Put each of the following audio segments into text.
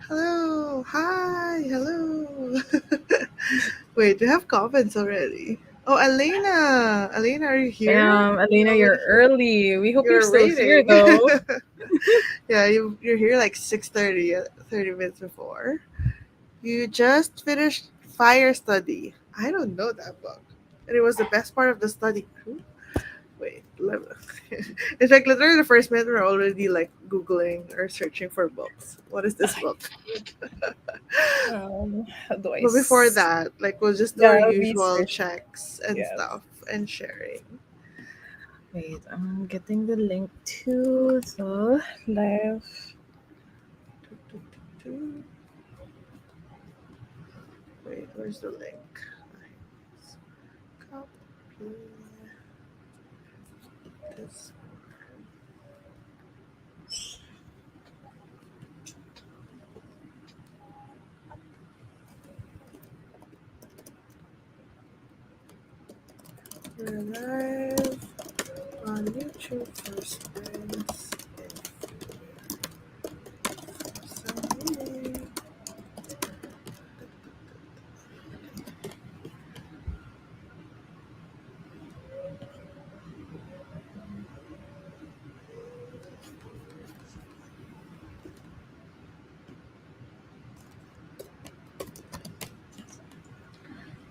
Hello. Hi. Hello. Wait, we have comments already. Oh, Elena. Elena, are you here? Alina, You you're already early. We hope you're you're still here waiting. though. Yeah, you're here like 6:30, 30 minutes before. You just finished Fire Study. I don't know that book. And it was the best part of the study. Wait, it's like literally the first minute we're already like Googling or searching for books. What is this book? How do But before that, like we'll just do Yeah, our I'll usual research. checks and Yeah. stuff and sharing. Wait, I'm getting the link to the live. Do, do, do, do. Wait, where's the link? Nice. Copy this. We're live on YouTube for spins.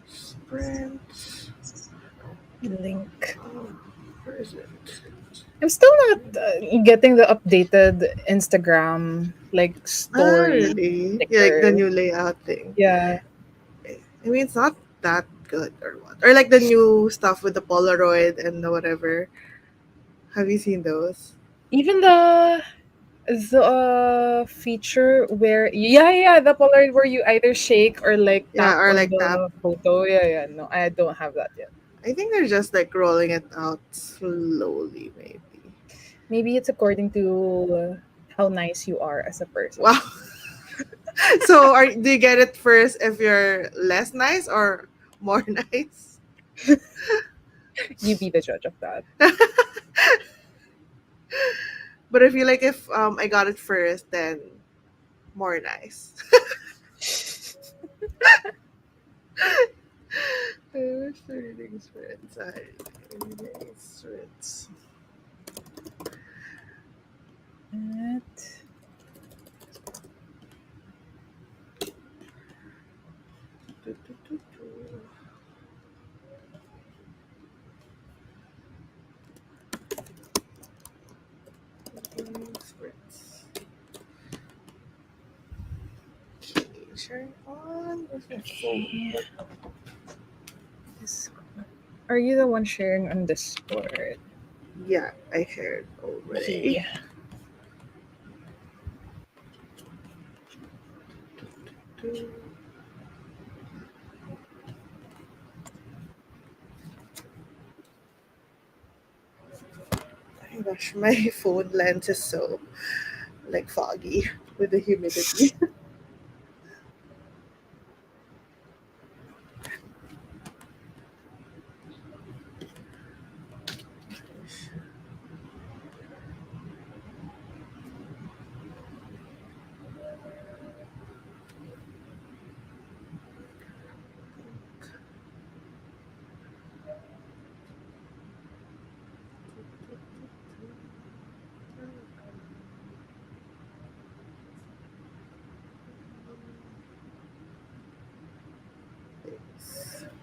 Sprint. Link. Oh, where is it? I'm still not getting the updated Instagram like Ah, story really? Yeah, like the sticker. new layout thing. Yeah. I mean, it's not that good or what. Or like the new stuff with the Polaroid and the whatever. Have you seen those? Even the feature where the Polaroid where you either shake or like Yeah, tap or on like tap. the photo. Yeah, no, I don't have that yet. I think they're just like rolling it out slowly, maybe. Maybe it's according to how nice you are as a person. Wow. So, do you get it first if you're less nice or more nice? You be the judge of that. But I feel like if I got it first, then more nice. Where's the reading sprints? Reading sprints. At Do, do, do, do. Reading sprints. Okay, turn on with my phone. okay. This, are you the one sharing on Discord? Yeah, I shared already. Okay. Do. Oh my gosh, my phone lens is so like foggy with the humidity.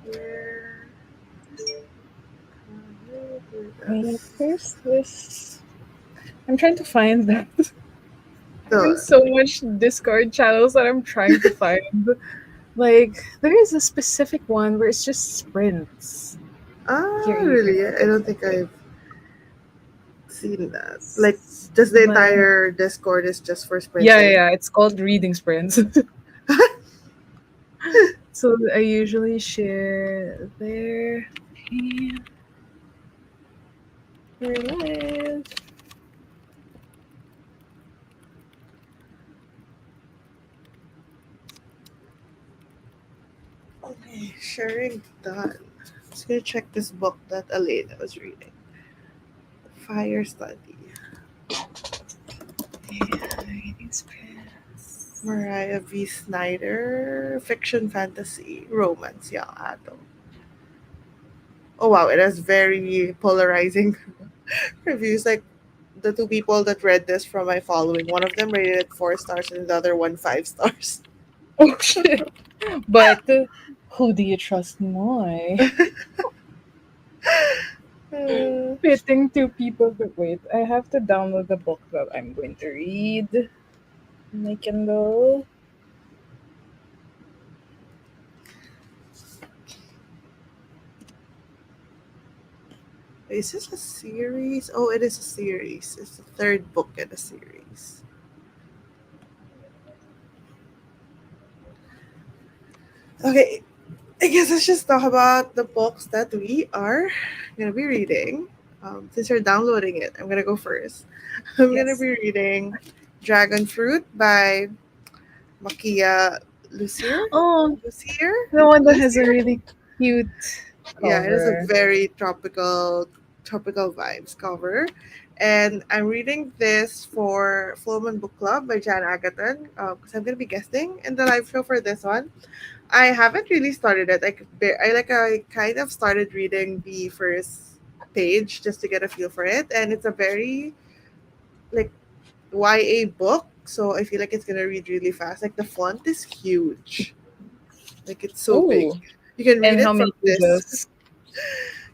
Where can you do Wait, this? where's this? I'm trying to find that. There's The so much Discord channels that I'm trying to find. Like, there is a specific one where it's just sprints. Here, really? I here's don't think it. I've seen that. Like, just the Like, entire Discord is just for yeah, sprinting. it's called reading sprints. So I usually share there. Okay, we're live. Okay, sharing done. Just gonna check this book that Elena was reading. Fire Study. Yeah, reading sprints. Mariah V. Snyder, fiction, fantasy, romance, young adult. Oh wow, it has very polarizing reviews. Like the two people that read this from my following, one of them rated it 4 stars and the other one 5 stars. Oh shit. But who do you trust more? Uh, Pitting two people to wait. I have to download the book that I'm going to read on my Kindle. is this a series? Oh, it is a series. It's the third book in a series. Okay, I guess let's just talk about the books that we are gonna be reading. Since you're downloading it, I'm gonna go first. I'm gonna Yes. be reading Dragon Fruit by Makia Lucier. Oh, Lucier? the one that has a Lucier? really cute Yeah, it is a cover. very tropical vibes cover. And I'm reading this for Full Moon Book Club by Jan Agaton because I'm gonna be guesting in the live show for this one. I haven't really started it. I kind of started reading the first page just to get a feel for it, and it's a very like YA book, so I feel like it's gonna read really fast. Like the font is huge, like it's so big. Oh, You can read and how it from many this. pages?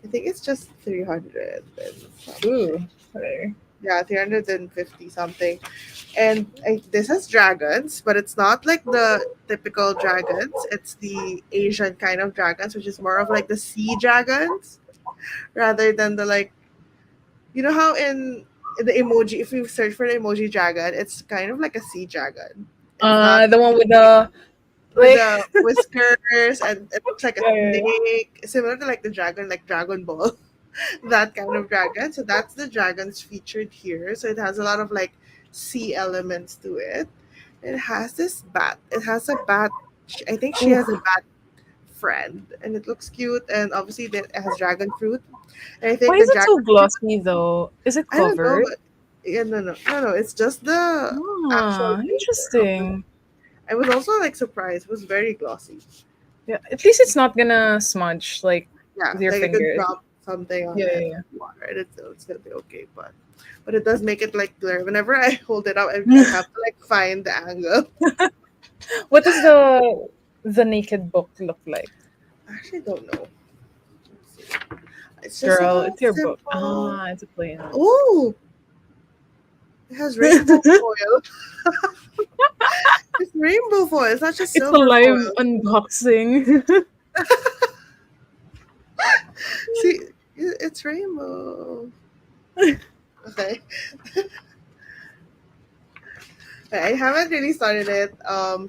I think it's just 300 and Ooh, something. okay. Yeah, 350 something. And this has dragons, but it's not like the typical dragons. It's the Asian kind of dragons, which is more of like the sea dragons rather than the like, you know how in the emoji, if you search for the emoji dragon, it's kind of like a sea dragon. It's not The one with the with like, the whiskers and it looks like a yeah, yeah, yeah. snake, similar to like the dragon, like Dragon Ball. That kind of dragon. So that's the dragons featured here. So it has a lot of like sea elements to it. It has this bat. It has a bat. I think she Ooh, has a bat friend, and it looks cute. And obviously, it has dragon fruit. And I why think the is it so dragon fruit. glossy though? Is it I don't know, covered? but yeah, no. It's just the actual Ah, paper of the. interesting. I was also like surprised. It was very glossy. Yeah, at least it's not gonna smudge like Yeah, with your like I could fingers. drop something on Yeah, it, yeah, yeah. water, and it's gonna be okay. But it does make it like blur. Whenever I hold it up, I have to like find the angle. What does the naked book look like? I actually don't know. Let's see. It's just Girl, a it's your book. simple. Ah, it's a plain. Oh, it has rainbow foil. It's rainbow foil. It's not just It's a silver live foil. unboxing. See, it's rainbow. Okay. I haven't really started it.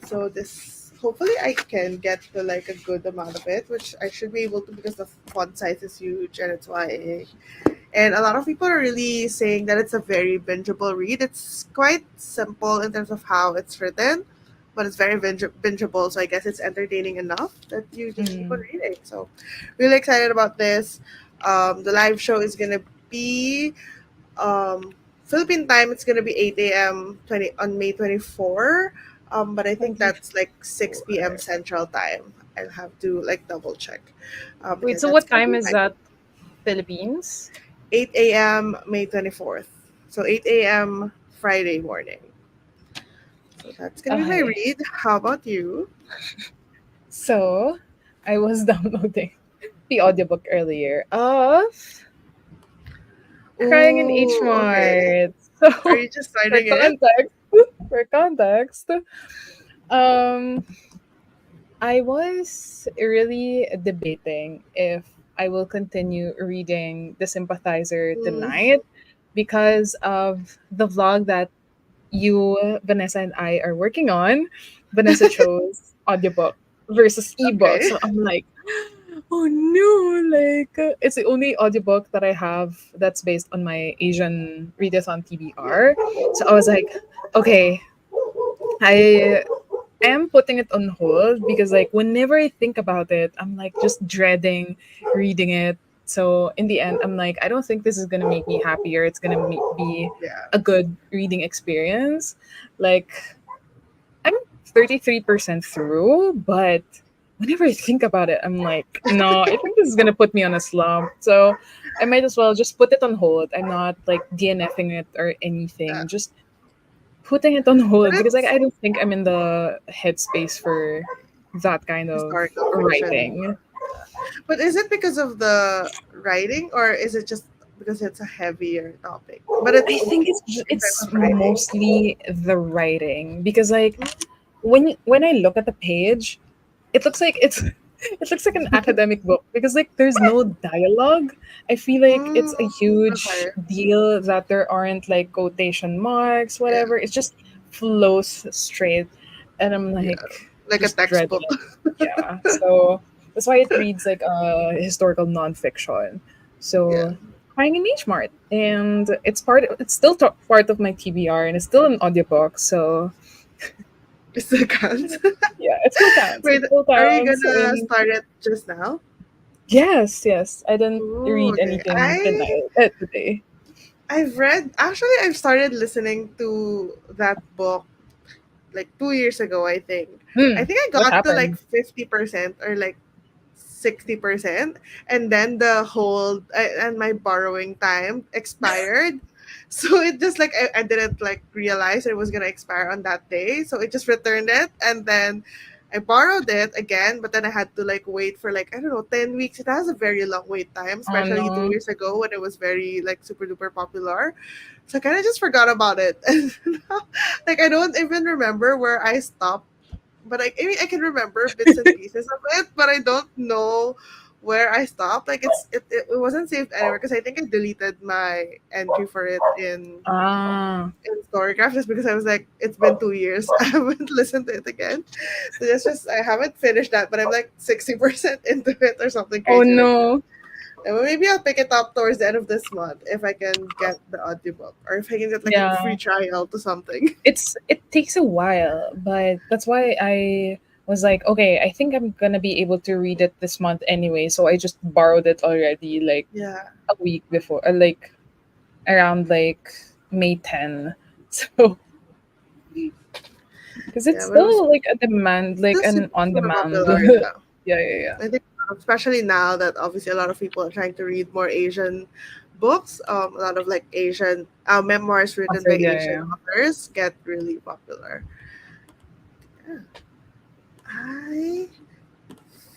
So this hopefully I can get to like a good amount of it, which I should be able to because the font size is huge and it's YA. And a lot of people are really saying that it's a very bingeable read. It's quite simple in terms of how it's written, but it's very bingeable. So I guess it's entertaining enough that you just keep on Mm. reading. So really excited about this. The live show is gonna be um, Philippine time. It's gonna be 8 a.m. 20 on May 24. But I think that's like 6 p.m. 24. Central Time. I'll have to like double check Wait, because so that's what gonna time be is my that? Philippines? 8 a.m. May 24th. So 8 a.m. Friday morning. So that's gonna be my Okay. read. How about you? So I was downloading the audiobook earlier of Crying in H Oh, okay. Mart. Are So you just for starting it? context, for context, um I was really debating if I will continue reading The Sympathizer Mm, tonight because of the vlog that you, Vanessa, and I are working on. Vanessa chose audiobook versus ebook. okay. So I'm like, oh no, like it's the only audiobook that I have that's based on my Asian readathon TBR. So I was like, okay, I am putting it on hold because like whenever I think about it, I'm like just dreading reading it. So in the end, I'm like, I don't think this is gonna make me happier. It's gonna be Yeah. a good reading experience. Like I'm 33% through, but whenever I think about it, I'm like, no, I think this is gonna put me on a slump. So I might as well just put it on hold. I'm not like DNFing it or anything. Yeah. I'm just putting it on But hold because like it's I don't think I'm in the headspace for that kind of historical fiction. writing. But is it because of the writing, or is it just because it's a heavier topic? But it's I think okay in terms it's of writing. mostly the writing because like Mm, when I look at the page, it looks like it's it looks like an academic book because like there's no dialogue. I feel like mm, it's a huge okay. deal that there aren't like quotation marks, Yeah. whatever. It just flows straight, and I'm Yeah. like Like a just dreading textbook. it. Yeah, so that's why it reads like a historical nonfiction. Yeah. So crying in H Mart, and it's still part of my TBR, and it's still an audiobook. So It still counts. yeah, it still counts. Wait, It still are you counts. gonna And start it just now? yes, yes. I didn't Ooh, read okay. anything tonight, today. I've read, actually I've started listening to that book like 2 years ago, I think. I Hmm. think I What got to like happened? 50% or like 60%, and then the whole and my borrowing time expired. So it just like I didn't like realize it was gonna expire on that day, so it just returned it, and then I borrowed it again, but then I had to like wait for like, I don't know, 10 weeks. It has a very long wait time, Oh especially two no. years ago when it was very like super duper popular. So I kind of just forgot about it. And now, like I don't even remember where I stopped, but I mean I can remember bits and pieces of it, but I don't know where I stopped. Like it wasn't saved anywhere because I think I deleted my entry for it Ah. in Storycraft just because I was like, it's been 2 years. I haven't listened to it again. So that's just I haven't finished that, but I'm like 60% into it or something Oh crazy like that. no. And well, maybe I'll pick it up towards the end of this month if I can get the audiobook or if I can get like a Yeah. free trial to something. It takes a while, but that's why I was like, okay, I think I'm gonna be able to read it this month anyway. So I just borrowed it already, like Yeah. a week before, like around like May 10. So because it's Yeah, but it was still like a demand, like still an super, on super demand. popular. Yeah. Yeah, yeah, yeah. I think especially now that obviously a lot of people are trying to read more Asian books, a lot of like Asian memoirs written by Author, yeah, Asian yeah. authors get really popular. Yeah. I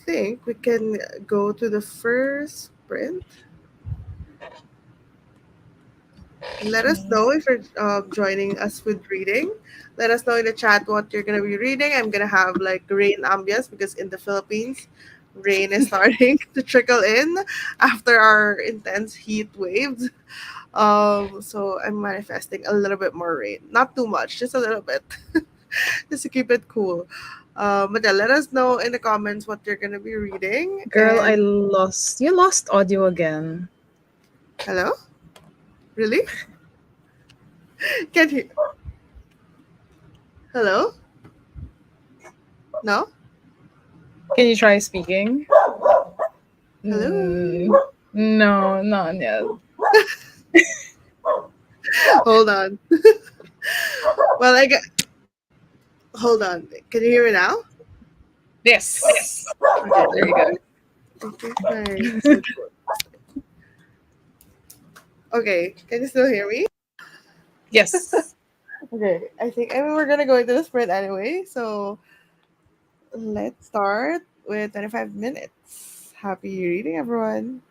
think we can go to the first print. Let us Okay. know if you're joining us with reading. Let us know in the chat what you're going to be reading. I'm going to have like rain ambience because in the Philippines, rain is starting to trickle in after our intense heat waves. So I'm manifesting a little bit more rain. Not too much, just a little bit, just to keep it cool. But yeah, let us know in the comments what you're going to be reading. Girl, I And lost. You lost audio again. hello? Really? Can't hear. Hello? No? Can you try speaking? Hello? Mm, no, not yet. Hold on. Well, I get. Hold on. Can you hear me now? Yes. Okay, There there you you go. go. I think my switchboard. Okay, can you still hear me? Yes. Okay, I mean we're gonna go into the sprint anyway. So let's start with 25 minutes. Happy reading, everyone.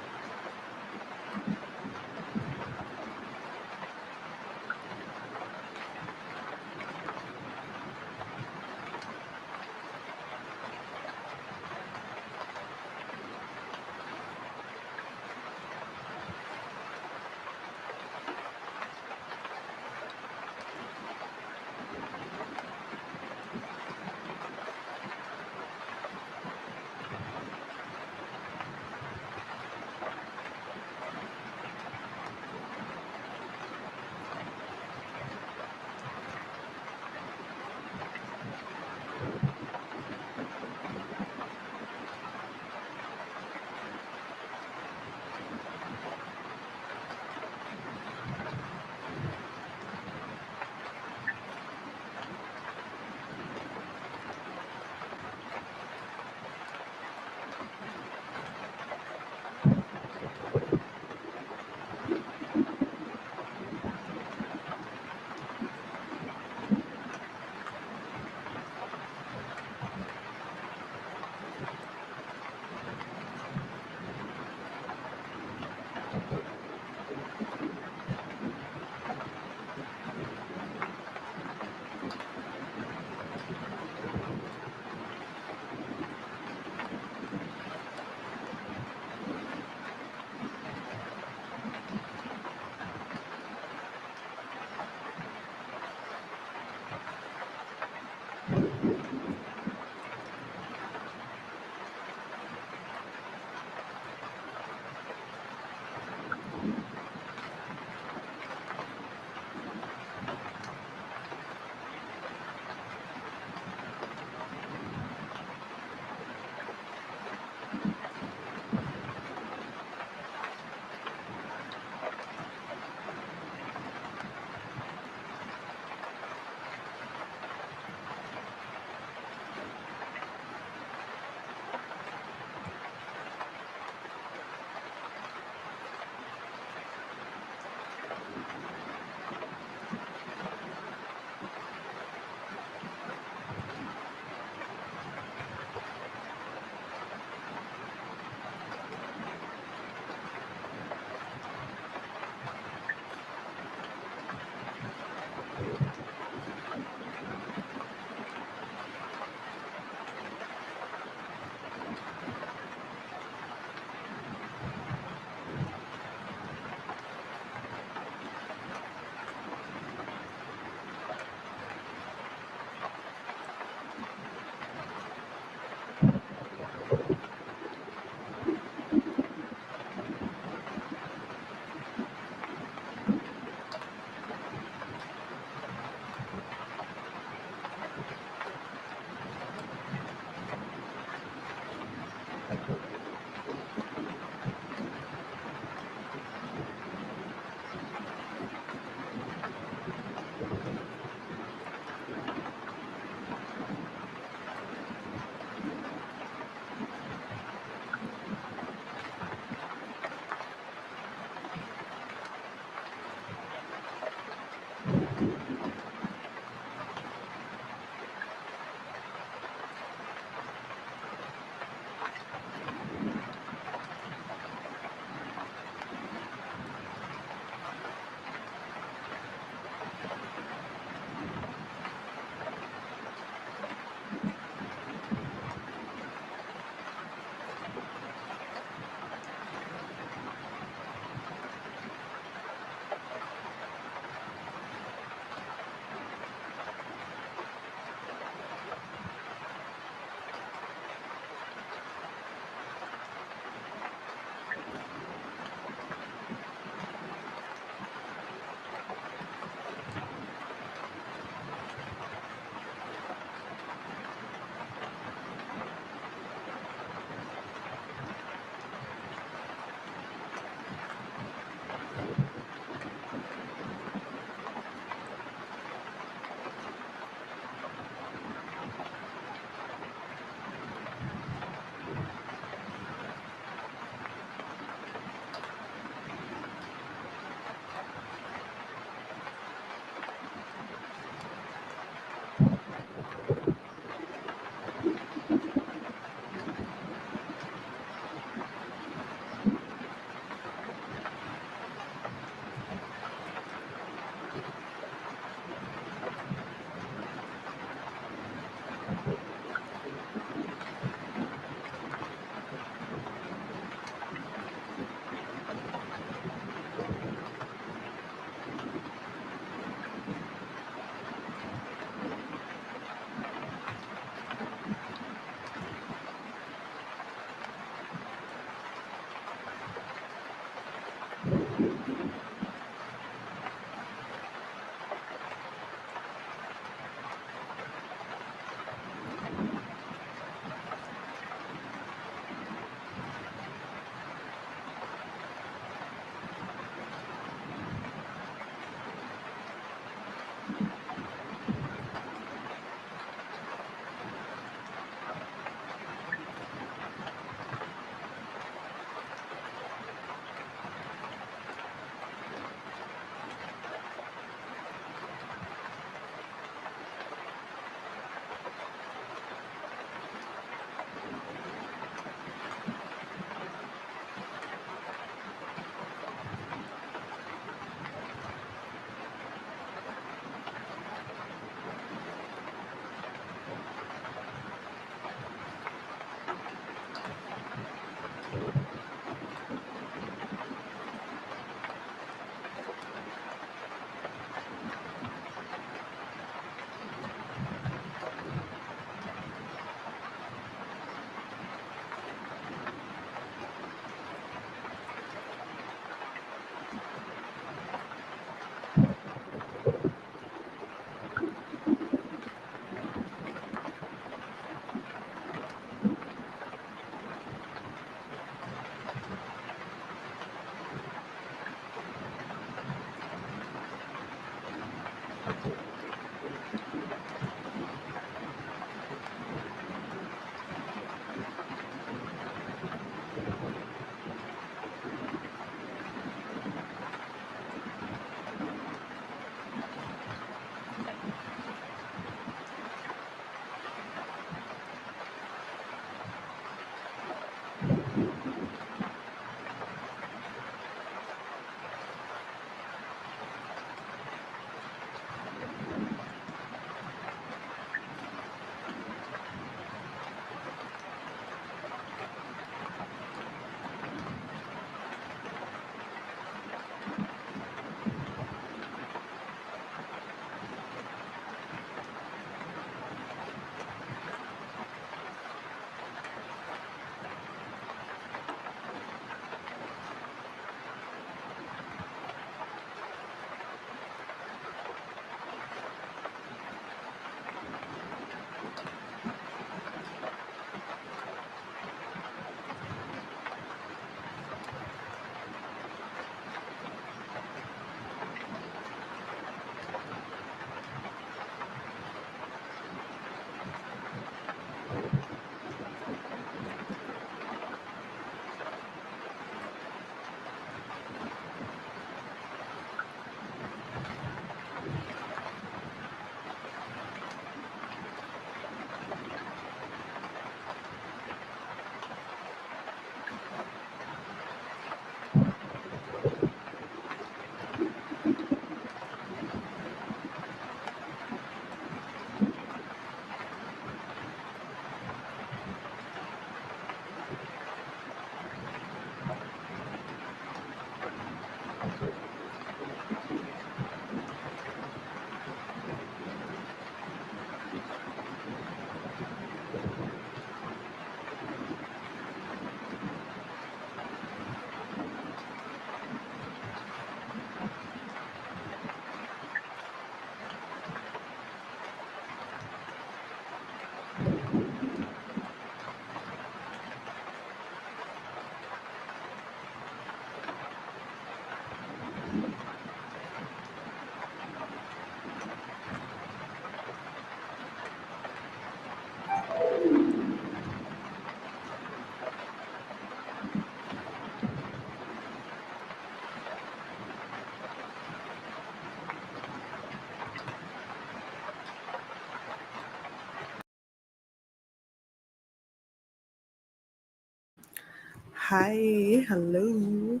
Hi, hello.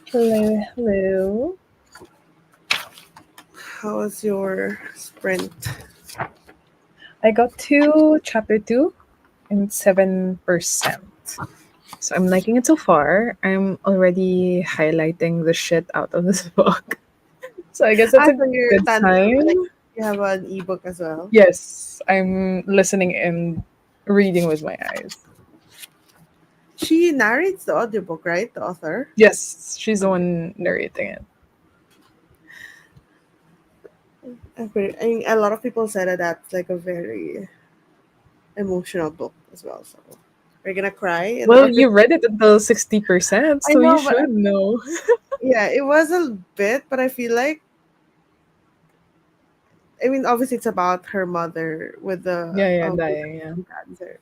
Hello, hello. How was your sprint? I got to chapter 2 and 7%. So I'm liking it so far. I'm already highlighting the shit out of this book. So I guess that's a So you're good like sign. you have an ebook as well. Yes, I'm listening and reading with my eyes. She narrates the audiobook, right? The author. Yes, she's the Okay. one narrating it. I mean, a lot of people said that that's like a very emotional book as well. So we're gonna cry in the Well, you audiobook. read it until 60%, I so you know, but should know. yeah, it was a bit, but I feel like I mean, obviously, it's about her mother with the Yeah, dying, yeah. cancer.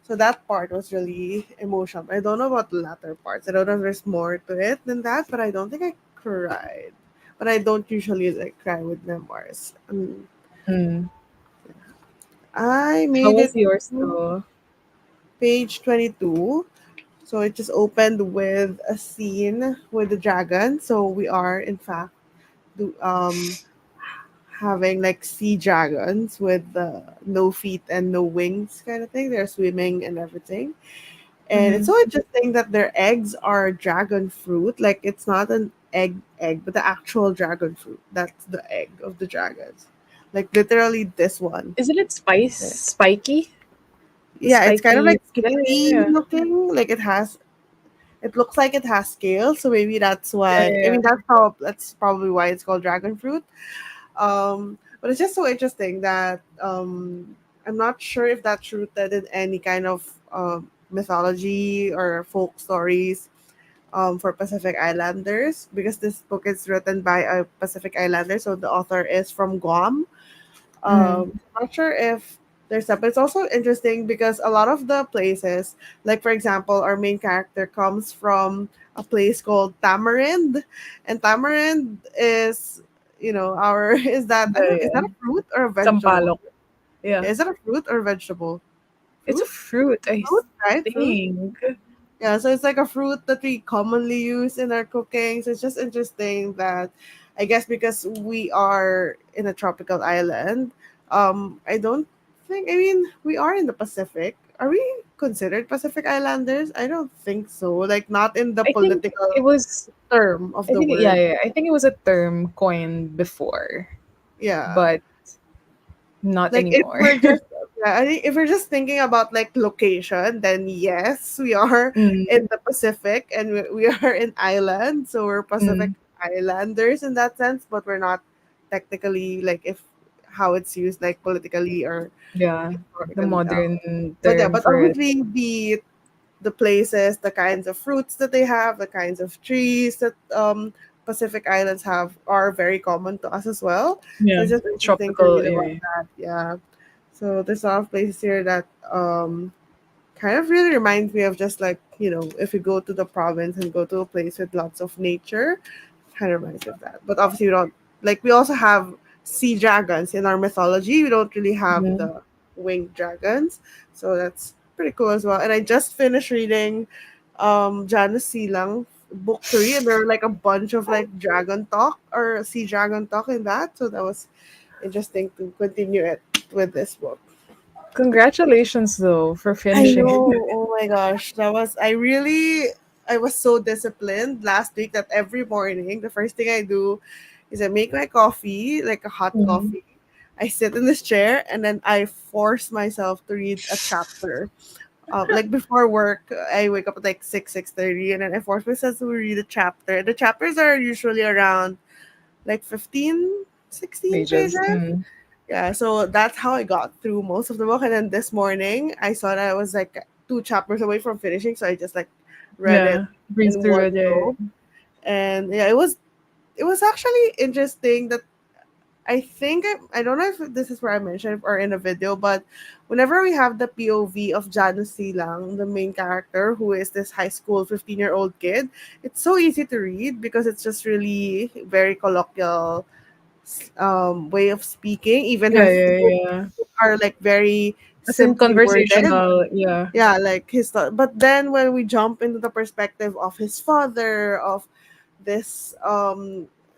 So that part was really emotional. I don't know about the latter parts. I don't know if there's more to it than that, but I don't think I cried. But I don't usually like cry with memoirs. Mm. I How made was it yours to though? page 22. So it just opened with a scene with the dragon. So we are, in fact, do, having like sea dragons with no feet and no wings kind of thing. They're swimming and everything. And it's Mm-hmm. so interesting that their eggs are dragon fruit. Like it's not an egg, but the actual dragon fruit. That's the egg of the dragons. Like literally this one. Isn't it spiky? The Yeah, it's kind of spiky. like Yeah, scaly yeah, looking. Like it looks like it has scales, so maybe that's yeah, why. I yeah. mean, that's probably why it's called dragon fruit. But it's just so interesting that I'm not sure if that's rooted in any kind of mythology or folk stories for Pacific Islanders because this book is written by a Pacific Islander, so the author is from Guam. Mm. I'm not sure if there's that, but it's also interesting because a lot of the places, like for example, our main character comes from a place called Tamarind, and Tamarind is, our is that I Yeah, don't is that yeah. a fruit or a vegetable? Sampalok. Yeah. Yeah, is that a fruit or a vegetable? It's a Fruit, fruit, I fruit, right? Fruit. think. Yeah, so it's like a fruit that we commonly use in our cooking. So it's just interesting that I guess because we are in a tropical island, I don't think I mean we are in the Pacific. Are we considered Pacific Islanders? I don't think so. Like not in the I think it political was term of I the think yeah, word. yeah. I think it was a term coined before, Yeah. but not Like if anymore. we're just yeah, I think if we're just thinking about like location, then yes, we are Mm, in the Pacific and we are in island, so we're Pacific mm. Islanders in that sense, but we're not technically like if how it's used like politically or Yeah. The historically. modern But yeah, term but for it. obviously the places, the kinds of fruits that they have, the kinds of trees that Pacific Islands have are very common to us as well. So Yeah. it's just interesting to Tropical read about area. that. Yeah. So there's a lot of places here that kind of really reminds me of just like, if you go to the province and go to a place with lots of nature, kind of reminds me of that. But obviously we don't like we also have sea dragons in our mythology. We don't really have Mhm. the winged dragons. So that's pretty cool as well. And I just finished reading Janice Silang book 3 and there are like a bunch of like dragon talk or sea dragon talk in that. So that was interesting to continue it with this book. Congratulations though for I finishing. know. Oh my gosh. I was so disciplined last week that every morning the first thing I do is I make my coffee, like a hot Mm. coffee. I sit in this chair and then I force myself to read a chapter. Like before work, I wake up at like 6:30 and then I force myself to read a chapter. The chapters are usually around like 15, 16 Pages. pages. Mm. Yeah, so that's how I got through most of the book. And then this morning, I saw that I was like two chapters away from finishing, so I just like read it Yeah. Breeze in through one it. Yeah. go. And yeah, it was actually interesting that I don't know if this is where I mentioned or in a video, but whenever we have the POV of Janus Silang, the main character, who is this high school 15-year-old kid, it's so easy to read because it's just really very colloquial way of speaking. Even Yeah, her yeah, feet yeah. are like very As in simply worded. conversational, yeah. Yeah, like his thought. But then when we jump into the perspective of his father, of this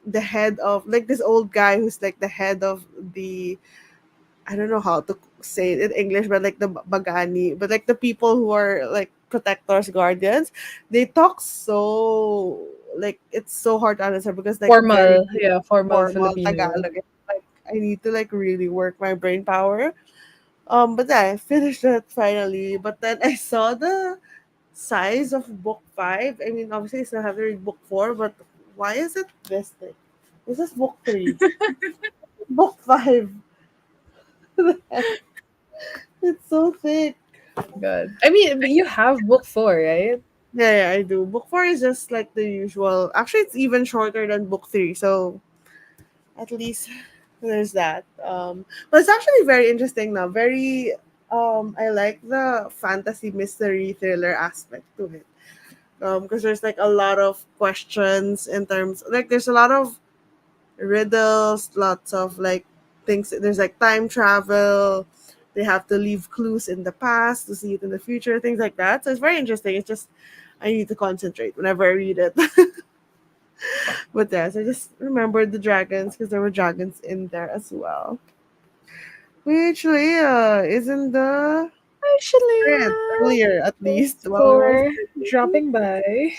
the head of like this old guy who's like the head of the, I don't know how to say it in English, but like the bagani, but like the people who are like protectors, guardians, they talk so like it's so hard to understand because like very Formal, yeah, formal formal Filipino. Tagalog. Like I need to like really work my brain power. But yeah, I finished it finally. But then I saw the size of book five. I mean, obviously, I still have to read book four, but why is it this thick? This is book three. Book five. It's so thick. Good. I mean, but you have book four, right? Yeah, yeah, I do. Book four is just like the usual. Actually, it's even shorter than book three. So at least there's that. But it's actually very interesting now. Very. I like the fantasy mystery thriller aspect to it. Because there's like a lot of questions in terms like there's a lot of riddles, lots of like things. There's like time travel. They have to leave clues in the past to see it in the future, things like that. So it's very interesting. It's just I need to concentrate whenever I read it. But yes, I just remembered the dragons because there were dragons in there as well. Which Leah is in the Actually, thread earlier at least thanks while we were for speaking. dropping by.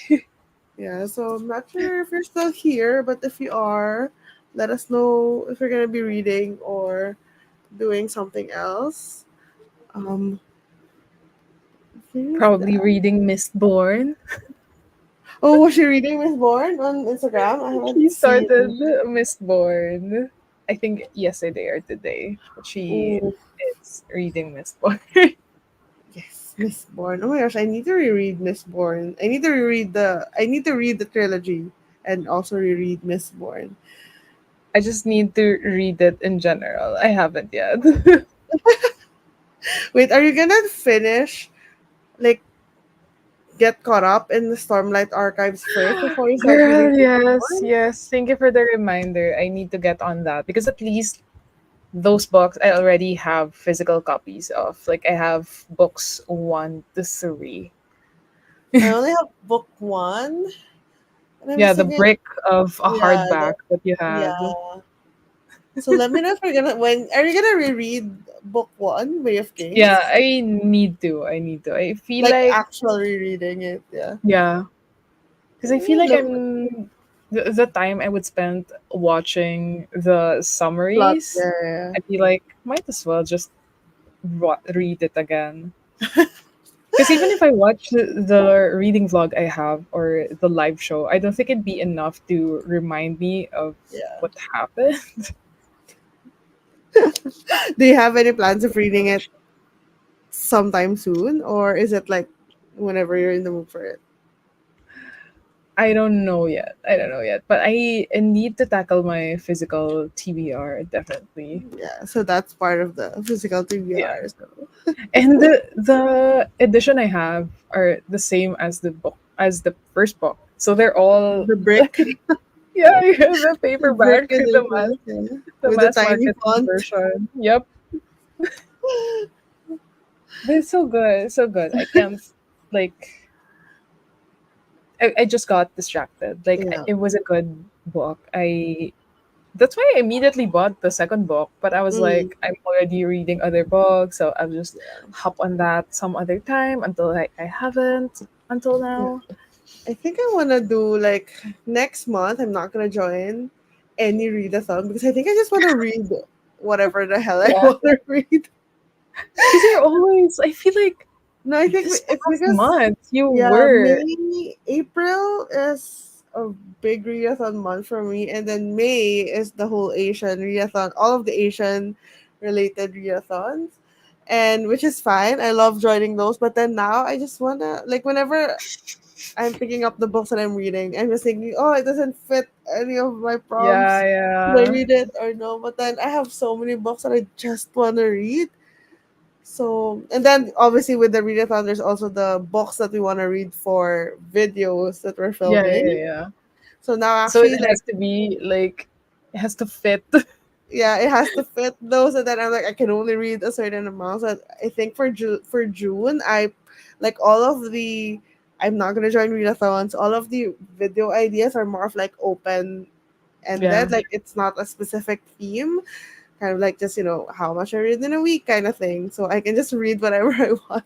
Yeah, so I'm not sure if you're still here, but if you are, let us know if you're gonna be reading or doing something else. Um, here's Probably that. reading Mistborn. Oh, was she reading Miss Bourne on Instagram? I haven't She started seen. Mistborn, I think yesterday or today. But she Oh, is reading Mistborn. yes, Miss Bourne. Oh my gosh, I need to reread Miss Bourne. I need to reread the. I need to read the trilogy and also reread Miss Bourne. I just need to read it in general. I haven't yet. Wait, are you gonna finish like get caught up in the Stormlight archives first before you start reading Girl, Miss yes, Bourne? yes. Thank you for the reminder. I need to get on that because at least those books I already have physical copies of. Like I have books 1 to 3. I only have book one, and I'm Yeah, just the thinking, brick of a yeah, hardback that you have. yeah. So let me know if you're gonna when are you gonna reread book one, Way of Yeah, Kings? I need to. I need to. I feel Like like actual rereading it, yeah. yeah, because I feel like Look, the time I would spend watching the plot, summaries. yeah, I feel like might as well just read it again. Because even if I watch the reading vlog I have or the live show, I don't think it'd be enough to remind me of yeah. what happened. Do you have any plans of reading it sometime soon, or is it like whenever you're in the mood for it? I don't know yet. I don't know yet. But I need to tackle my physical TBR, definitely. Yeah, so that's part of the physical Yeah. TBR. So And the edition I have are the same as the first book. So they're all the brick, yeah, yeah, the the brick paperback, edition, yeah, the with the mass tiny market font. version. Yep. They're so good, so good. I can't like I just got distracted. Like Yeah. it was a good book. I That's why I immediately bought the second book. But I was Mm, like, I'm already reading other books, so I'll just yeah. hop on that some other time until I haven't until Yeah. now. I think I wanna do like next month. I'm not gonna join any readathon because I think I just wanna read whatever the hell I Yeah. wanna read. Because you're always I feel like No, I think this it's past because month you yeah, were. April is a big readathon month for me, and then May is the whole Asian readathon, all of the Asian related readathons, and which is fine. I love joining those, but then now I just wanna like whenever I'm picking up the books that I'm reading, I'm just thinking, oh, it doesn't fit any of my Yeah, prompts. Should I yeah. read it or no? But then I have so many books that I just wanna read. So, and then obviously with the readathon, there's also the books that we want to read for videos that we're Yeah, yeah, filming. yeah. So now So it actually, has like, to be like it has to fit. yeah, it has to fit those, and then I'm like, I can only read a certain amount. So I think for for June, I like all of the. I'm not gonna join readathons. All of the video ideas are more of like open ended, Yeah. like it's not a specific theme, kind of like just how much I read in a week kind of thing. So I can just read whatever I want.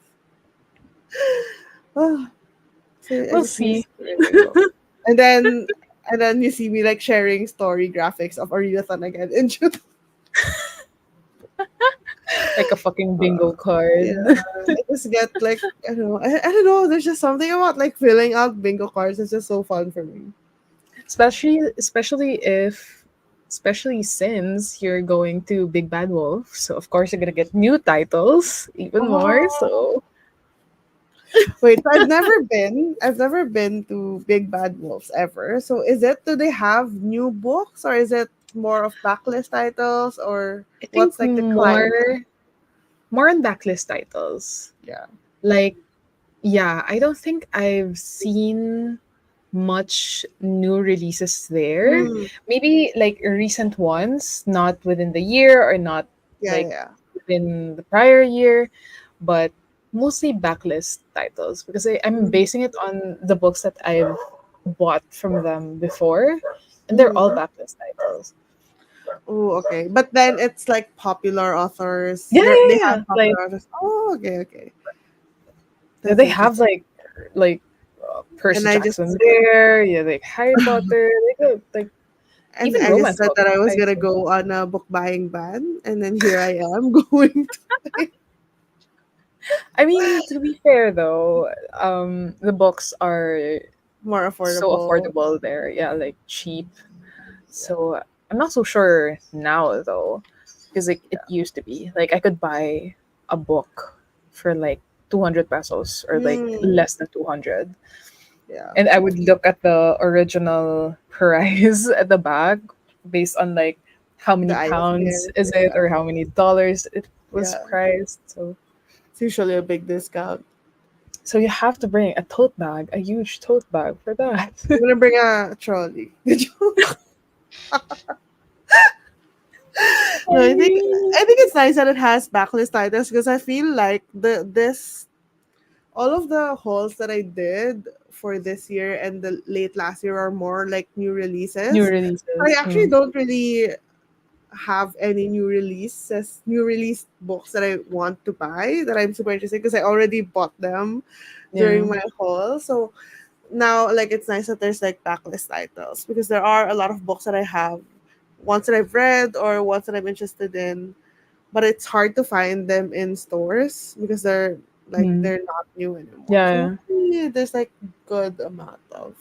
Oh, so I We'll just miss see. reading books. And then you see me like sharing story graphics of our readathon again in June. Like a fucking Uh, bingo card. yeah, I just get like I don't know. There's just something about like filling out bingo cards. It's just so fun for me. Especially since you're going to Big Bad Wolf, so of course you're gonna get new titles even more. Oh, So wait, so I've never been to Big Bad Wolves ever. So is it, do they have new books, or is it more of backlist titles, or I think what's like the client? more on backlist titles. Yeah. Like, yeah, I don't think I've seen much new releases there. Mm, Maybe like recent ones, not within the year or not yeah, like yeah. within the prior year, but mostly backlist titles because I'm Mm, basing it on the books that I've bought from them before, and they're all mm. backlist titles. Oh, okay. But then it's like popular authors. Yeah, They yeah, have yeah. Like, popular authors. Oh, okay, okay. yeah, That's they have interesting. like And Percy I just Jackson there. Yeah, like Harry Potter. Like and even I just romance said that books. I was I gonna go on a book buying ban, and then here I am going to I mean, to be fair though, the books are more so affordable. affordable there. Yeah, like cheap. Yeah, So I'm not so sure now though, because like it used to be like I could buy a book for like 200 pesos or like mm, less than 200, yeah. and I would look at the original price at the back based on like how The many pounds ISBN. is it Yeah, or how many dollars it was yeah. priced. So It's usually a big discount. so you have to bring a tote bag, a huge tote bag for that. I'm gonna bring a trolley. No, I mean, I think it's nice that it has backlist titles, because I feel like the this all of the hauls that I did for this year and the late last year are more like new new releases. I releases. actually don't really have any new release books that I want to buy that I'm super interested, because I already bought them Yeah. during my haul. So now, like, it's nice that there's like backlist titles, because there are a lot of books that I have, ones that I've read or ones that I'm interested in, but it's hard to find them in stores because Mm. they're not new anymore. Yeah, So yeah. hopefully there's like good amount of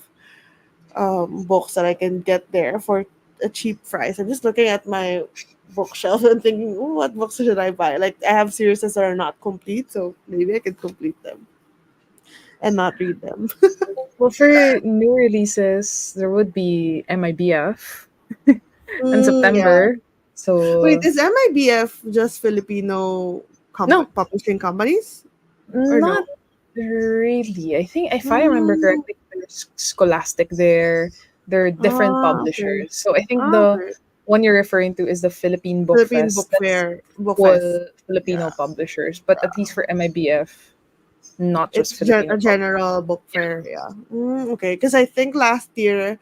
books that I can get there for a cheap price. I'm just looking at my bookshelf and thinking, "Ooh, what books should I buy?" Like, I have series that are not complete, so maybe I can complete them and not read them. Well, for new releases, there would be MIBF in Yeah. September. Wait, So is MIBF just Filipino no, publishing companies or no? not really. I think if I remember Mm. correctly, there's Scholastic there. There are different Okay. publishers. So I think the Okay. one you're referring to is the Philippine Book Philippine Fest. Book That's Fair, Book Fest. full Filipino Yeah. publishers. But at least for MIBF, not just It's Filipino a publishers. general book fair, yeah. Okay, because I think last year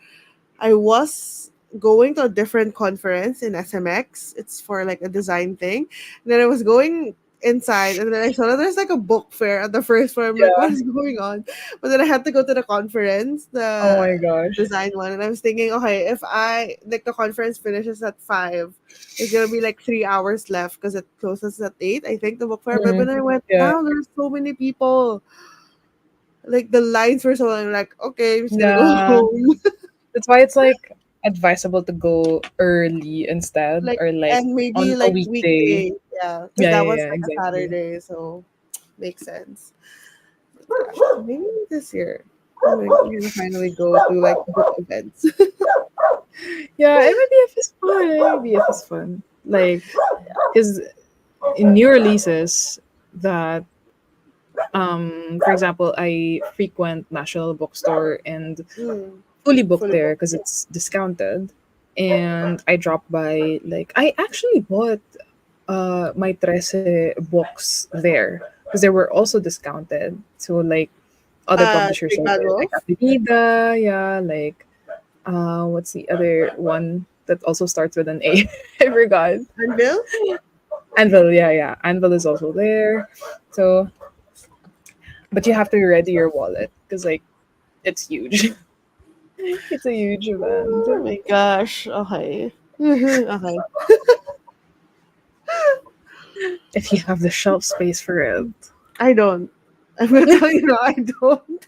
I was going to a different conference in SMX. It's for like a design thing. And then I was going inside, and then I saw that there's like a book fair at the first floor. I'm like, what Yeah. is going on? But then I had to go to the conference, Oh the my gosh. design one, and I was thinking, okay, if I like the conference finishes at 5, there's gonna be like 3 hours left because it closes at 8. I think the book fair. But Mm, when I went yeah. down, there's so many people. Like the lines were so long. I'm like, okay, I'm just gonna go Yeah. home. That's why it's like advisable to go early instead Like, or like and maybe on a like weekday. weekday, yeah, because Yeah, that yeah, was yeah, like a exactly. Saturday, so makes sense. Gosh, maybe this year I'm gonna finally go to like book events. Yeah, MIBF is fun. MIBF is fun. Like, because in new releases that, for example, I frequent National Bookstore and Mm, fully book fully there booked. because it's discounted. and I dropped by. Like, I actually bought my Trece books there because they were also discounted. So like other publishers Big sold Bad it, like Wolf. Avenida, yeah, like what's the other one that also starts with an A? I forgot. Anvil? Anvil, yeah, yeah. Anvil is also there. So, but you have to ready your wallet because like it's huge. It's a huge event. Oh my gosh. Okay. Okay. If you have the shelf space for it. I don't. I'm gonna tell you now, I don't.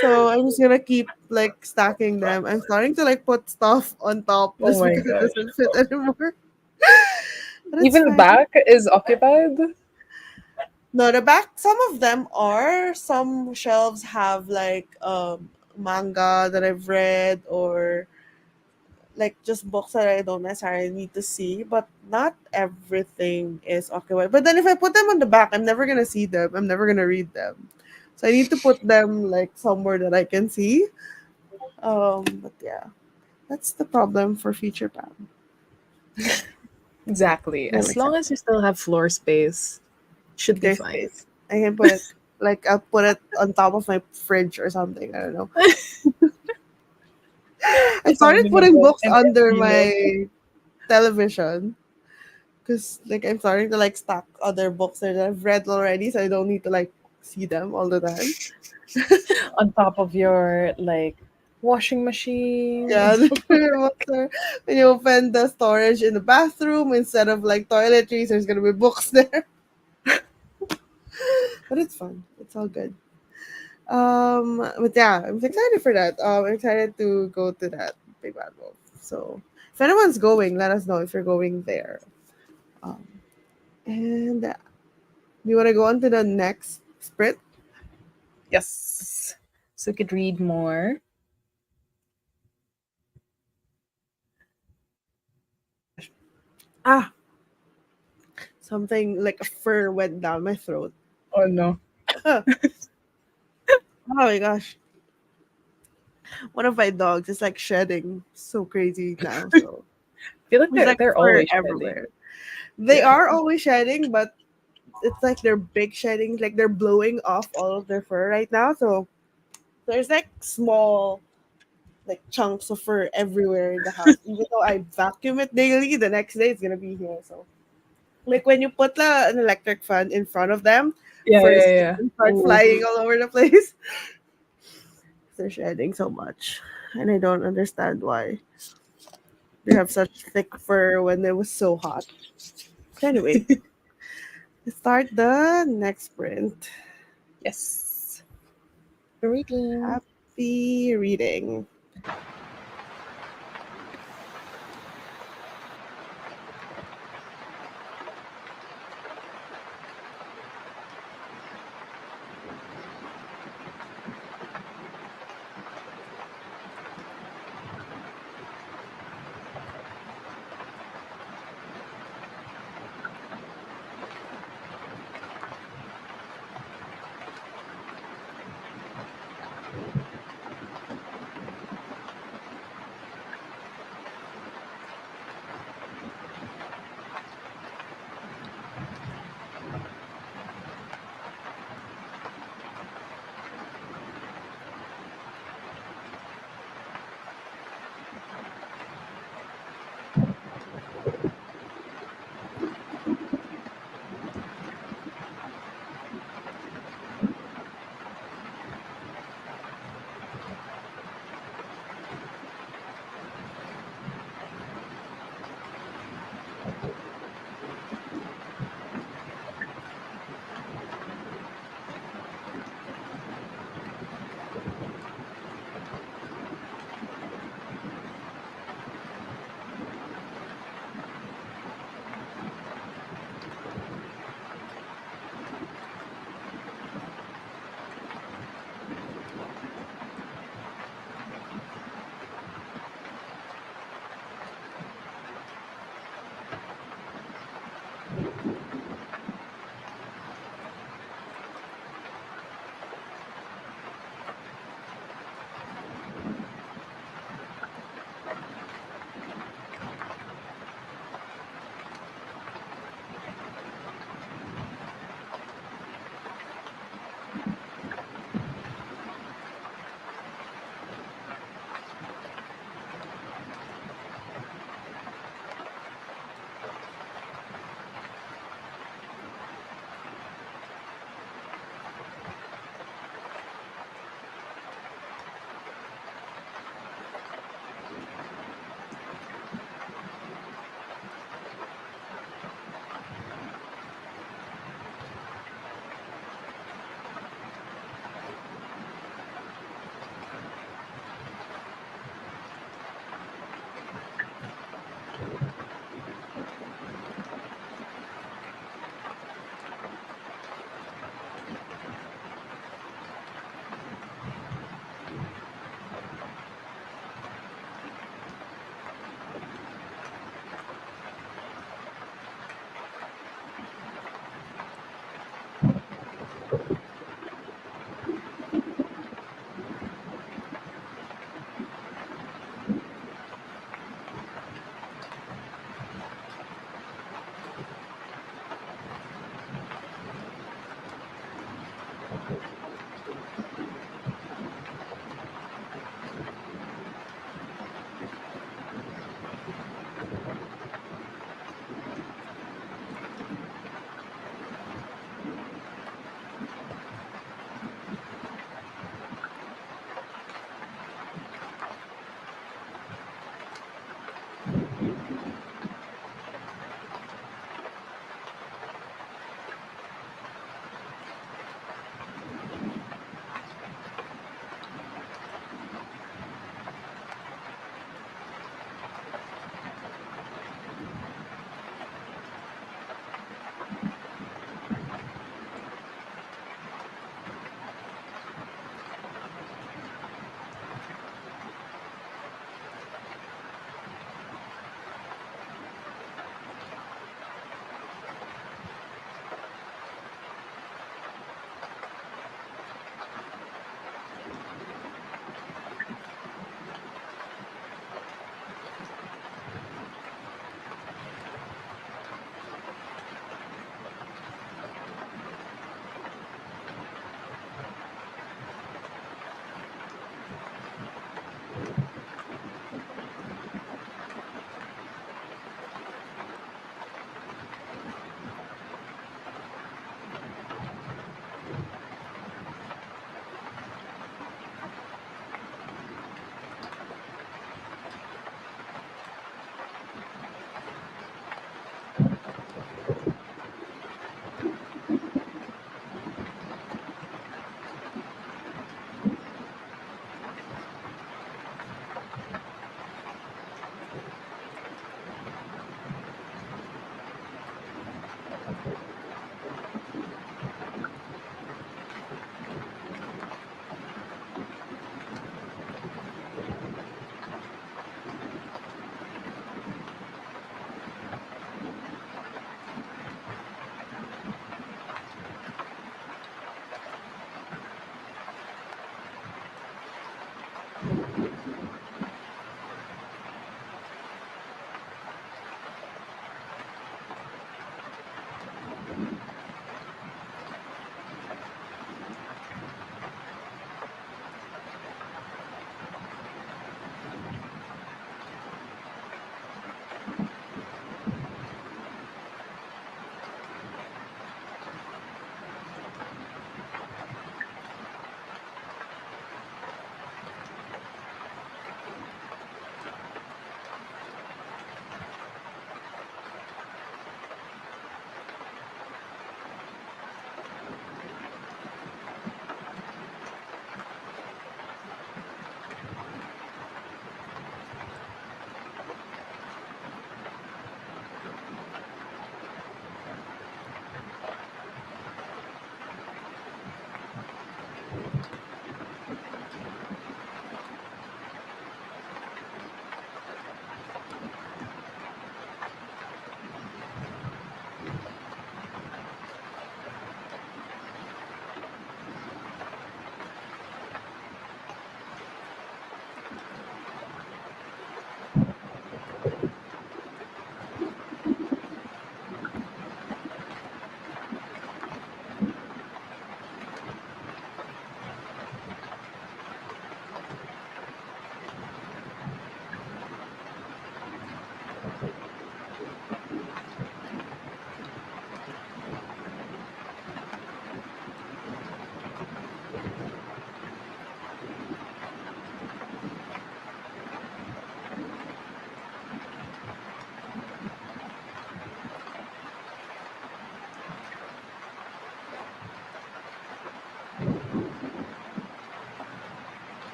So I'm just gonna keep like stacking them. I'm starting to like put stuff on top Oh just my because it gosh. doesn't fit anymore. But it's Even the fine. back is occupied. No, the back, some of them are. Some shelves have like manga that I've read, or like just books that I don't necessarily need to see, but not everything is occupied. But then if I put them on the back, I'm never gonna see them. I'm never gonna read them. So I need to put them like somewhere that I can see. But yeah, that's the problem for future Pam. Exactly. I'm As long excited. as you still have floor space, should be There's fine. space. I can put it like I'll put it on top of my fridge or something. I don't know. I Just started finding a putting book books and under empty it. my television because like I'm starting to like stack other books that I've read already, so I don't need to like see them all the time. On top of your like washing machine. Yeah, your books are, when you open the storage in the bathroom instead of like toiletries, there's gonna be books there. But it's fun. It's all good. But yeah, I'm excited for that. I'm excited to go to that Big Bad Wolf. So if anyone's going, let us know if you're going there. Um, and we want to go on to the next sprint. Yes. So you could read more. Ah, something like a fur went down my throat. Oh no. Oh my gosh. One of my dogs is like shedding so crazy now. So I feel like there's like they're fur always shedding. everywhere. They Yeah. are always shedding, but it's like they're big sheddings. Like they're blowing off all of their fur right now. So there's like small like chunks of fur everywhere in the house. Even though I vacuum it daily, the next day it's gonna be here. So like when you put an electric fan in front of them, Yeah, fur yeah, yeah. start Ooh. flying all over the place. They're shedding so much, and I don't understand why they have such thick fur when it was so hot. So anyway, let's start the next sprint. Yes. Reading. Happy reading.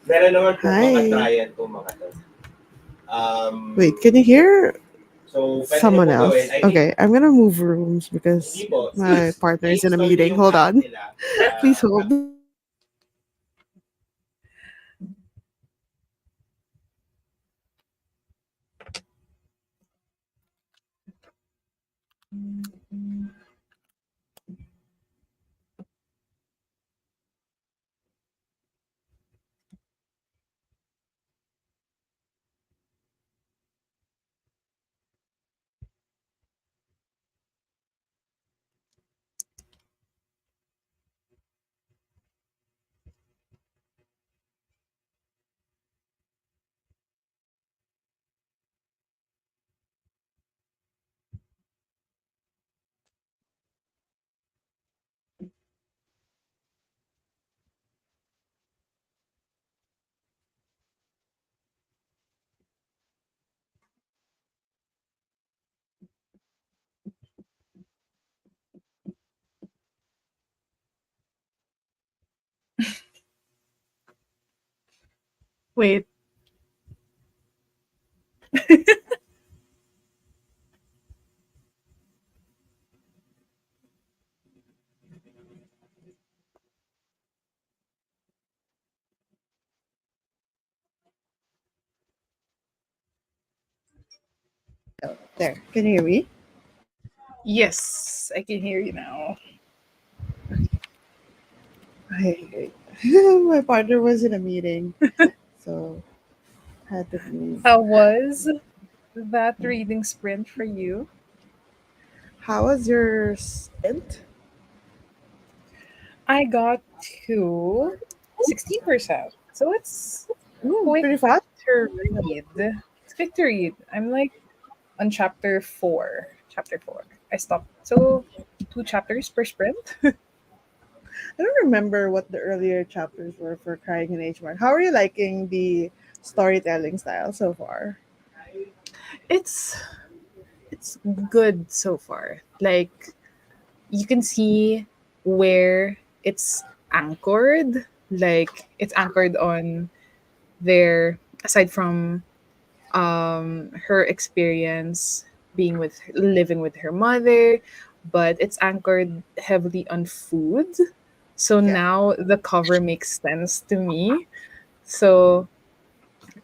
Meron naman po mga Hi. triad po mga to. Wait, can you hear So, pwede niyo someone po gawin. else? I think, Okay, I'm gonna move rooms hindi because po, my partner is in a i-install niyo meeting. yung Hold app on. nila Please sa hold. Wait. There, can you hear me? Yes, I can hear you now. Hey, my partner was in a meeting, so had to move. How was that reading sprint for you? How was your stint? I got to 16%. So it's quick Pretty fast. to read. It's quick to read. I'm like on chapter 4. Chapter 4. I stopped. So 2 chapters per sprint. I don't remember what the earlier chapters were for Crying in H Mart. How are you liking the storytelling style so far? It's it's good so far. Like you can see where it's anchored. Like it's anchored on their, aside from her experience being with, living with her mother, but it's anchored heavily on food. So Yeah. now the cover makes sense to me. So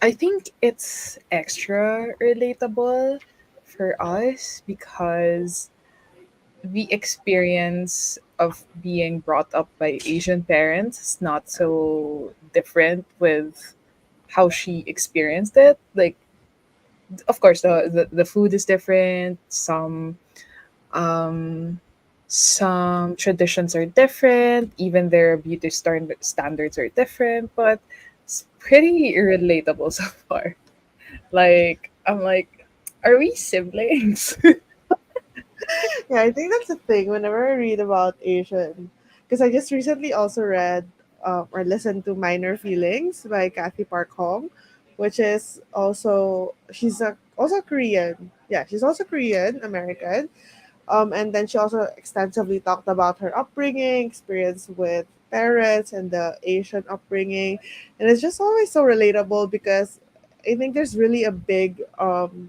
I think it's extra relatable for us because the experience of being brought up by Asian parents is not so different with how she experienced it. Like, of course, the food is different. Um, some traditions are different. Even their beauty standards are different. But it's pretty relatable so far. Like, I'm like, are we siblings? Yeah, I think that's the thing whenever I read about Asian, because I just recently also read or listened to Minor Feelings by Kathy Park Hong, which is also she's also Korean. Yeah, she's also Korean American. And then she also extensively talked about her upbringing, experience with parents, and the Asian upbringing. And it's just always so relatable because I think there's really a big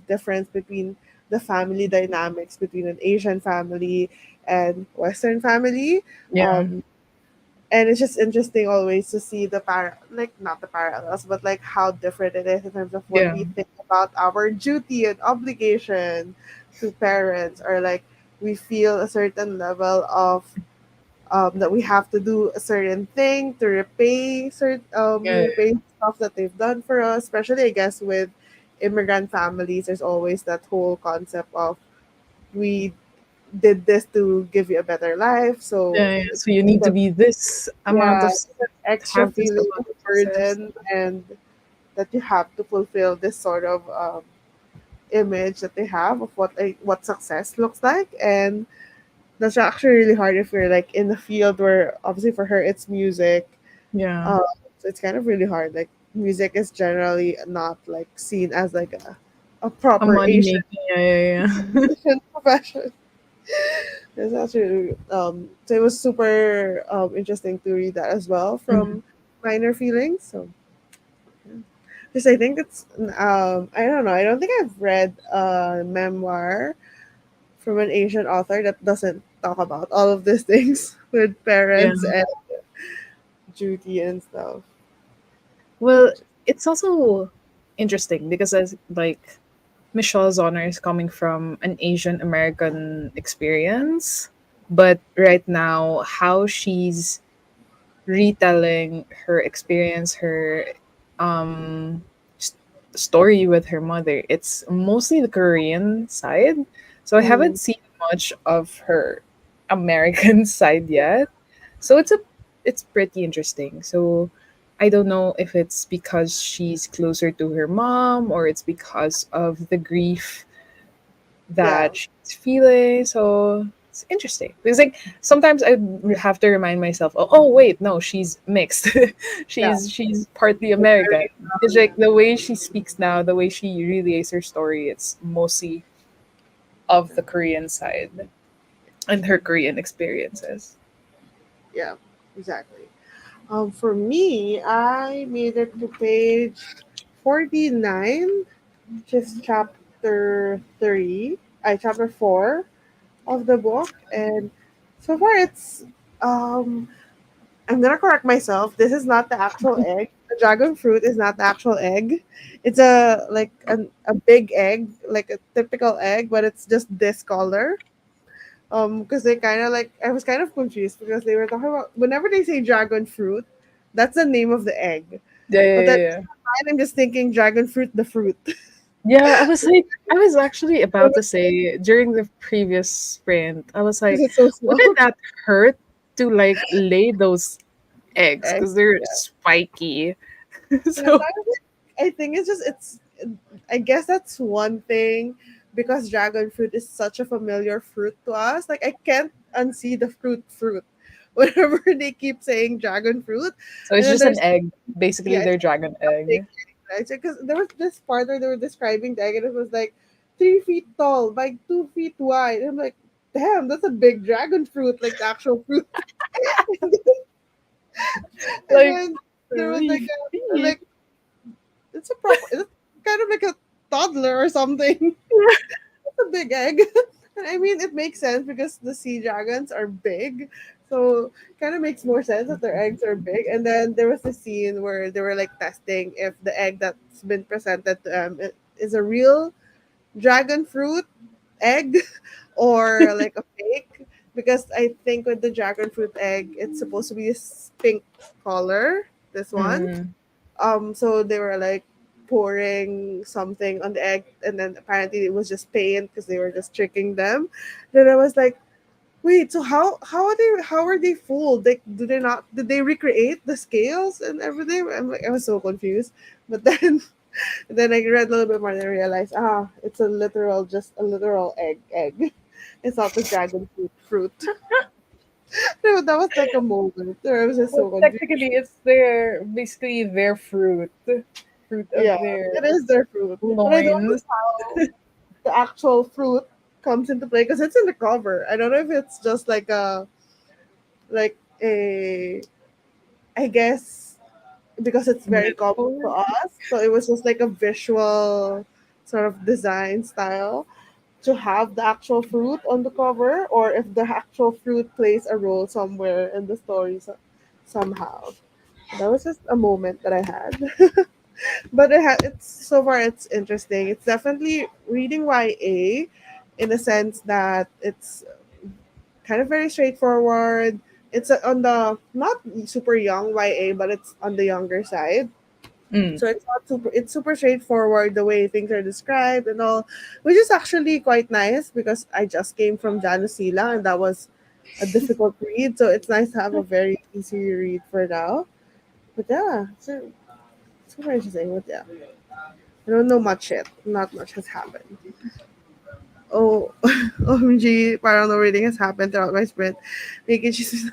difference between the family dynamics between an Asian family and Western family. Yeah, Um, and it's just interesting always to see like not the parallels, but like how different it is in terms of what yeah, we think about our duty and obligation to parents, or like we feel a certain level of that we have to do a certain thing to yeah, repay stuff that they've done for us. Especially, I guess, with immigrant families, there's always that whole concept of we did this to give you a better life, so yeah, yeah. So you need to be this amount yeah, of, it's an extra have this feeling amount of of success. burden, and that you have to fulfill this sort of image that they have of what success looks like. And that's actually really hard if you're like in the field where obviously for her it's music. Yeah, um, so it's kind of really hard. Like music is generally not like seen as like a a proper money Asian, making. Yeah, yeah, yeah. Asian profession. It's actually so it was super interesting to read that as well Mhm. from Minor Feelings. So because I think it's I don't know, I don't think I've read a memoir from an Asian author that doesn't talk about all of these things with Yeah. parents and duty and stuff. Well, it's also interesting because as like Michelle Zonner is coming from an Asian American experience, but right now how she's retelling her experience, her um story with her mother, it's mostly the Korean side. So I Mm, haven't seen much of her American side yet. So it's pretty interesting. So I don't know if it's because she's closer to her mom or it's because of the grief yeah, that she's feeling. So it's interesting because like sometimes I have to remind myself, oh wait, no, she's mixed. yeah, she's partly American. very, Because like the way she speaks now, the way she relays her story, it's mostly of the Korean side and her Korean experiences. yeah, exactly. For me, I made it to page 49, which is chapter 3, chapter 4 of the book. And so far, um, I'm gonna correct myself. This is not the actual egg. The dragon fruit is not the actual egg. It's a big egg, like a typical egg, but it's just this color. Because they kind of like I was kind of confused because they were talking about whenever they say dragon fruit, that's the name of the egg. Yeah, yeah, But yeah, then yeah. I'm just thinking dragon fruit, the fruit. Yeah, I was actually about to say during the previous sprint, I was Because like, it's so small. wouldn't that hurt to like lay those eggs Egg. because they're Yeah. spiky? Yeah, but So I think I guess that's one thing because dragon fruit is such a familiar fruit to us. Like I can't unsee the fruit. Whenever they keep saying dragon fruit, so and it's then just an there's egg, basically yeah, it's their dragon a big egg. egg, right? Because there was this part where they were describing the egg, and it was like 3 feet tall by 2 feet wide. And I'm like, damn, that's a big dragon fruit, like the actual fruit. And Like then there was 3 feet. it's kind of like a toddler or something. It's a big egg. And I mean, it makes sense because the sea dragons are big. So kind of makes more sense that their eggs are big. And then there was a scene where they were like testing if the egg that's been presented to them is a real dragon fruit egg or like a fake. Because I think with the dragon fruit egg, it's supposed to be this pink color. This one. Mm. So they were like pouring something on the egg, and then apparently it was just paint because they were just tricking them. Then I was like, wait, so how are they fooled? Like, do they not did they recreate the scales and everything? I was so confused. But then then I read a little bit more and I realized, it's just a literal egg. It's not the dragon fruit. No, that was like a moment where I was just Well, so confused. technically, it's their basically their fruit Yeah, of their it is their fruit. But I don't know loins. how the actual fruit comes into play because it's in the cover. I don't know if it's just like a I guess because it's very common to Metaphor. us, so it was just like a visual sort of design style to have the actual fruit on the cover, or if the actual fruit plays a role somewhere in the story somehow. That was just a moment that I had. But it's so far it's interesting. It's definitely reading YA in the sense that it's kind of very straightforward. It's on the not super young YA, but it's on the younger side. Mm. So it's super straightforward the way things are described and all, which is actually quite nice because I just came from Janusila and that was a difficult read. So it's nice to have a very easy read for now. But yeah, so super interesting. But yeah. I don't know much yet. Not much has happened. Oh, OMG, parang no reading has happened throughout my sprint. Making she's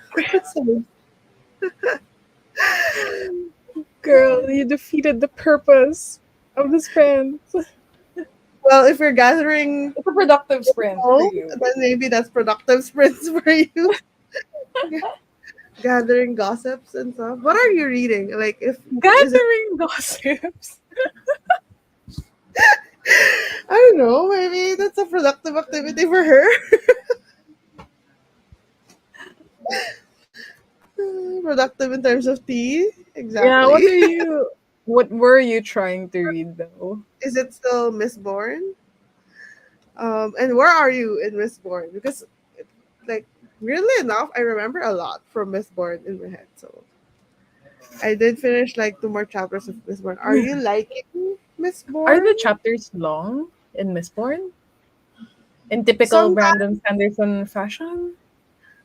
Girl, you defeated the purpose of the sprint. well, if you're gathering It's a productive sprint for info, you. then maybe that's productive sprints for you. Gathering gossips and stuff. What are you reading? Like, if is it? Gathering gossips. I don't know. Maybe that's a productive activity for her. Productive in terms of tea. Yeah, Exactly. what were you trying to read though? Is it still Miss Bourne? And where are you in Miss Bourne? Because, like, weirdly enough, I remember a lot from Miss Bourne in my head. So I did finish like two more chapters of Miss Bourne. Are you liking Miss Are the Bourne? chapters long in Mistborn? In typical Sometimes, Brandon Sanderson fashion?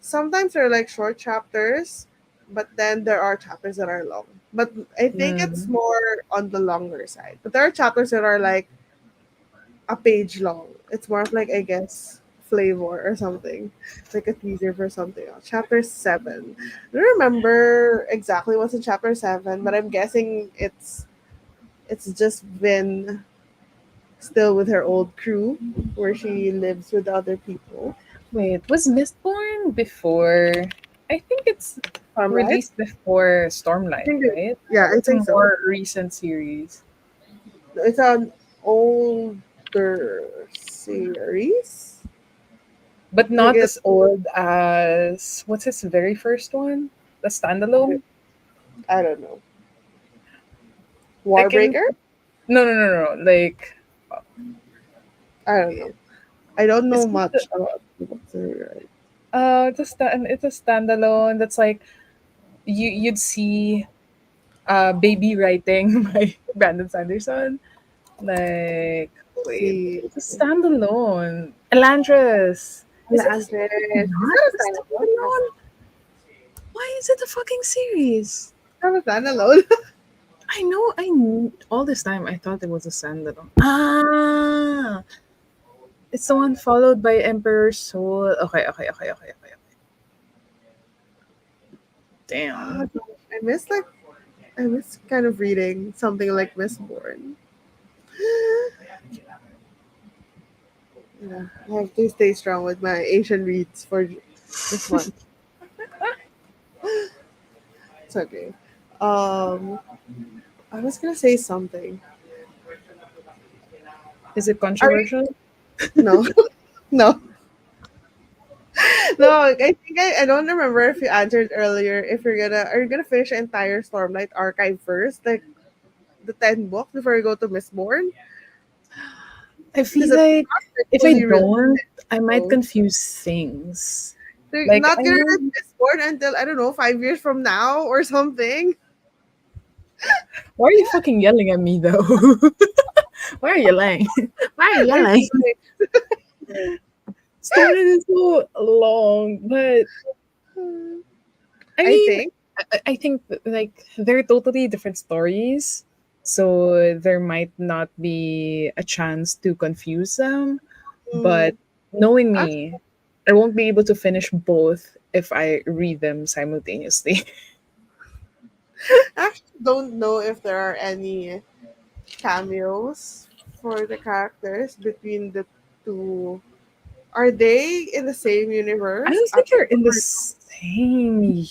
sometimes they're like short chapters, but then there are chapters that are long. But I think it's Mm. more on the longer side. But there are chapters that are like a page long. It's more of like I guess flavor or something, like a teaser for something else. Chapter 7. I don't remember exactly what's in chapter 7, but I'm guessing it's just Vin still with her old crew, where she lives with other people. Wait, was Mistborn before? I think it's. Sunrise? released before I Stormlight, think right? yeah, I It's a think so. more recent series, It's an older series. but Like not it, as old as what's his very first one, the standalone. I don't know. Like in Warbreaker? no, like I don't know. I don't know it's much about the book series, right? it's a standalone that's like you'd see baby writing by Brandon Sanderson. Like, wait, See, it's a standalone. Elantris. Is it Is not that a a standalone? standalone? Why is it a fucking series? Not a standalone. I know, all this time I thought it was a standalone. Ah, it's the one followed by Emperor Soul. Okay. Ah, Damn. gosh, I miss kind of reading something like Miss Bourne. Yeah, I have to stay strong with my Asian reads for this month. It's okay. Um, I was gonna say something. Is it Are you? controversial? No, no, no. I don't remember if you answered earlier. If you're gonna are you gonna finish the entire Stormlight archive first, like the 10 books before you go to Miss Bourne? I Because feel it's like not like if I fully released. don't, I might So confuse things. they're Like not I gonna know. read Miss Bourne until I don't know 5 years from now or something. Why are you fucking yelling at me though? Why are you yelling? Why are you I'm yelling? Story sorry. is so long, but I I mean, think. I think like they're totally different stories, so there might not be a chance to confuse them. But Mm, knowing I me, I won't be able to finish both if I read them simultaneously. actually don't know if there are any cameos for the characters between the two. Are they in the same I universe? don't think they're in the same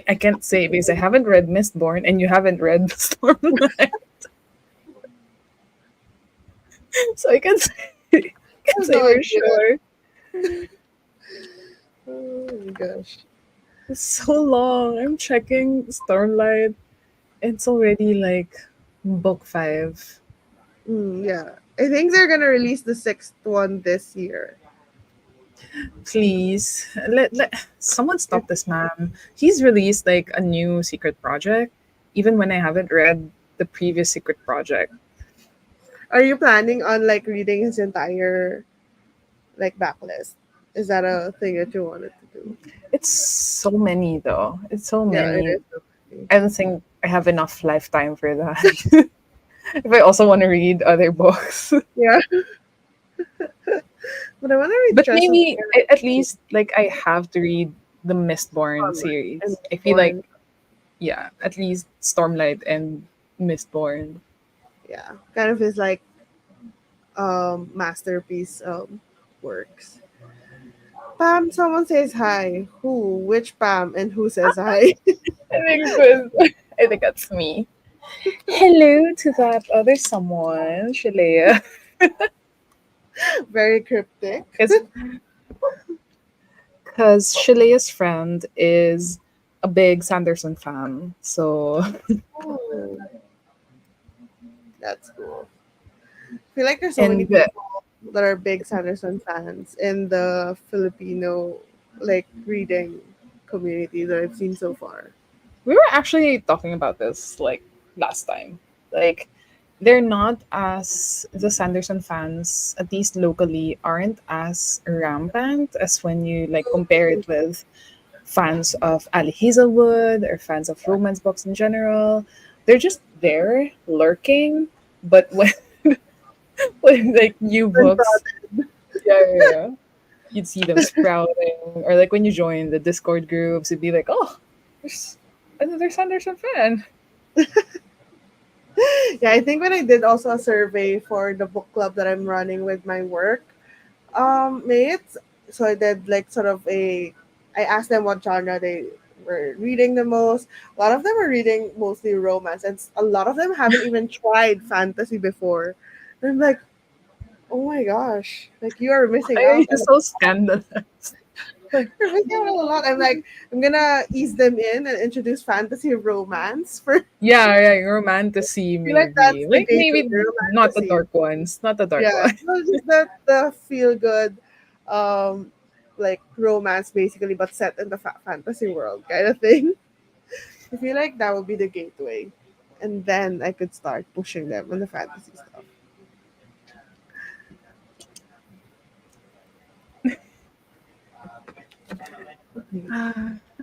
I can't say because I haven't read Mistborn and you haven't read Stormlight. So I can say I I can have say no for idea. sure. Oh my gosh. It's so long. I'm checking Stormlight. It's already like book five. Yeah. I think they're gonna release the sixth one this year. Please let someone If, stop this man. He's released like a new secret project, even when I haven't read the previous secret project. are you planning on like reading his entire like backlist? Is that a thing that you wanted to do? It's so many though. It's so Yeah, it many. is. I don't think I have enough lifetime for that. If I also want to read other books. Yeah, but I want to read But Trust of maybe at least like I have to read the Mistborn Sunlight and series. I feel like Born. yeah, at least Stormlight and Mistborn. Yeah, kind of his like masterpiece works. Pam, someone says hi. Who? Which Pam? And who says hi? I think it was I think that's me. Hello to that other someone, Shalea. Very cryptic. It's because Shalea's friend is a big Sanderson fan. So Oh, that's cool. I feel like there's so many and people that are big Sanderson fans in the Filipino like reading community that I've seen so far. we were actually talking about this like last time. Like they're not as the Sanderson fans, at least locally, aren't as rampant as when you like compare it with fans of Ali Hazelwood or fans of romance books in general. They're just there lurking, but when when like new When books, yeah, you'd see them sprouting, or like when you join the Discord groups, it'd be like, oh, there's another Sanderson fan. yeah, I think when I did also a survey for the book club that I'm running with my work, mates, so I did like sort of a, I asked them what genre they were reading the most. A lot of them are reading mostly romance, and a lot of them haven't even tried fantasy before. And I'm like, oh my gosh, like you are missing Why are out you on so scandalous? you're missing out on a lot. I'm like, I'm gonna ease them in and introduce fantasy romance for Yeah, yeah, romantasy I feel like that's maybe. the Like gateway, maybe the not the romantasy. dark ones. Not the dark Yeah, one. no, just the feel good, um, like romance basically, but set in the fantasy world kind of thing. I feel like that would be the gateway, and then I could start pushing them on the fantasy stuff.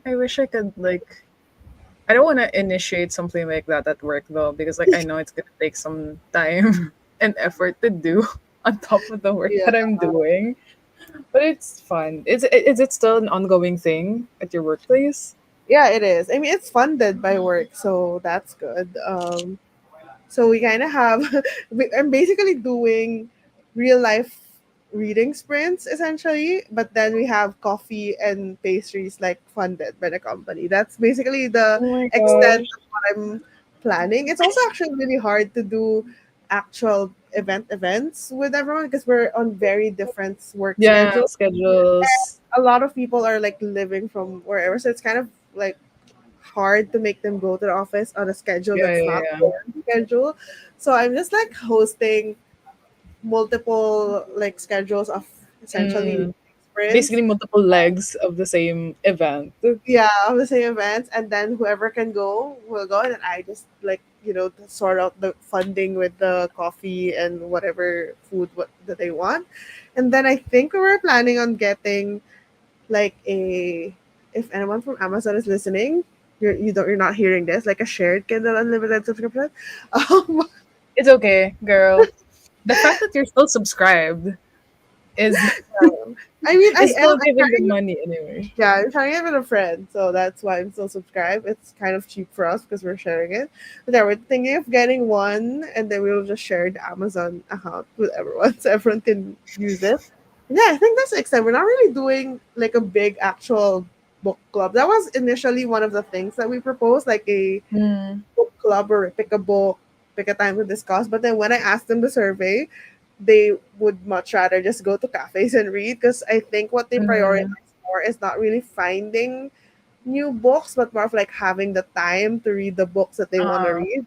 I wish I could like I don't want to initiate something like that at work though because like I know it's going to take some time and effort to do on top of the work Yeah, that I'm doing. But it's fun. Is it still an ongoing thing at your workplace? yeah, it is. I mean, it's funded by work, so that's good. So we kind of have, I'm basically doing real life reading sprints essentially, but then we have coffee and pastries like funded by the company. That's basically the Oh my extent gosh. of what I'm planning. It's also actually really hard to do actual events with everyone because we're on very different work Yeah, schedules. schedules. A lot of people are like living from wherever, so it's kind of like hard to make them go to the office on a schedule Yeah, that's yeah, not yeah. their schedule. So I'm just like hosting multiple like schedules of essentially Mm, sprints. basically multiple legs of the same event. Yeah, of the same events, and then whoever can go will go, and then I just like to sort out the funding with the coffee and whatever food that they want, and then I think we were planning on getting like a if anyone from Amazon is listening, you're not hearing this like a shared Kindle Unlimited subscription. Um, It's okay, girl. The fact that you're still subscribed is I mean, I is am. still I'm giving them trying. money anyway. Yeah, I'm trying it with a friend, so that's why I'm still subscribed. It's kind of cheap for us because we're sharing it. But yeah, we're thinking of getting one, and then we'll just share the Amazon account with everyone, so everyone can use it. Yeah, I think that's the extent. We're not really doing like a big actual book club. That was initially one of the things that we proposed, like a Mm, book club or pick a book, pick a time to discuss. But then when I asked them the survey, they would much rather just go to cafes and read because I think what they mm, prioritize more is not really finding new books, but more of like having the time to read the books that they want to uh, read.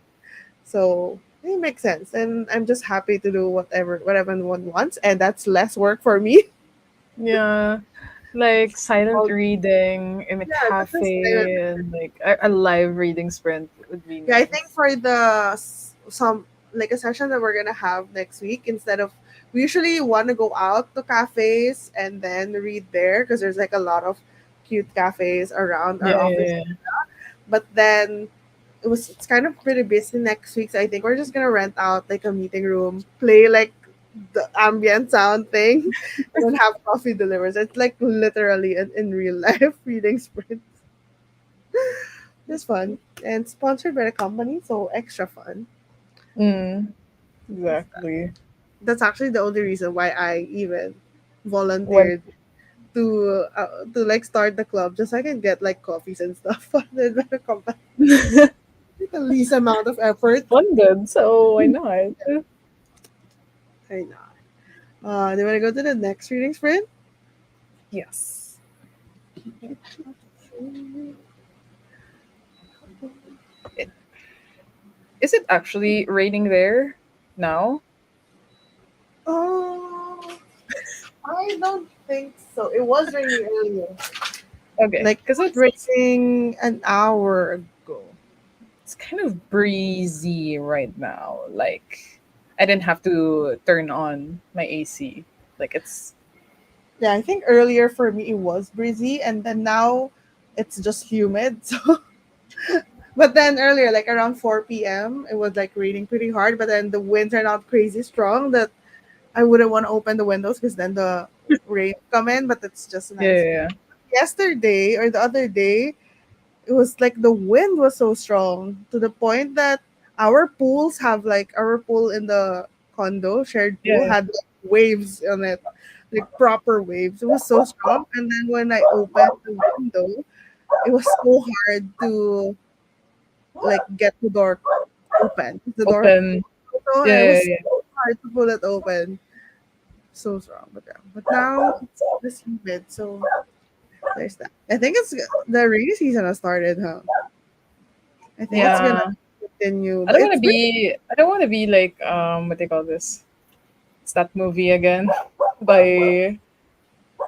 So it makes sense, and I'm just happy to do whatever one wants, and that's less work for me. yeah. Like silent Well, reading in a yeah, just cafe and like a live reading sprint would be yeah, I think nice. for the some like a session that we're gonna have next week, instead of we usually want to go out to cafes and then read there because there's like a lot of cute cafes around Yeah, our office. yeah, But then it's kind of pretty busy next week, so I think we're just gonna rent out like a meeting room, play like the ambient sound thing, and then have coffee delivered. So it's like literally in real life reading sprint. It's fun and sponsored by the company, so extra fun. yeah. Exactly. That's actually the only reason why I even When volunteered to like start the club, just so I can get like coffees and stuff funded by the company. The least amount of effort. funded, so why not? I know. Do you want to go to the next reading sprint? Yes. I- Is it actually raining there now? Oh, I don't think so. It was raining earlier. Okay, Like it because was raining an hour ago. it's kind of breezy right now. Like I didn't have to turn on my AC. Like it's Yeah, I think earlier for me it was breezy, and then now it's just humid. So but then earlier, like around 4 p.m., it was like raining pretty hard. But then the winds are not crazy strong that I wouldn't want to open the windows because then the rain come in. But it's just yeah, nice. yeah, Yesterday or the other day, it was like the wind was so strong to the point that our pool in the condo shared yeah. pool Yeah. had like, waves on it, like proper waves. It was so strong. And then when I opened the window, it was so hard to like get the door open. The door, Open. so Yeah, it yeah, was yeah. so hard to pull it open. So strong, but yeah. But now it's this humid, so there's that. I think it's the rainy season has started, huh? I think it's gonna Yeah. continue, I but don't want to it's been be. I don't want to be like what they call this. It's that movie again by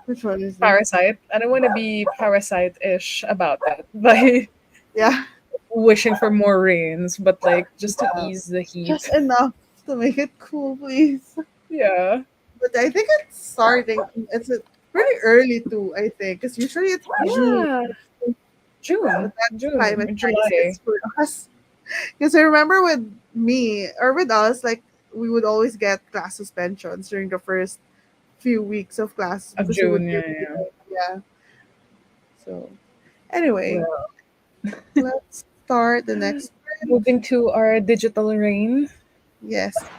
which one is this? Parasite. I don't want to be Parasite-ish about that by Yeah, wishing for more rains, but like just to yeah, ease the just heat. enough to make it cool, please. Yeah. But I think it's starting. It's pretty early too. I think because usually it's June, Yeah. but June. that's June climate or crisis July. for us. Because I remember with me or with us, like we would always get class suspensions during the first few weeks of class Of because it would June, be yeah, really yeah. cold. Yeah. So anyway, Well, let's start the next one. moving to our digital rain. Yes.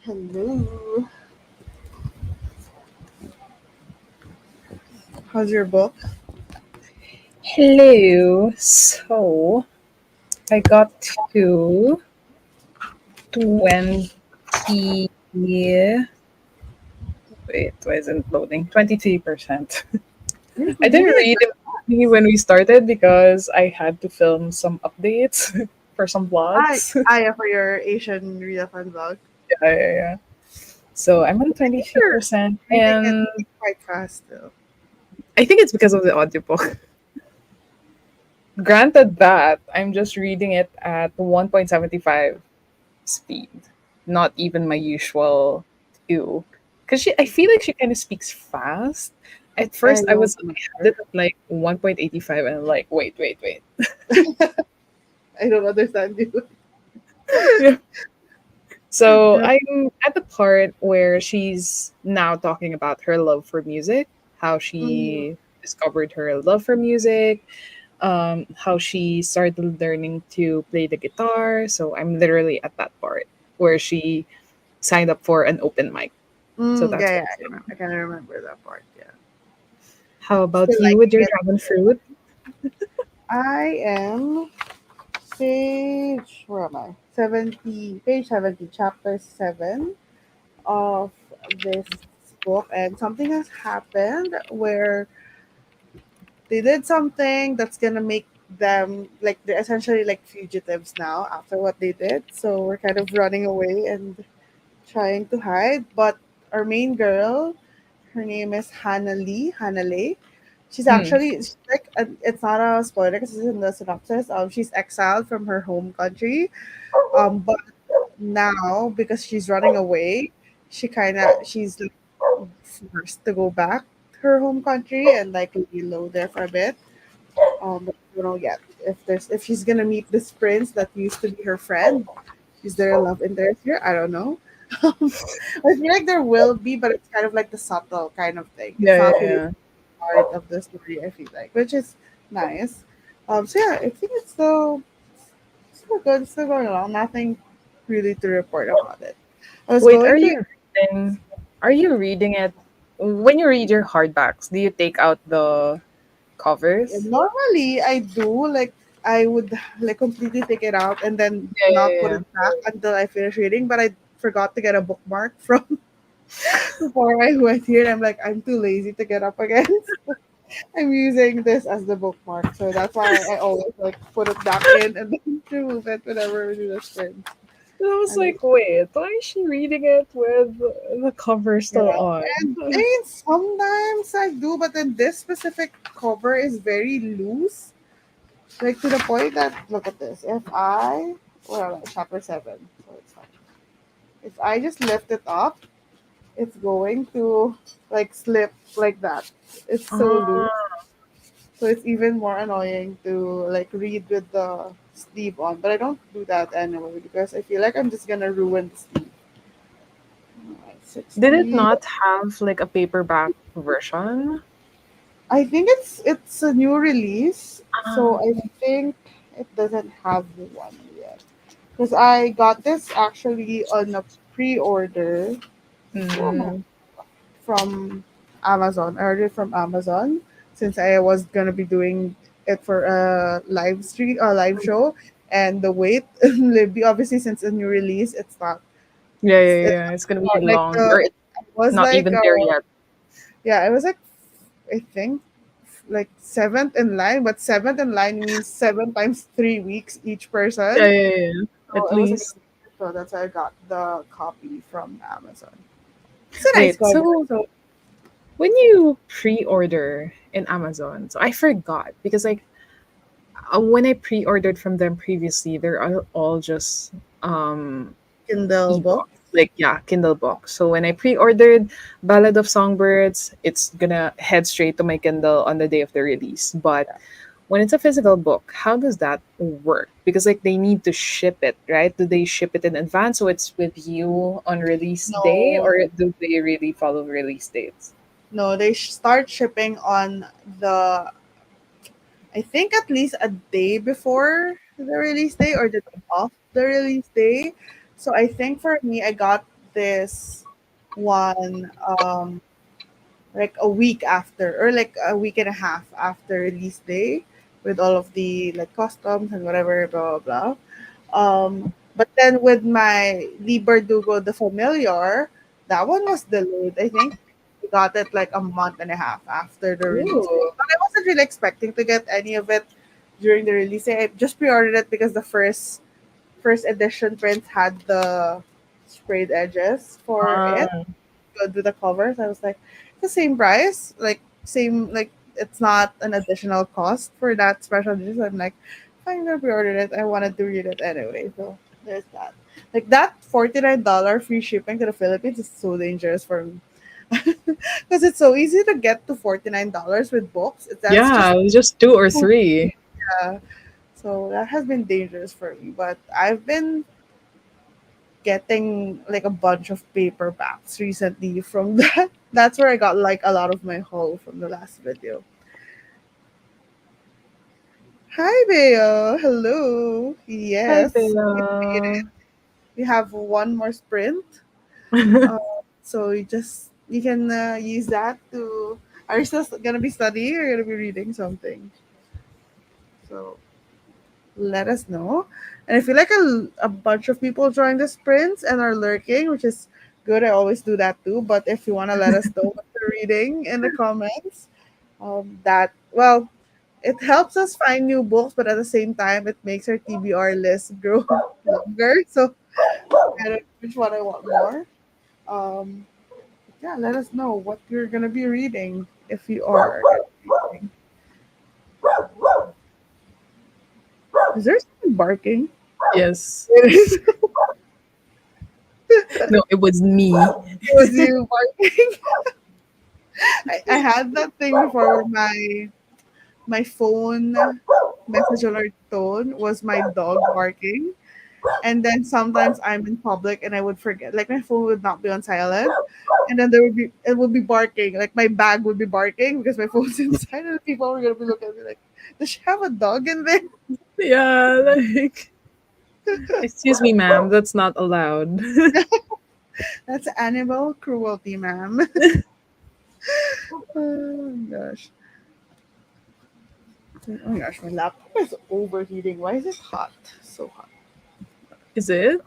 Hello. How's your book? Hello. So I got to 20. Wait, why isn't loading? 23%. I didn't Maybe it's read it when we started because I had to film some updates for some vlogs. yeah, for your Asian readathon vlog. Yeah, yeah, yeah. So I'm on I think you're 23%, reading it and quite fast though. I think it's because of the audiobook. Granted that I'm just reading it at 1.75 speed, not even my usual 2. Because I feel like she kind of speaks fast. At I first, don't I had remember. it at like 1.85, and I'm like, wait, wait, wait. I don't understand you. Yeah. So Yeah. I'm at the part where she's now talking about her love for music, how Mhm. she discovered her love for music, how she started learning to play the guitar. So I'm literally at that part where she signed up for an open mic. So that's Yeah, what yeah, I'm I saying. remember. I kind of remember that part. Yeah. How Still about you with liking your it. dragon fruit? I am page, where am I? 70, page 70, chapter 7 of this book. And something has happened where they did something that's gonna make them like they're essentially like fugitives now after what they did. So we're kind of running away and trying to hide. But our main girl, her name is Hannah Lee. Hannah Lee. Mm. She's like it's not a spoiler because it's in the synopsis. She's exiled from her home country. But now because she's running away, she's like forced to go back to her home country and like lay low there for a bit. But we don't know yet if she's gonna meet this prince that used to be her friend. Is there a love interest here? I don't know. I feel like there will be, but it's kind of like the subtle kind of thing. It's Yeah, yeah, not really yeah. part of the story. I feel like, which is nice. So yeah, I think it's still good. It's still going along. Nothing really to report about it. I was Wait, going to reading? Are you reading it when you read your hardbacks? Do you take out the covers? normally I do like I would like completely take it out and then Yeah, not yeah, put yeah. it back until I finish reading. But I forgot to get a bookmark from before I went here. And I'm like I'm too lazy to get up again. I'm using this as the bookmark, so that's why I always like put it back in and then remove it whenever we do the sprint. And I was And like, wait, why is she reading it with the cover still yeah, on? and I mean sometimes I do, but then this specific cover is very loose, like to the point that look at this. If I well, chapter 7, so it's fine. If I just lift it up, it's going to like slip like that. It's so loose. Ah, So it's even more annoying to like read with the sleeve on. But I don't do that anyway because I feel like I'm just gonna ruin the sleeve. Alright, did it 60. not have like a paperback version? I think it's a new release, so Ah, I think it doesn't have the one yet. Because I got this actually on a pre-order. Where am I? mm, From Amazon. I ordered it from Amazon since I was gonna be doing it for a live stream, a live show, and the wait, obviously since a new release, yeah, yeah, it's yeah. It's gonna be not like long, or it's it was not like even there yet. yeah, it was like I think like seventh in line, but seventh in line means 7 times 3 weeks each Yeah, person. yeah, yeah, yeah. So At it was like least. so that's why I got the copy from Amazon. It's a nice Wait, cover. so So when you pre-order in Amazon, so I forgot because like when I pre-ordered from them previously, they're all just Kindle book. ebooks, like yeah, Kindle book. So when I pre-ordered Ballad of Songbirds, it's gonna head straight to my Kindle on the day of the release. But when it's a physical book, how does that work? Because like they need to ship it, right? Do they ship it in advance so it's with you on release day, No, or do they really follow release dates? no, they start shipping on the, I think at least a day before the release day or the day of the release day. So I think for me, I got this one like a week after, or like a week and a half after release day, with all of the like customs and whatever, blah blah blah. But then with my Liberdugo the Familiar, that one was delayed. I think we got it like a month and a half after the release date. Ooh. But I wasn't really expecting to get any of it during the release date. I just pre-ordered it because the first edition prints had the sprayed edges for it, Ah, good with the covers. I was like, the same price, like same, like it's not an additional cost for that special edition. So I'm like, fine, I pre-ordered it. I wanted to read it anyway. So there's that. Like that $49 free shipping to the Philippines is so dangerous for me. Because it's so easy to get to $49 with books. That's yeah, just it was just two or three. so that has been dangerous for me. But I've been getting like a bunch of paperbacks recently from that. That's where I got like a lot of my haul from the last video. Hi, Beo. Hello. Hi, Yes, we made it. Bella. We have one more sprint. Uh, so you can use that to. Are you still gonna be studying or gonna be reading something? So let us know. And if you like a bunch of people join the sprints and are lurking, which is good, I always do that too. But if you want to let us know what you're reading in the comments, that, well, it helps us find new books, but at the same time, it makes our TBR list grow longer. So I don't know which one I want more. Um, yeah, let us know what you're going to be reading if you are going to be reading. Is there someone barking? Yes. It is. No, it was me. It was you barking. I had that thing before where my phone message alert tone was my dog barking. And then sometimes I'm in public and I would forget. Like my phone would not be on silent. And then it would be barking. Like my bag would be barking because my phone's inside and people were gonna be looking at me like, does she have a dog in there? Yeah, like, excuse me, ma'am, that's not allowed. That's animal cruelty, ma'am. Oh my gosh. Oh my gosh, my laptop is overheating. Why is it hot? So hot. Is it?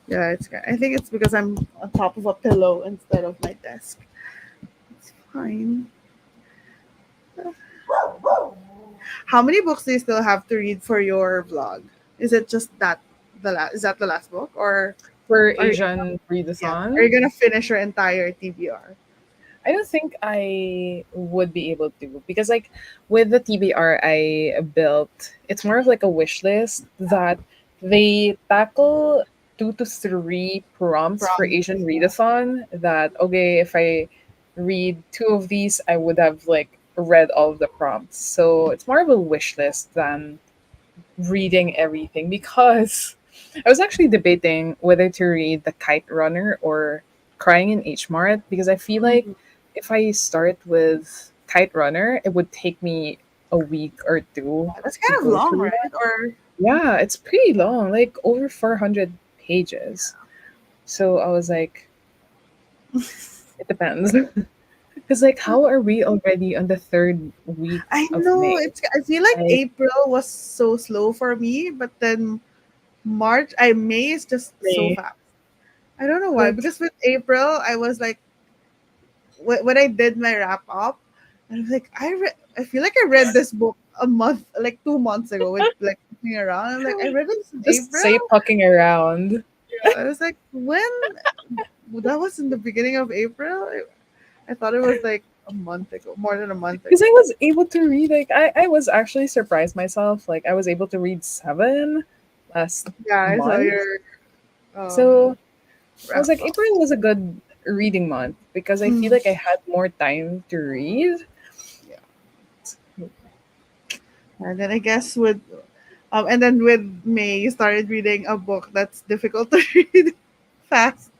Yeah, I think it's because I'm on top of a pillow instead of my desk. It's fine. How many books do you still have to read for your vlog? Is it just that is that the last book, or For are you, Asian yeah, are you readathon? gonna finish your entire TBR? I don't think I would be able to because like with the TBR I built, it's more of like a wish list that they tackle 2 to 3 prompts for From Asian readathon that okay, if I read 2 of these, I would have like read all of the prompts. So it's more of a wish list than reading everything because I was actually debating whether to read The Kite Runner or Crying in H Mart because I feel like Mhm. if I start with Kite Runner, it would take me a week or two That's to kind of go long, through right? that. Or Yeah, it's pretty long, like over 400 pages. So I was like, it depends. Because, like, how are we already on the third week I of know May? it's. I feel like Like, April was so slow for me, but then May is just so May. fast. I don't know why. Like, Because with April, I was like, when I did my wrap up, I was like, I feel like I read this book a month, like 2 months ago, with like looking around. I'm like, I read this in just say April. talking around. Yeah, I was like, when that was in the beginning of April. I thought it was like a month ago, more than a month Because I ago. was able to read, like, I was actually surprised myself. Like, I was able to read 7 last Yeah, I saw month. your So, um I was wrap like, up. April was a good reading month because I feel Mm, like I had more time to read. yeah. And then I guess and then with May, you started reading a book that's difficult to read fast.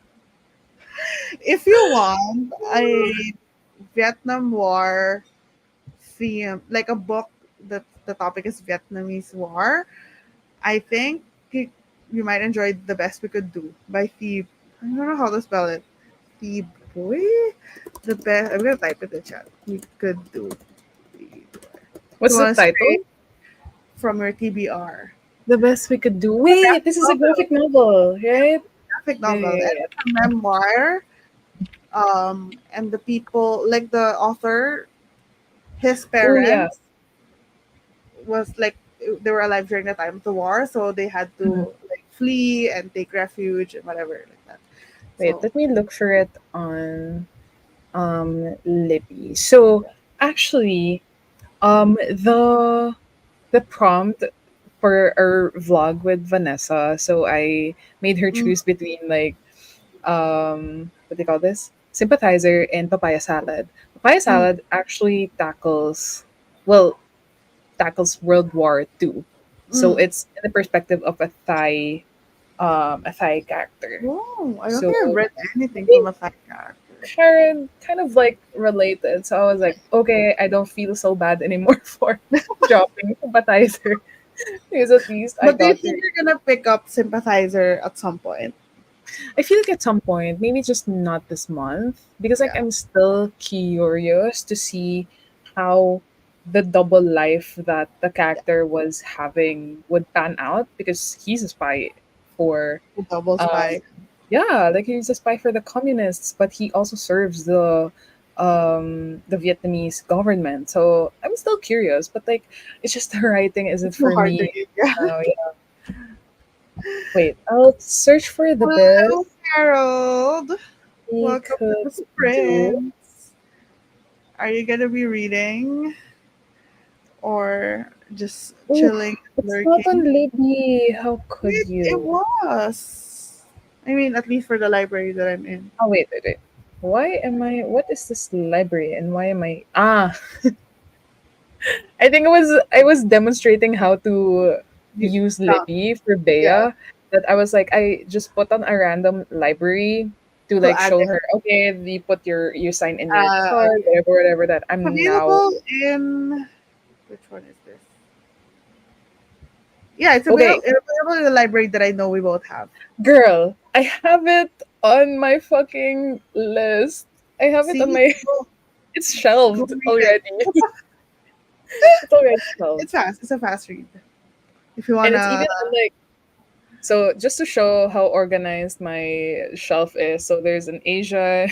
If you want a Vietnam War theme, like a book that the topic is Vietnamese War, I think you, you might enjoy The Best We Could Do by Phoebe. I don't know how to spell it. Phoebe. The best. I'm gonna type it in the chat. We could do. Phoebe. If you What's the want to stray title? from your TBR. The best we could do. A Wait, graphic this is a novel. graphic novel, right? Graphic Yeah, novel. yeah, And yeah. it's a memoir. And the people, like the author, his Oh yeah. parents was like they were alive during the time of the war, so they had Mhm. to like flee and take refuge and whatever like that. Wait, So let me look for it on Libby. So actually, the prompt for our vlog with Vanessa. So I made her mm, choose between like what do you call this? Sympathizer and papaya salad. Papaya mm, salad actually well tackles World War II. So mm. it's in the perspective of a Thai character. Oh, I don't So think I've read I anything from think a Thai character. kind of like related. So I was like, okay, I don't feel so bad anymore for dropping sympathizer because at least I But do you got think to. you're gonna pick up Sympathizer at some point? I feel like at some point, maybe just not this month, because like Yeah. I'm still curious to see how the double life that the Yeah. character was having would pan out because he's a spy for The double um spy. yeah, like he's a spy for the communists, but he also serves the Vietnamese government. So I'm still curious, but like it's just the writing isn't It's too for hard to me. read. Yeah. Yeah. Wait, I'll search for the best Hello, Harold. we Welcome to the could do. sprint. Are you gonna be reading or just Oh, chilling and it's not lurking? on Libby. How could It you? was. I mean, at least for the library that I'm in. Oh, wait, wait, wait. Why am I? What is this library and why am I? Ah, I think I was demonstrating how to You, use uh, Libby for yeah, Bea. That I was like, I just put on a random library to to like add show it. her. Okay, you sign in your card, Okay. whatever that I'm now. Available in which one is this? Yeah, Okay, it's available in the library that I know we both have. girl, I have it on my fucking list. I have it on See, my. go, It's go shelved read it. already. It's already shelved. It's fast. It's a fast read. If you And it's wanna, even like so just to show how organized my shelf is. So there's an Asian,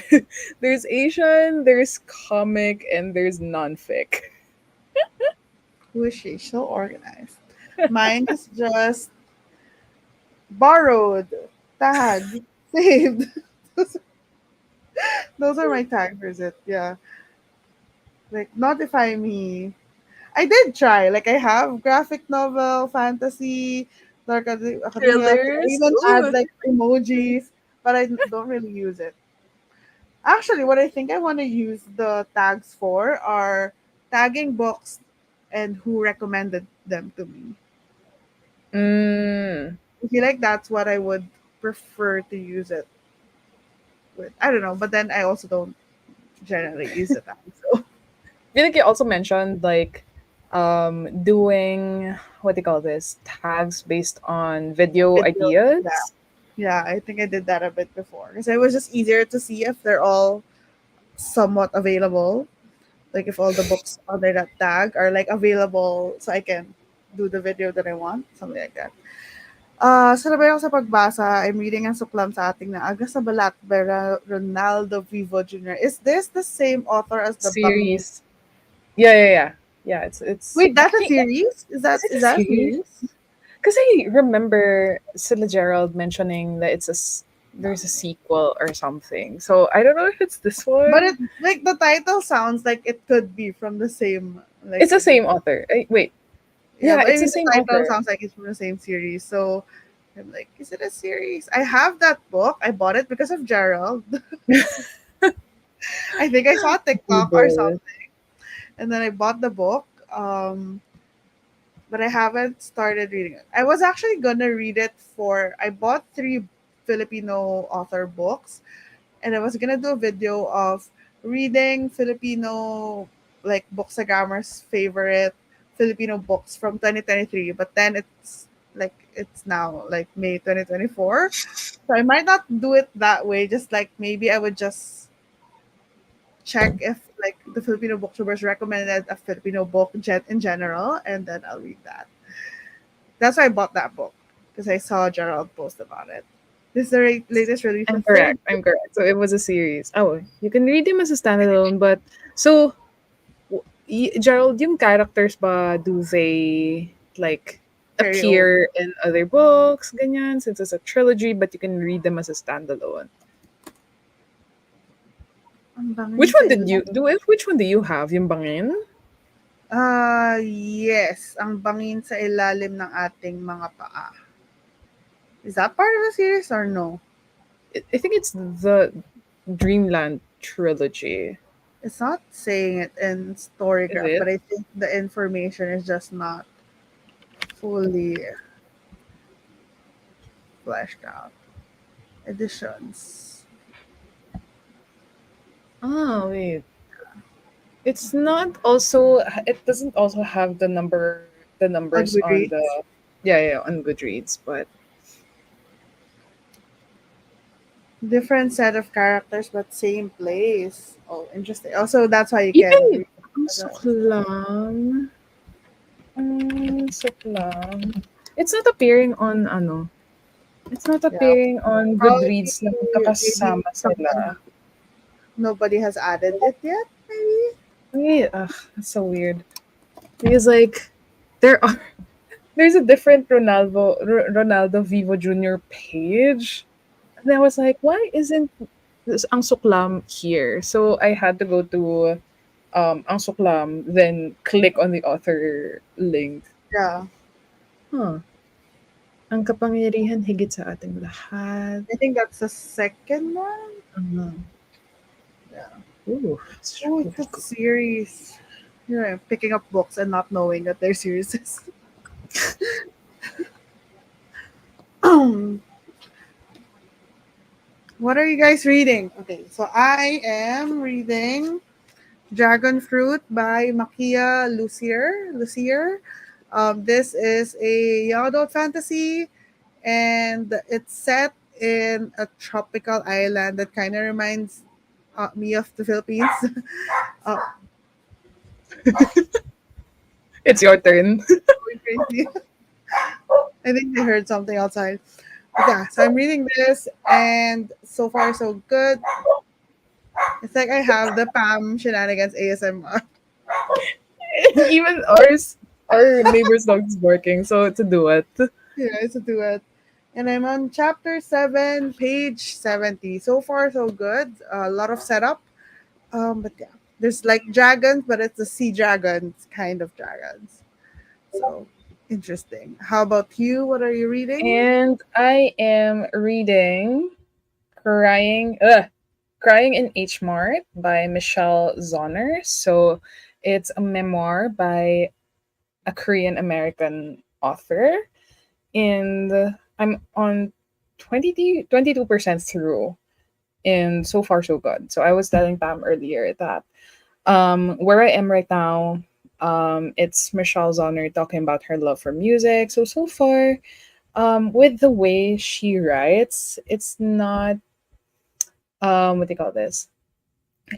there's comic, and there's non-fic. who is she? So organized. Mine is just borrowed, tagged, saved. Those are my tags for it. Yeah, like notify me. I did try. Like I have graphic novel, fantasy, academia. I Thrillers. even add Ooh. like emojis, but I don't really use it. Actually, what I think I want to use the tags for are tagging books and who recommended them to me. Mm. I feel like that's what I would prefer to use it with. I don't know, but then I also don't generally use the tags. So I feel like you also mentioned like doing what do you call this tags based on video video, yeah, ideas. yeah. I think I did that a bit before because it was just easier to see if they're all somewhat available. Like if all the books under that tag are like available, so I can do the video that I want, something like that. Sabay ako sa pagbasa. I'm reading ang suklam sa ating na Aga sa Balat by Ronaldo Vivo Jr. Is this the same author as the Bangis? Series. Yeah, yeah, yeah. Yeah, it's Wait, I that's a think series? is it a Is that a series? series? Because I remember Silla Gerald mentioning that there's a sequel or something. So I don't know if it's this But it one. like the title sounds like it could be from the same like It's the same author. Wait, yeah, yeah, but I it's the mean the same title author. sounds like it's from the same series. So I'm like, is it a series? I have that book. I bought it because of Gerald. I think I saw TikTok or Google. something, and then I bought the book. But I haven't started reading it. I was actually gonna read it for. I bought three Filipino author books, and I was gonna do a video of reading Filipino like Bookstagrammer's favorite Filipino books from 2023. But then it's now like May 2024, so I might not do it that way. Just like maybe I would just check if like the Filipino booktubers recommended a Filipino book in general, and then I'll read that. That's why I bought that book because I saw Gerald post about it. This is the latest release I'm of Phil. correct. I'm correct. So it was a series. Oh, you can read them as a standalone, but so Gerald, yung characters ba do they like Carry over. appear in other books, ganyan, since it's a trilogy, but you can read them as a standalone. Ang bangin Which sa one did ila. you do? It? Which one do you have? Yung bangin? Yes. Ang bangin sa ilalim ng ating mga paa. Is that part of the series or no? I think it's the Dreamland trilogy. It's not saying it in Is Storygraph, it? but I think the information is just not fully fleshed out. Editions. Oh wait, it's not also. It doesn't also have the On numbers on the Goodreads. yeah on Goodreads, but Different set of characters but same place. Oh, interesting. Also, that's why you can even read ang the suklam, suklam. It's not appearing on ano. It's not yeah. appearing on Probably Goodreads na maybe magkakasama someone sila. nobody has added it yet. Maybe. Wait, that's so weird. Because like there are there's a different Ronaldo Vivo Jr. page. And I was like, why isn't this ang suklam here? So I had to go to ang suklam, then click on the author link. Yeah. Huh. Ang kapangyarihan higit sa ating lahat. I think that's the second one. Uh, Yeah. ooh, it's Oh, really it's a cool. series. Here I am picking up books and not knowing that they're series. What are you guys reading? Okay, so I am reading Dragon Fruit by Makia Lucier. This is a young adult fantasy, and it's set in a tropical island that kind of reminds me of the Philippines. uh, It's your turn. Going crazy. I think they heard something outside. But yeah, so I'm reading this, and so far so good. It's like I have the Pam shenanigans ASMR. Even our neighbor's dog is barking, so it's a duet. Yeah, it's a duet. And I'm on chapter 7, page 70. So far, so good. A lot of setup. But yeah, there's like dragons, but it's the sea dragons kind of dragons. So interesting. How about you? What are you reading? And I am reading Crying in H Mart by Michelle Zonner. So it's a memoir by a Korean American author. And I'm on 22% through. And so far, so good. So I was telling Pam earlier that where I am right now, it's Michelle Zonner talking about her love for music. So far, with the way she writes, it's not what do you call this?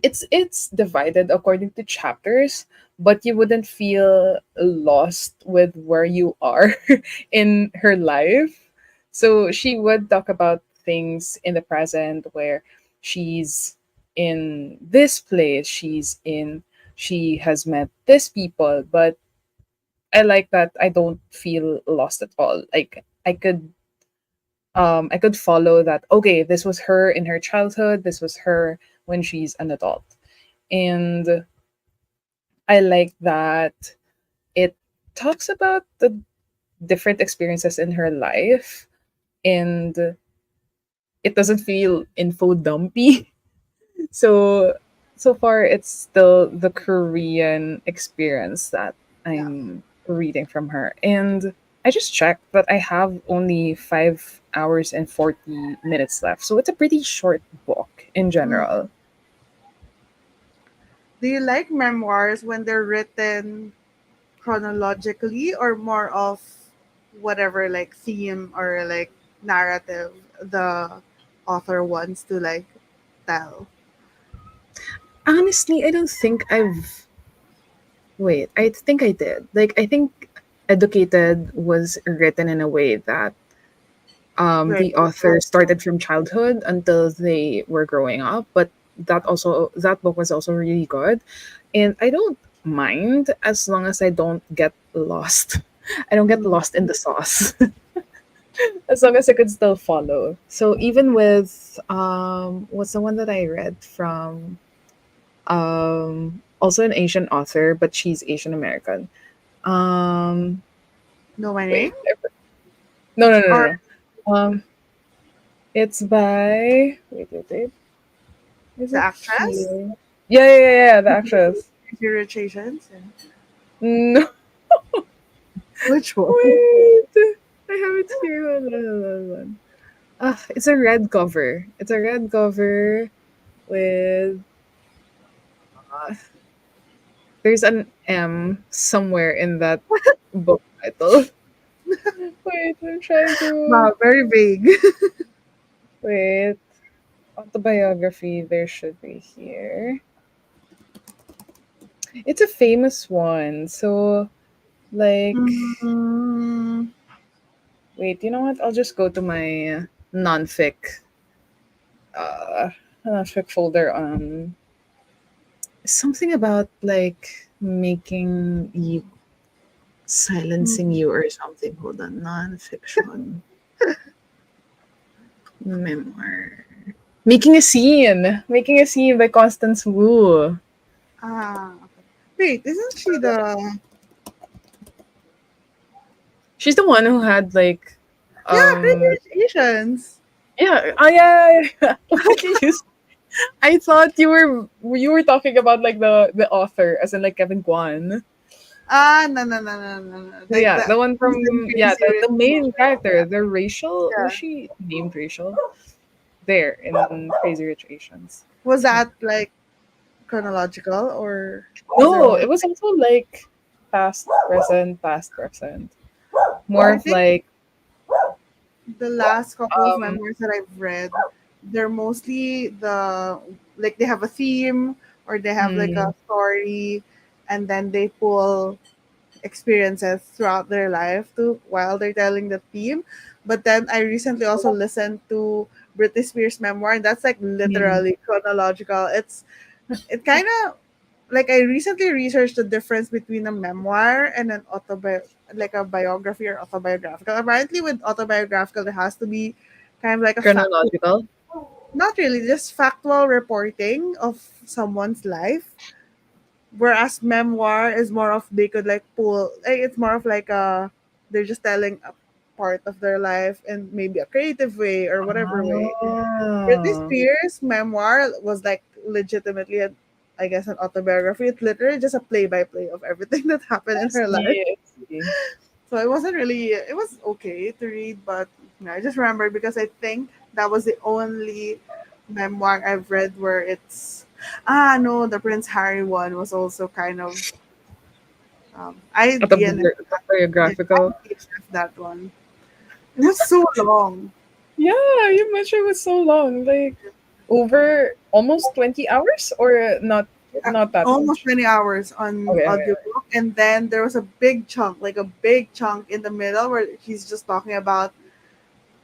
It's divided according to chapters, but you wouldn't feel lost with where you are in her life. So she would talk about things in the present where she's in this place, she has met this people, but I like that I don't feel lost at all. Like I could follow that. Okay, this was her in her childhood. This was her when she's an adult, and I like that it talks about the different experiences in her life, and it doesn't feel info dumpy. So so far it's still the Korean experience that Yeah. I'm reading from her. And I just checked that I have only 5 hours and 40 minutes left. So it's a pretty short book in Mm. general. Do you like memoirs when they're written chronologically or more of whatever like theme or like narrative the author wants to like tell? Honestly, I don't think I've wait, I think I did. Like I think Educated was written in a way that Right. the author started from childhood until they were growing up, but that book was also really good, and I don't mind as long as I don't get lost. I don't get Mm. lost in the sauce. As long as I could still follow. So even with what's the one that I read from also an Asian author, but she's Asian American. Um Know my name? wait. No, no, no, Or no, no. It's by wait. Is the it actress? here? Yeah, the actress. Irritations? Yeah. No, Which one? wait. I have it here. Hold on. Ah, it's a red cover. It's a red cover with uh, there's an M somewhere in that book title. Wait, I'm trying to Wow, very vague. wait. Autobiography, there should be here. It's a famous one. So like Mm, wait, you know what? I'll just go to my non-fic uh non-fic folder on something about like making you silencing mm. you or something. Hold on, non-fiction memoir. Making a scene by Constance Wu. Ah, okay. Wait, isn't she the She's the one who had like, yeah, Crazy um, Rich Asians? yeah, oh yeah. Like I thought you were talking about like the author, as in like Kevin Kwan. Ah, no. So Like yeah, the the one from Asian yeah, Crazy the Rich main Asians. character, the Rachel, was Yeah. she named Rachel? There in Crazy Rich Asians. Was So that like chronological or was there no, more? it was also like past, present. Well, More I of think like the last couple of um memoirs that I've read, they're mostly the like they have a theme or they have like a mm, story, and then they pull experiences throughout their life to while they're telling the theme. But then I recently also listened to Britney Spears memoir, and that's like mm, literally chronological. It kind of like I recently researched the difference between a memoir and an like a biography or autobiographical. Apparently, with autobiographical, there has to be kind of like a factual, chronological. not really, just factual reporting of someone's life. Whereas memoir is more of they could like pull, like it's more of like a they're just telling a part of their life in maybe a creative way or whatever way. Britney Oh, Spears' memoir was like legitimately, I guess, an autobiography. It's literally just a play-by-play of everything that happened I in her life. see, I see. So it wasn't really. It was okay to read, but I just remember because I think that was the only memoir I've read where it's. Ah, no, the Prince Harry one was also kind of. I DNF that. I Autobiographical. DNF that one. It was so long. Yeah, you mentioned it was so long, like over almost 20 hours or not that Almost much. 20 hours on Okay. audiobook, and then there was a big chunk, like a big chunk in the middle where he's just talking about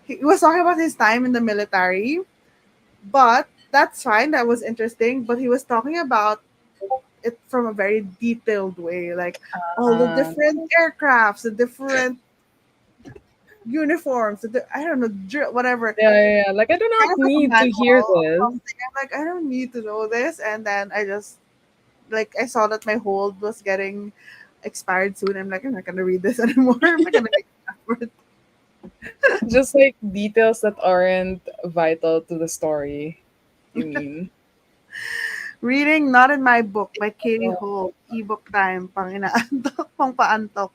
he was talking about his time in the military, but that's fine, that was interesting, but he was talking about it from a very detailed way, like all the Uh, different aircrafts, the different uniforms, I don't know, whatever, yeah. Like I do kind not of like a need to hear manual this. something. I'm like, I don't need to know this, and then I just like I saw that my hold was getting expired soon. I'm like, I'm not gonna read this anymore. I'm not gonna make an effort. Just like details that aren't vital to the story. You mean? Reading Not in My Book by Katie Holt. Ebook time. Pang inaantok. Pang paantok.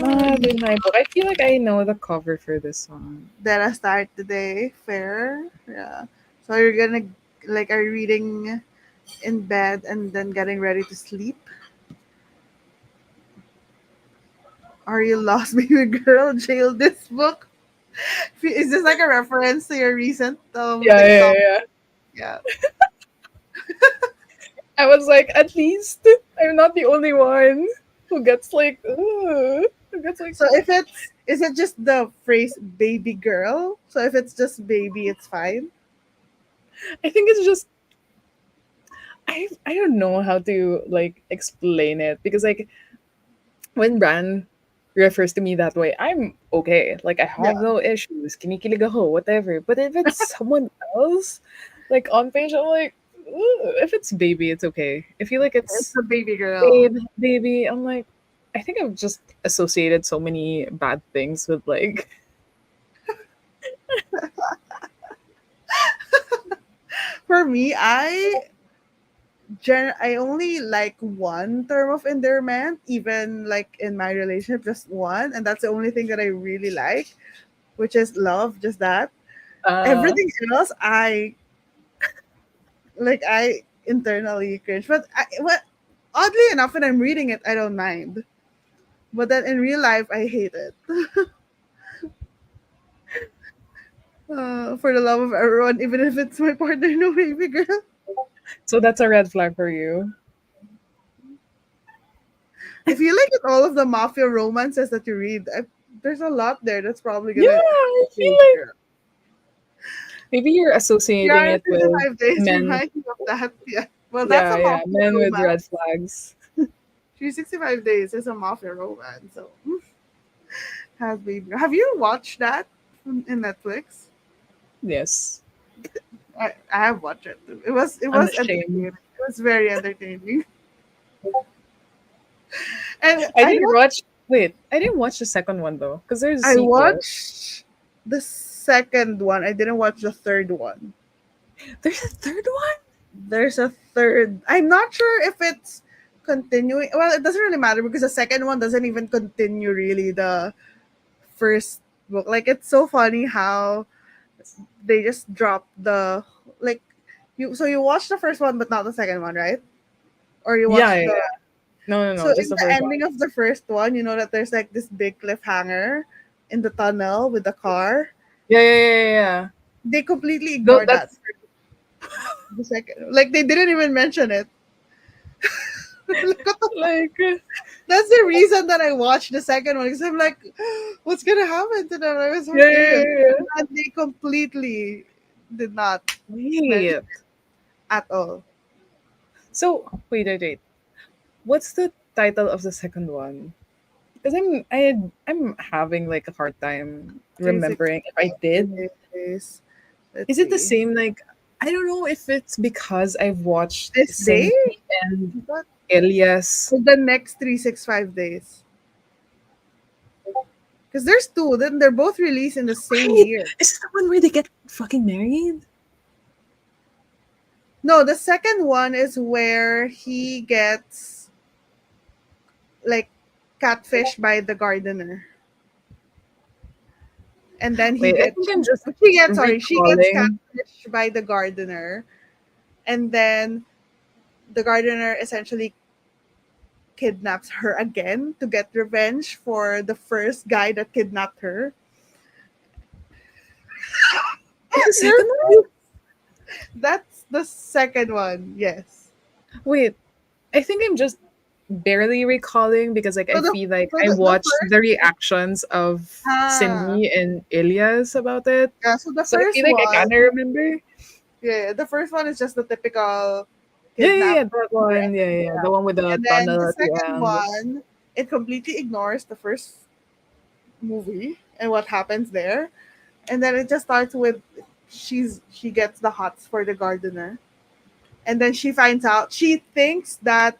Not in my book. I feel like I know the cover for this one. Then I start today. Fair. Yeah. So you're gonna like are you reading in bed and then getting ready to sleep? Are you lost, baby girl? Jail this book. Is this like a reference to your recent Yeah, yeah, TikTok? yeah. Yeah. I was like, at least I'm not the only one who gets like, who gets like. So if it's is it just the phrase baby girl? So if it's just baby, it's fine. I think it's just I don't know how to like explain it because like when Bran refers to me that way, I'm okay. Like I Yeah. have no issues. Kinikilig ako, whatever. But if it's someone else, like on page, I'm like, if it's baby, it's okay. If you like It's it's a baby girl. babe, baby, I'm like, I think I've just associated so many bad things with like, For me, I only like one term of endearment, even like in my relationship, just one, and that's the only thing that I really like, which is love, just that. uh, Everything else, I internally cringe. But oddly enough, when I'm reading it, I don't mind. But then in real life, I hate it. For the love of everyone, even if it's my partner, no baby girl. so that's a red flag for you. I feel like with all of the mafia romances that you read, there's a lot there that's probably Yeah, gonna I feel baby like girl. maybe you're associating Yeah, it with 65 days men. remind me of that. Yeah. Well, that's Yeah, a yeah, mafia men with red romance. flags. 365 days is a mafia romance. So has baby. Have you watched that in Netflix? Yes, I have watched it. It was unashamed. entertaining. It was very entertaining. And I didn't watch. Wait, I didn't watch the second one though, because there's a I sequel. watched the second one. I didn't watch the third one. There's a third one. There's a third. I'm not sure if it's continuing. Well, it doesn't really matter because the second one doesn't even continue really the first book. Like it's so funny how they just dropped the like you. So you watched the first one, but not the second one, right? Or you Yeah, watched yeah, the. yeah. No, no, So no, just in the the first one. ending of the first one, you know that there's like this big cliffhanger in the tunnel with the car. Yeah, yeah, yeah, yeah. Yeah. They completely No, ignored that. that's The second, like they didn't even mention it. Like, what the like, That's the reason that I watched the second one because I'm like, what's gonna happen to them? I was so yeah, yeah, curious. yeah, yeah. And they completely did not mention Wait. at all. So wait. What's the title of the second one? Because I'm having like a hard time remembering if I 365 did. days. Let's Is it the see. same? Like I don't know if it's because I've watched This day? Cindy and What? Elias. For the next 365 days. Because there's two, then they're both released in the same Wait, year. is this the one where they get fucking married? No, the second one is where he gets like catfished by the gardener. And then he Wait, I gets think I'm just she gets recalling. catfished by the gardener, and then the gardener essentially kidnaps her again to get revenge for the first guy that kidnapped her. It's the second one? You're- That's the second one, yes. Wait, I think I'm just barely recalling because like I So the feel like so I the watched first the reactions of ah Cindy and Elias about it. yeah, so the So I first feel like I one, kinda remember. the first one is just the typical Yeah, kidnap, that one. Yeah, yeah, the one with the and then tunnel the at the second end. one it completely ignores the first movie and what happens there, and then it just starts with she gets the hots for the gardener, and then she finds out she thinks that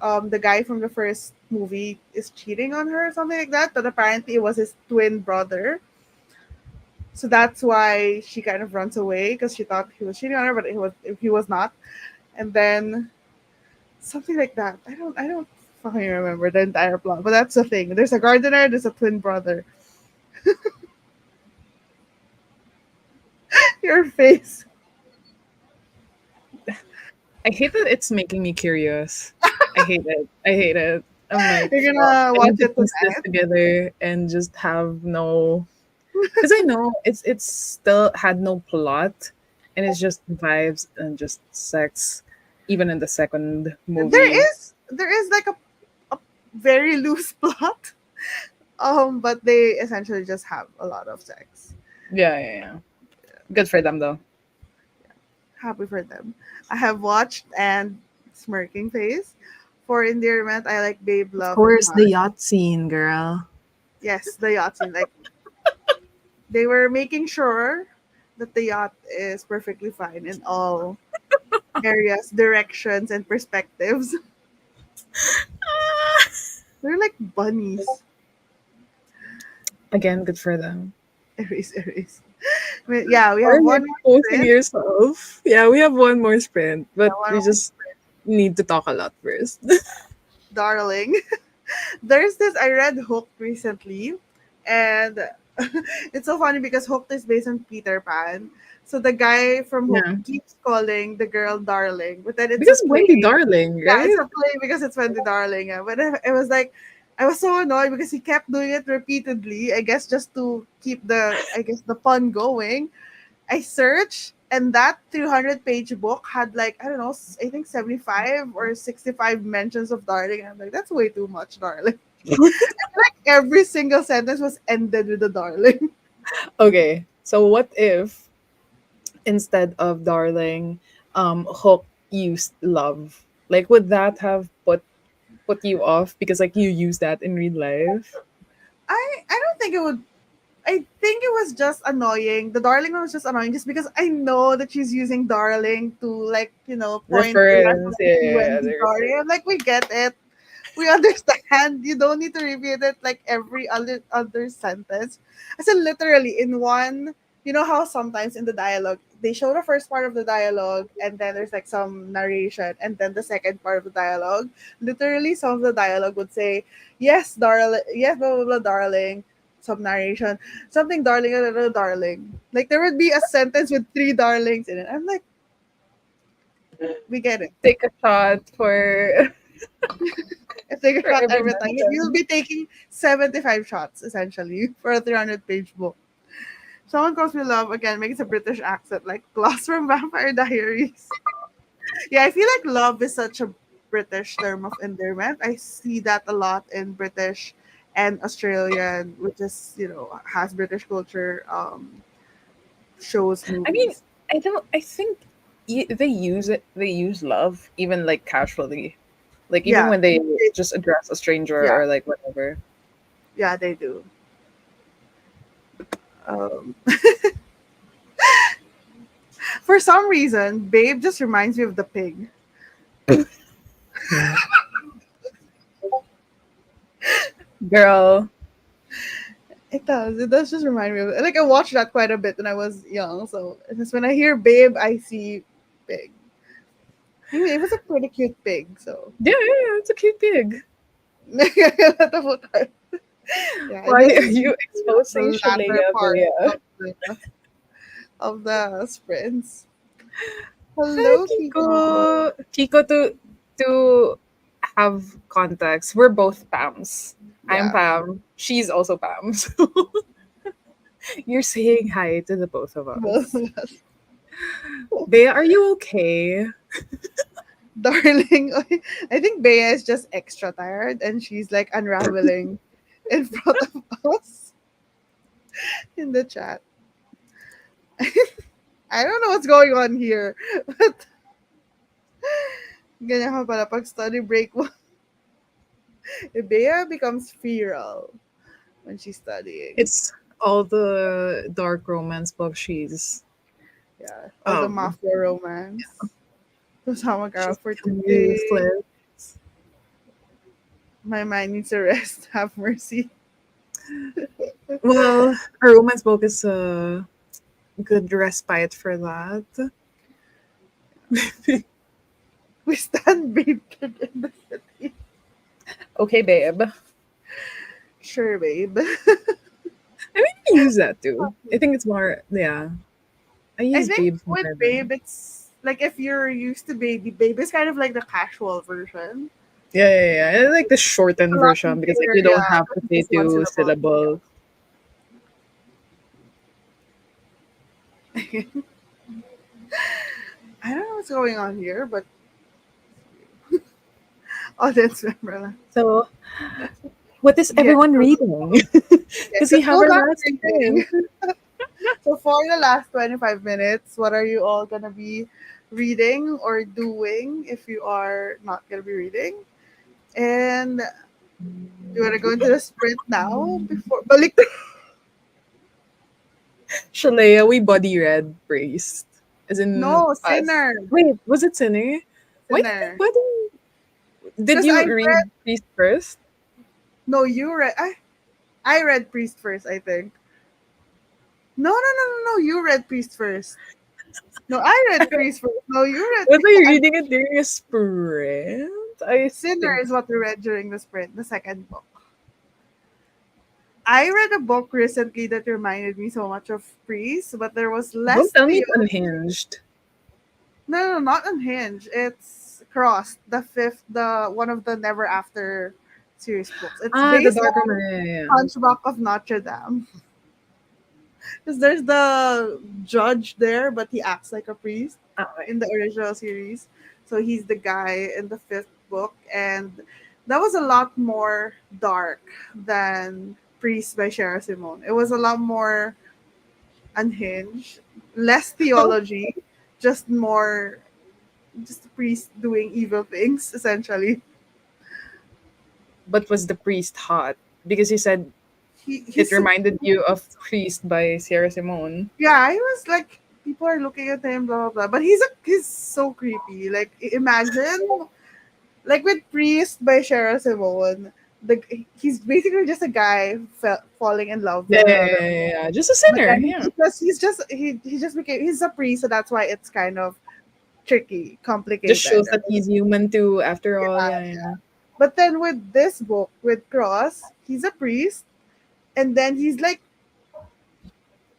the guy from the first movie is cheating on her or something like that, but apparently it was his twin brother. So that's why she kind of runs away because she thought he was cheating on her, but he was not. And then something like that. I don't fucking remember the entire plot, but that's the thing. There's a gardener, there's a twin brother. Your face. I hate that it's making me curious. I hate it. I hate it. I'm like, You're fuck. gonna I watch need to it piece this tonight. together and just have no, because I know it's still had no plot, and it's just vibes and just sex, even in the second movie. There is like a very loose plot. But they essentially just have a lot of sex. Yeah, yeah, yeah. Good for them though. Happy for them. I have watched and smirking face. For endearment, I like Babe Of Love and course, Heart. the yacht scene, girl. Yes, the yacht scene. Like they were making sure that the yacht is perfectly fine in all areas, directions, and perspectives. They're like bunnies. Again, good for them. Erase, erase. Yeah, we Why are have you one more exposing sprint. yourself? Yeah, we have one more sprint, Yeah, but one we more just need to talk a lot first. darling. There's this I read Hooked recently, and it's so funny because Hooked is based on Peter Pan. So the guy from Hook Yeah, keeps calling the girl darling, but then it's a because Wendy play. Darling, Yeah, it's right? a play because it's Wendy Darling. Yeah. But it was like I was so annoyed because he kept doing it repeatedly. I guess just to keep the fun going. I searched, and that 300-page book had like I don't know, I think 75 or 65 mentions of darling. And I'm like, that's way too much, darling. Like every single sentence was ended with a darling. Okay, so what if instead of darling, Hook used love? Like, would that have put you off because like you use that in real life? I don't think it would. I think it was just annoying. The darling one was just annoying just because I know that she's using darling to like, point the Reference, reference yeah, to yeah, yeah, Wendy the Darling. reference. I'm like, we get it. We understand. You don't need to repeat it like every other sentence. I said literally in one. You know how sometimes in the dialogue they show the first part of the dialogue and then there's like some narration and then the second part of the dialogue. Literally, some of the dialogue would say, "Yes, darling. Yes, blah blah blah, darling." Some narration, something darling, another darling. Like there would be a sentence with three darlings in it. I'm like, we get it. Take a shot for If they for shot every every time, you'll mention. be taking 75 shots essentially for a 300-page book. Someone calls me love again, makes a British accent like Gloss from Vampire Diaries. Yeah, I feel like love is such a British term of endearment. I see that a lot in British and Australian, which is, has British culture shows, I mean, movies. I don't. I think they use it. They use love even like casually, like even Yeah, when they just address a stranger yeah, or like whatever. yeah, they do. Um, for some reason, Babe just reminds me of the pig. Girl, It does. It does just remind me of it. Like I watched that quite a bit when I was young. So it's just when I hear Babe, I see pig. I mean, it was a pretty cute pig. So yeah, yeah, yeah, it's a cute pig. yeah, Why this are is you exposing the latter Shalea part Bea? of the sprints. Hi, Hello, Kiko. Kiko. Kiko, to have context, we're both Pams. I'm Yeah. Pam. She's also Pam. So you're saying hi to the both of Both us. of us. Bea, are you okay? Darling. I think Bea is just extra tired and she's like unraveling in front of us in the chat. I don't know what's going on here. But ganyan ka pala pag study break mo. Bea becomes feral when she's studying. It's all the dark romance books Yeah. All the um mafia romance. Kasama ka she's for becoming today. useless. My mind needs a rest. Have mercy. Well, a romance book is a good respite for that. We stand baited in the city. Okay, babe. Sure, babe. I mean, I use that too. I think it's more, yeah. I I use think babe with more babe, than. it's like if you're used to baby, babe is kind of like the casual version. Yeah, yeah, yeah. I like the It's a shortened lot version because like easier, you don't yeah, have to to say use one two syllable. syllables. I don't know what's going on here, but audience member. So, what is Yes, everyone reading? yes. Because we Let's have go our back last to sprint. reading. So for the last 25 minutes, what are you all gonna be reading or doing if you are not gonna be reading? And you wanna go into the sprint now before balik Shalea, we body read Priest. As in No, us. sinner. Wait, was it Sinner? Why did we Sinner. body? Did Because I you read read Priest first? no, you read I read Priest first, I think. No, no, no, no, no. You read Priest first. No, I read Priest first. No, you read Was Priest. I reading it during a sprint? I Sinner think is what we read during the sprint, the second book. I read a book recently that reminded me so much of Priest, but there was don't less tell me it's theology. unhinged. No, no, not Unhinged. It's Crossed, the fifth, the one of the Never After series books. It's Ah, the based dark room. on Yeah, yeah, yeah. Hunchback of Notre Dame. Because there's the judge there, but he acts like a priest Ah, okay. in the original series. So he's the guy in the fifth book, and that was a lot more dark than Priest by Shara Simone. It was a lot more unhinged, less theology, just more just a priest doing evil things essentially. But was the priest hot? Because you said it He's so reminded you of Priest by Sierra Simone. yeah, he was like people are looking at him blah blah blah, but he's so creepy. Like imagine like with Priest by Shara Simone, he's basically just a guy falling in love Yeah, with yeah, another. yeah, yeah, yeah. Just a But sinner. then Yeah. he just became he's a priest, so that's why it's kind of tricky, Just complicated. shows that he's human too. After all, Yeah. yeah, yeah. But then with this book with Cross, he's a priest, and then he's like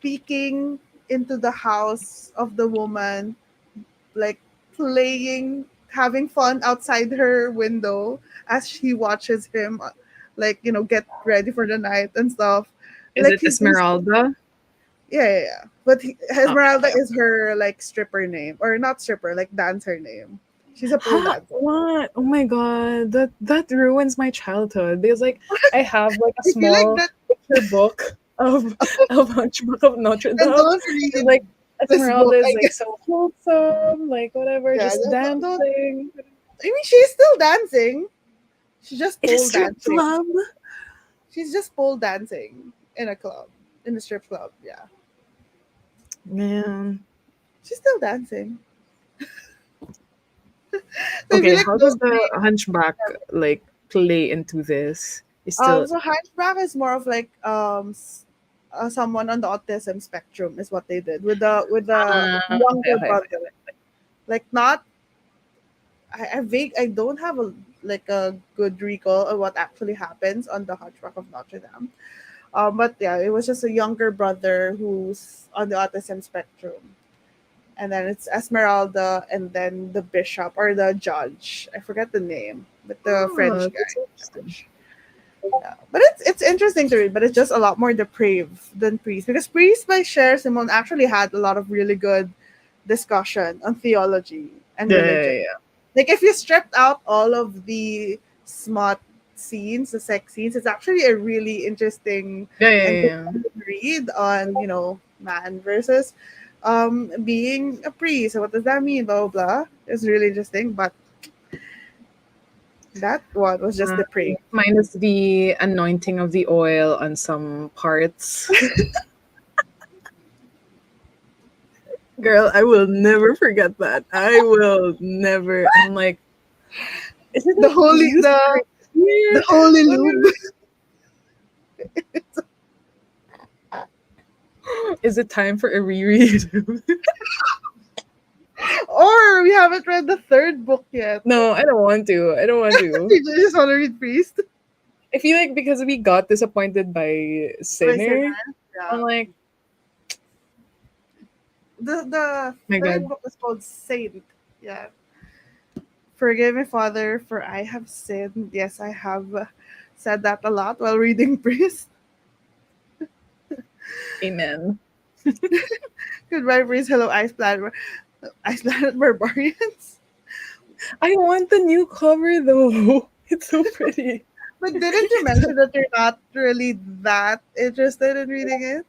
peeking into the house of the woman, like playing, having fun outside her window as she watches him, like get ready for the night and stuff. Is Like it Esmeralda? yeah, yeah, yeah. But Okay, Esmeralda okay. is her like stripper name, or not stripper, like dancer name. She's a pole Huh? dancer. What? Oh my god, that ruins my childhood because like I have like a I feel like small that, picture book of Hunchback of Notre and Dame, don't and read like this Esmeralda book. is I like guess so wholesome, like whatever, yeah. just Don't. dancing. I mean, she's still dancing. She's just In a pole strip dancing. club, She's just pole dancing in a club, in a strip club. Yeah, man. she's still dancing. So I feel Okay, like how does don't the read. Hunchback like play into this? Is still So Hunchback is more of like someone on the autism spectrum is what they did with the okay, younger okay, okay. brother. Like not I don't have a good recall of what actually happens on the Hunchback of Notre Dame. But yeah, it was just a younger brother who's on the autism spectrum. And then it's Esmeralda and then the bishop or the judge. I forget the name, but the Oh, French that's guy. interesting. Judge. Yeah. But it's interesting to read, but it's just a lot more depraved than Priest. Because Priest by Cher Simone actually had a lot of really good discussion on theology and Yeah, religion. yeah, yeah, Like if you stripped out all of the smut scenes, the sex scenes, it's actually a really interesting yeah, yeah, and yeah, yeah. good read on, man versus being a priest. So what does that mean? Blah blah blah. It's really interesting. But that one was just Uh, the prey. minus the anointing of the oil on some parts. Girl, I will never forget that. I will never. I'm like, is it The like holy used the during? The weird. only lube. Is it time for a reread? Or we haven't read the third book yet. No, I don't want to. I don't want to. You just want to read Priest. I feel like because we got disappointed by By Sinner. Sinner, I'm Yeah. like, The my third God. book is called Saint. Yeah. Forgive me, Father, for I have sinned. Yes, I have said that a lot while reading Priest. Amen. Goodbye, Priest. Hello, Ice Planet Barbarians. I want the new cover though. It's so pretty. But didn't you mention that you're not really that interested in reading it?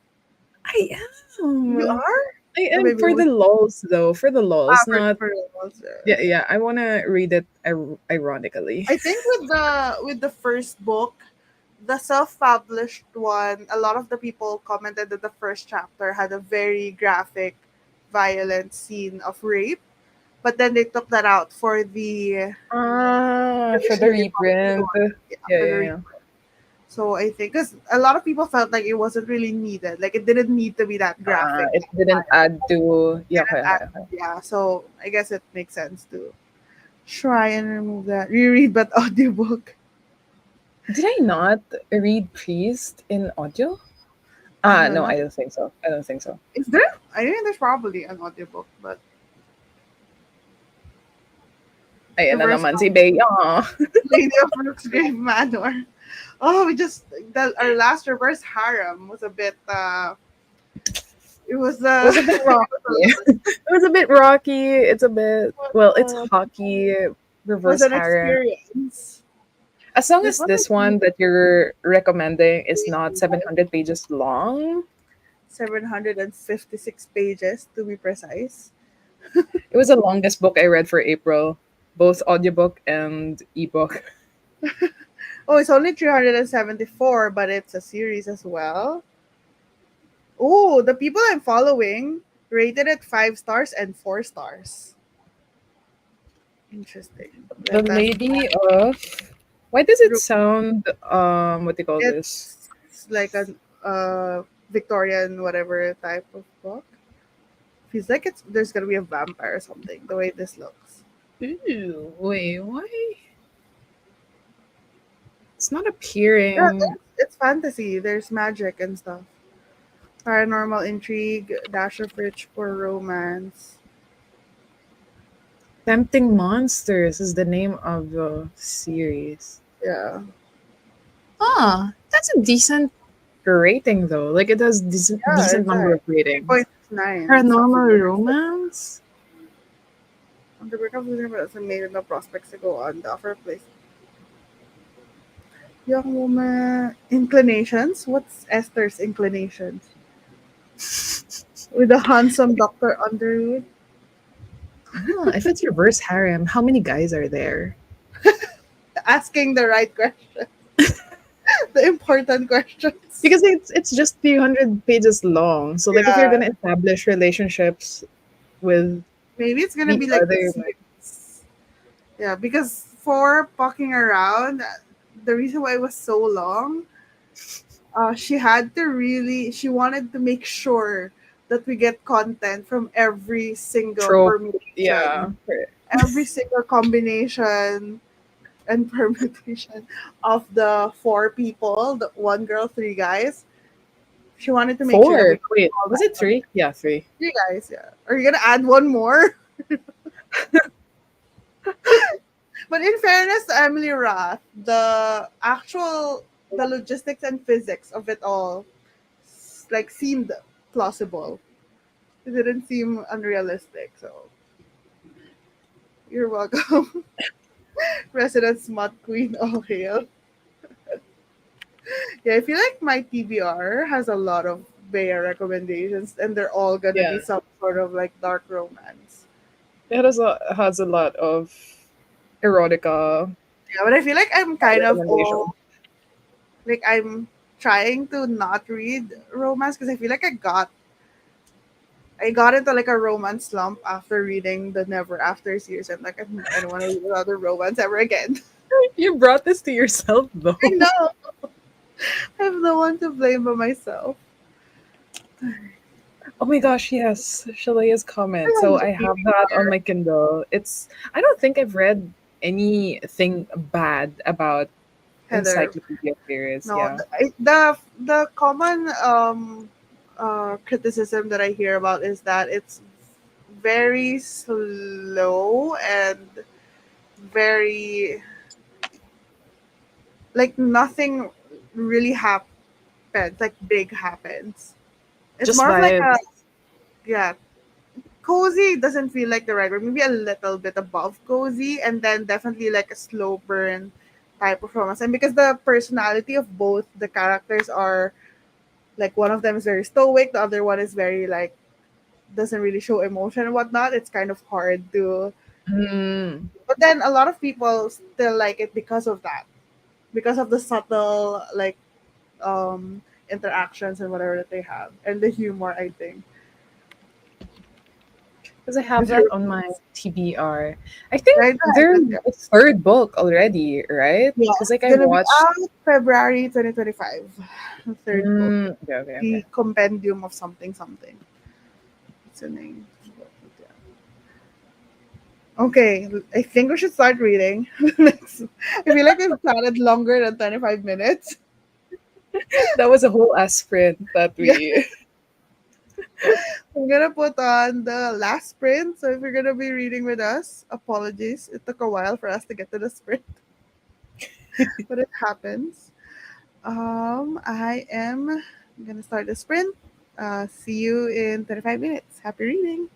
I You am. are? I Or am maybe for we the lulls though. For the lulls, not for the ones there. yeah, yeah. I wanna read it ironically. I think with the first book, the self-published one, a lot of the people commented that the first chapter had a very graphic, violent scene of rape. But then they took that out for the For the traditionally published reprint. one. Yeah, Yeah, for the yeah, yeah. so I think because a lot of people felt like it wasn't really needed, like it didn't need to be that graphic. It didn't add to yeah, okay, Didn't okay, add- okay. Yeah, so I guess it makes sense to try and remove that. Reread but audiobook. Did I not read Priest in audio? No, Not, I don't think so. I don't think so. is there? I think there's probably an audiobook, but the Ayan na first naman si one, Bea. Lady of Rook's Grave Manor. Oh, our last reverse harem was a bit. It was It was a bit rocky. It was a bit rocky. It's a bit well, it's it hockey, was reverse an harem. experience. As long This as one this is one that you're recommending is not 700 pages long, 756 pages to be precise. it was the longest book I read for April, both audiobook and ebook. Oh, it's only 374, but it's a series as well. Oh, the people I'm following rated it 5 stars and 4 stars. Interesting. The Let us. Lady of why does it Rook. sound what do you call this? It's like a Victorian whatever type of book. Feels like there's gonna be a vampire or something. The way this looks. Ooh, wait, why? It's not Yeah, appearing. it's fantasy. There's magic and stuff. Paranormal intrigue, dash of rich poor romance. Tempting Monsters is the name of the series. Yeah. Ah, that's a decent rating though. Like it has Yeah, decent it's number a of ratings. 3.9. So Paranormal Romance? on the break of the universe and made no prospects to go on the offer place. Young woman inclinations. What's Esther's inclinations? With a handsome Dr. Underwood. Ah, if it's reverse harem, how many guys are there? Asking the right question. The important questions. Because it's just 300 pages long. So like if you're Yeah. gonna establish relationships with Maybe it's gonna each be like a other, like series. Yeah, because for fucking around, the reason why it was so long, she wanted to make sure that we get content from every single trope, yeah. permutation, every single combination and permutation of the 4 people, the one girl, 3 guys. She wanted to make sure that we Four. got Wait, all was that it content. three? Yeah, three. 3 guys, yeah. Are you gonna add one more? But in fairness to Emily Roth, the logistics and physics of it all like seemed plausible. It didn't seem unrealistic. So you're welcome. Resident Smut Queen, all hail. Yeah, I feel like my TBR has a lot of Bea recommendations, and they're all gonna be Yeah. some sort of like dark romance. Has a lot of erotica Yeah, but I feel like I'm kind of recommendation. all like I'm trying to not read romance because I feel like I got into like a romance slump after reading the Never After series. I'm like, I don't want to read another romance ever again. You brought this to yourself I though. know. I have no one to blame but myself. Oh my gosh, yes. Shalea's I comment. love So the I have that on PBR. my Kindle. I don't think I've read anything bad about Heather. encyclopedia series. No, Yeah. the common criticism that I hear about is that it's very slow and very like nothing really happens, like big happens. It's Just more of like a vibes. yeah, cozy doesn't feel like the right word. Maybe a little bit above cozy, and then definitely like a slow burn type of romance. And because the personality of both the characters are like one of them is very stoic, the other one is very like doesn't really show emotion and whatnot. It's kind of hard to. Mm. But then a lot of people still like it because of that, because of the subtle like interactions and whatever that they have, and the humor. I think. Because I have It's that really on my TBR. I think right. they're Ahead, the third book already, right? yeah, Because like it's I gonna be watched. out February 2025. The third book, Okay, okay, the okay. compendium of something something. What's the name? Okay, I think we should start reading. I feel like we've chatted longer than 25 minutes. That was a whole sprint that Yeah, we. I'm gonna put on the last sprint. So if you're gonna be reading with us, apologies. It took a while for us to get to the sprint, but it happens. I am gonna start the sprint. See you in 35 minutes. Happy reading.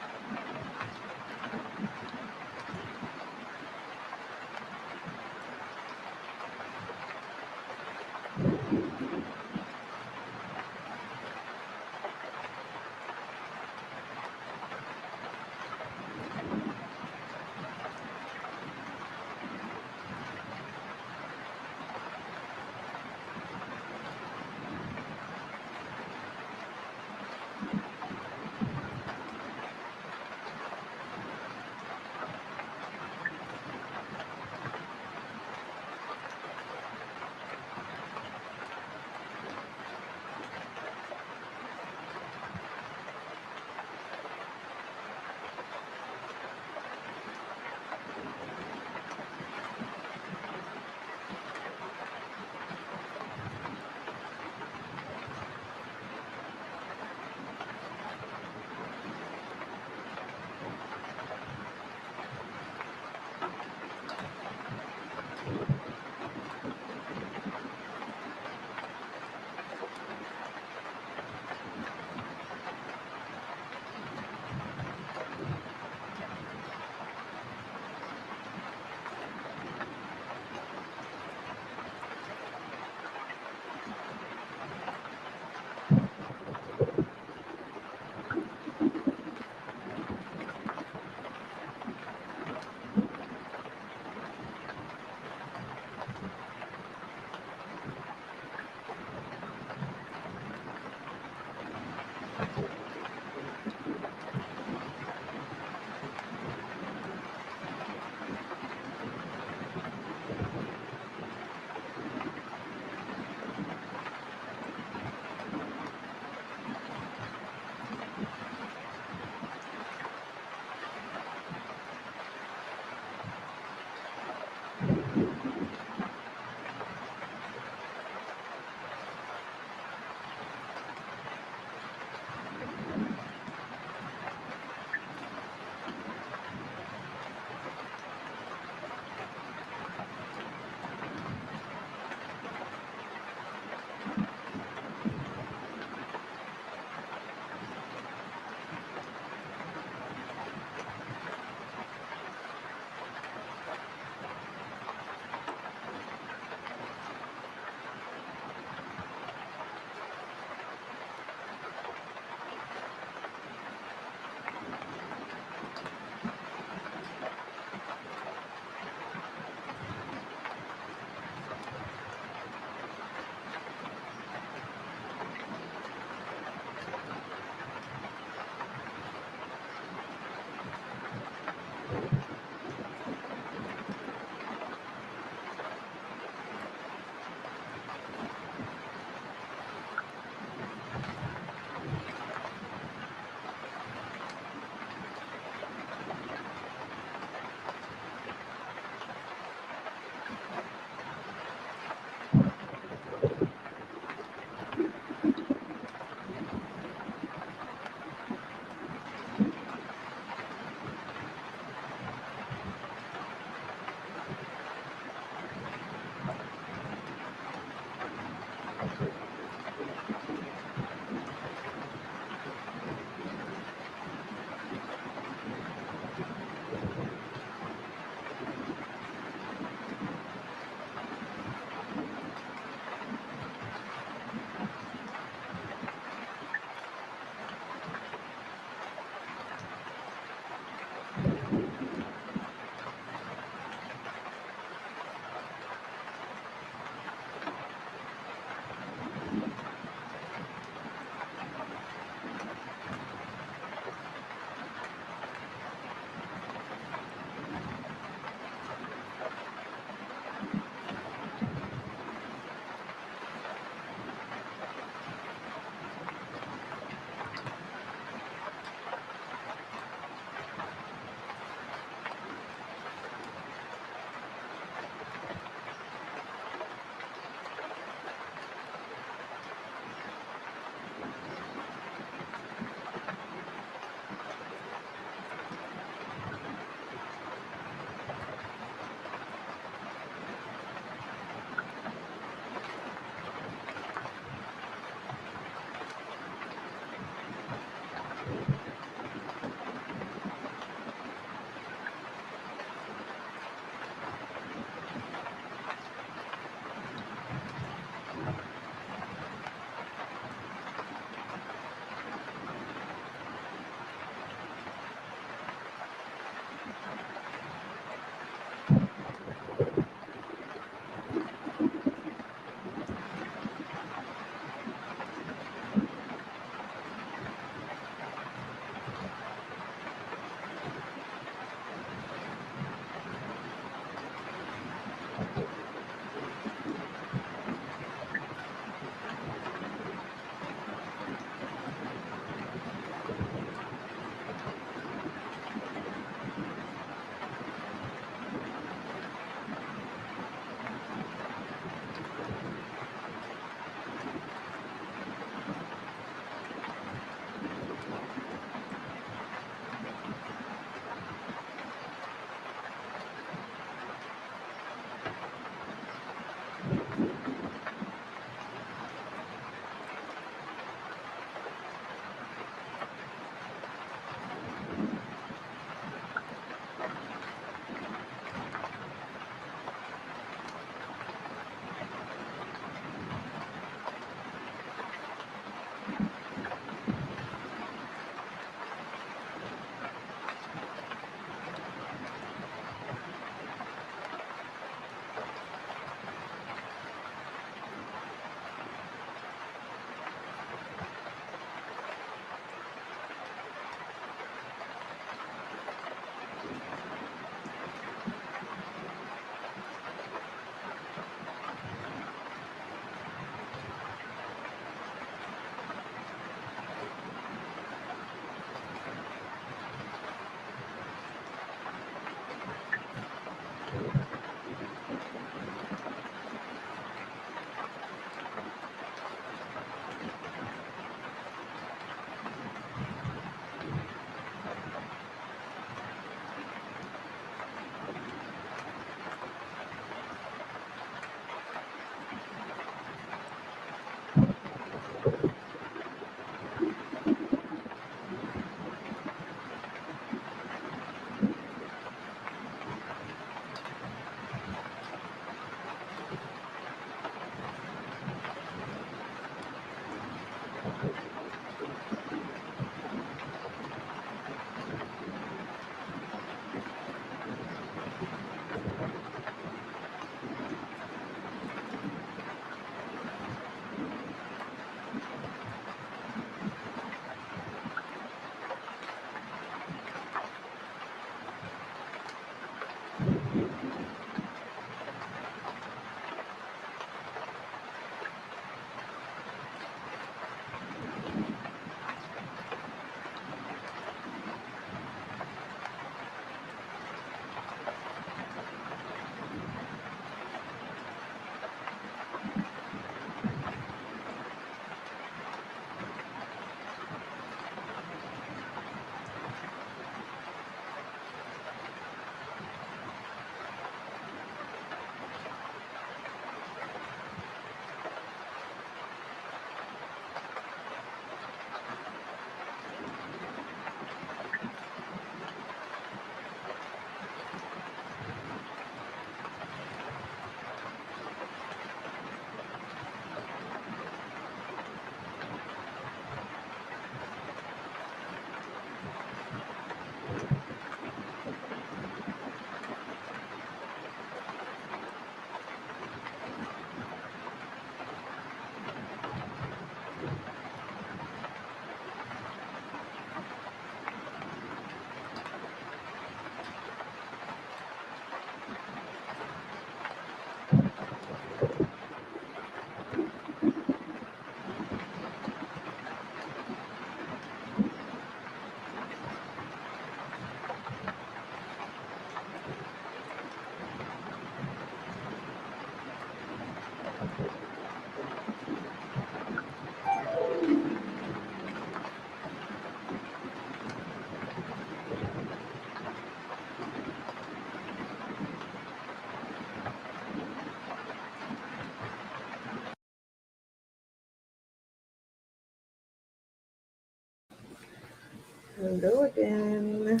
Hello again.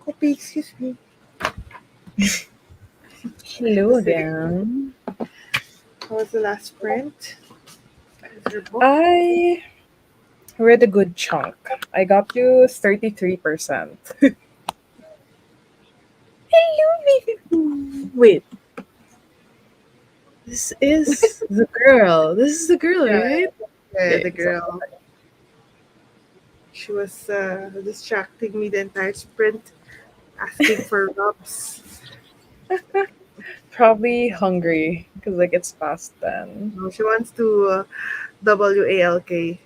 Copy, excuse me. Hello Just saying. again. How was the last print? Is your book? I read a good chunk. I got to 33%. Hello, wait. This is the girl. This is the girl, Yeah, right? yeah, Okay. the girl. She was distracting me the entire sprint, asking for rubs. Probably hungry because like it's past 10. No, she wants to WALK.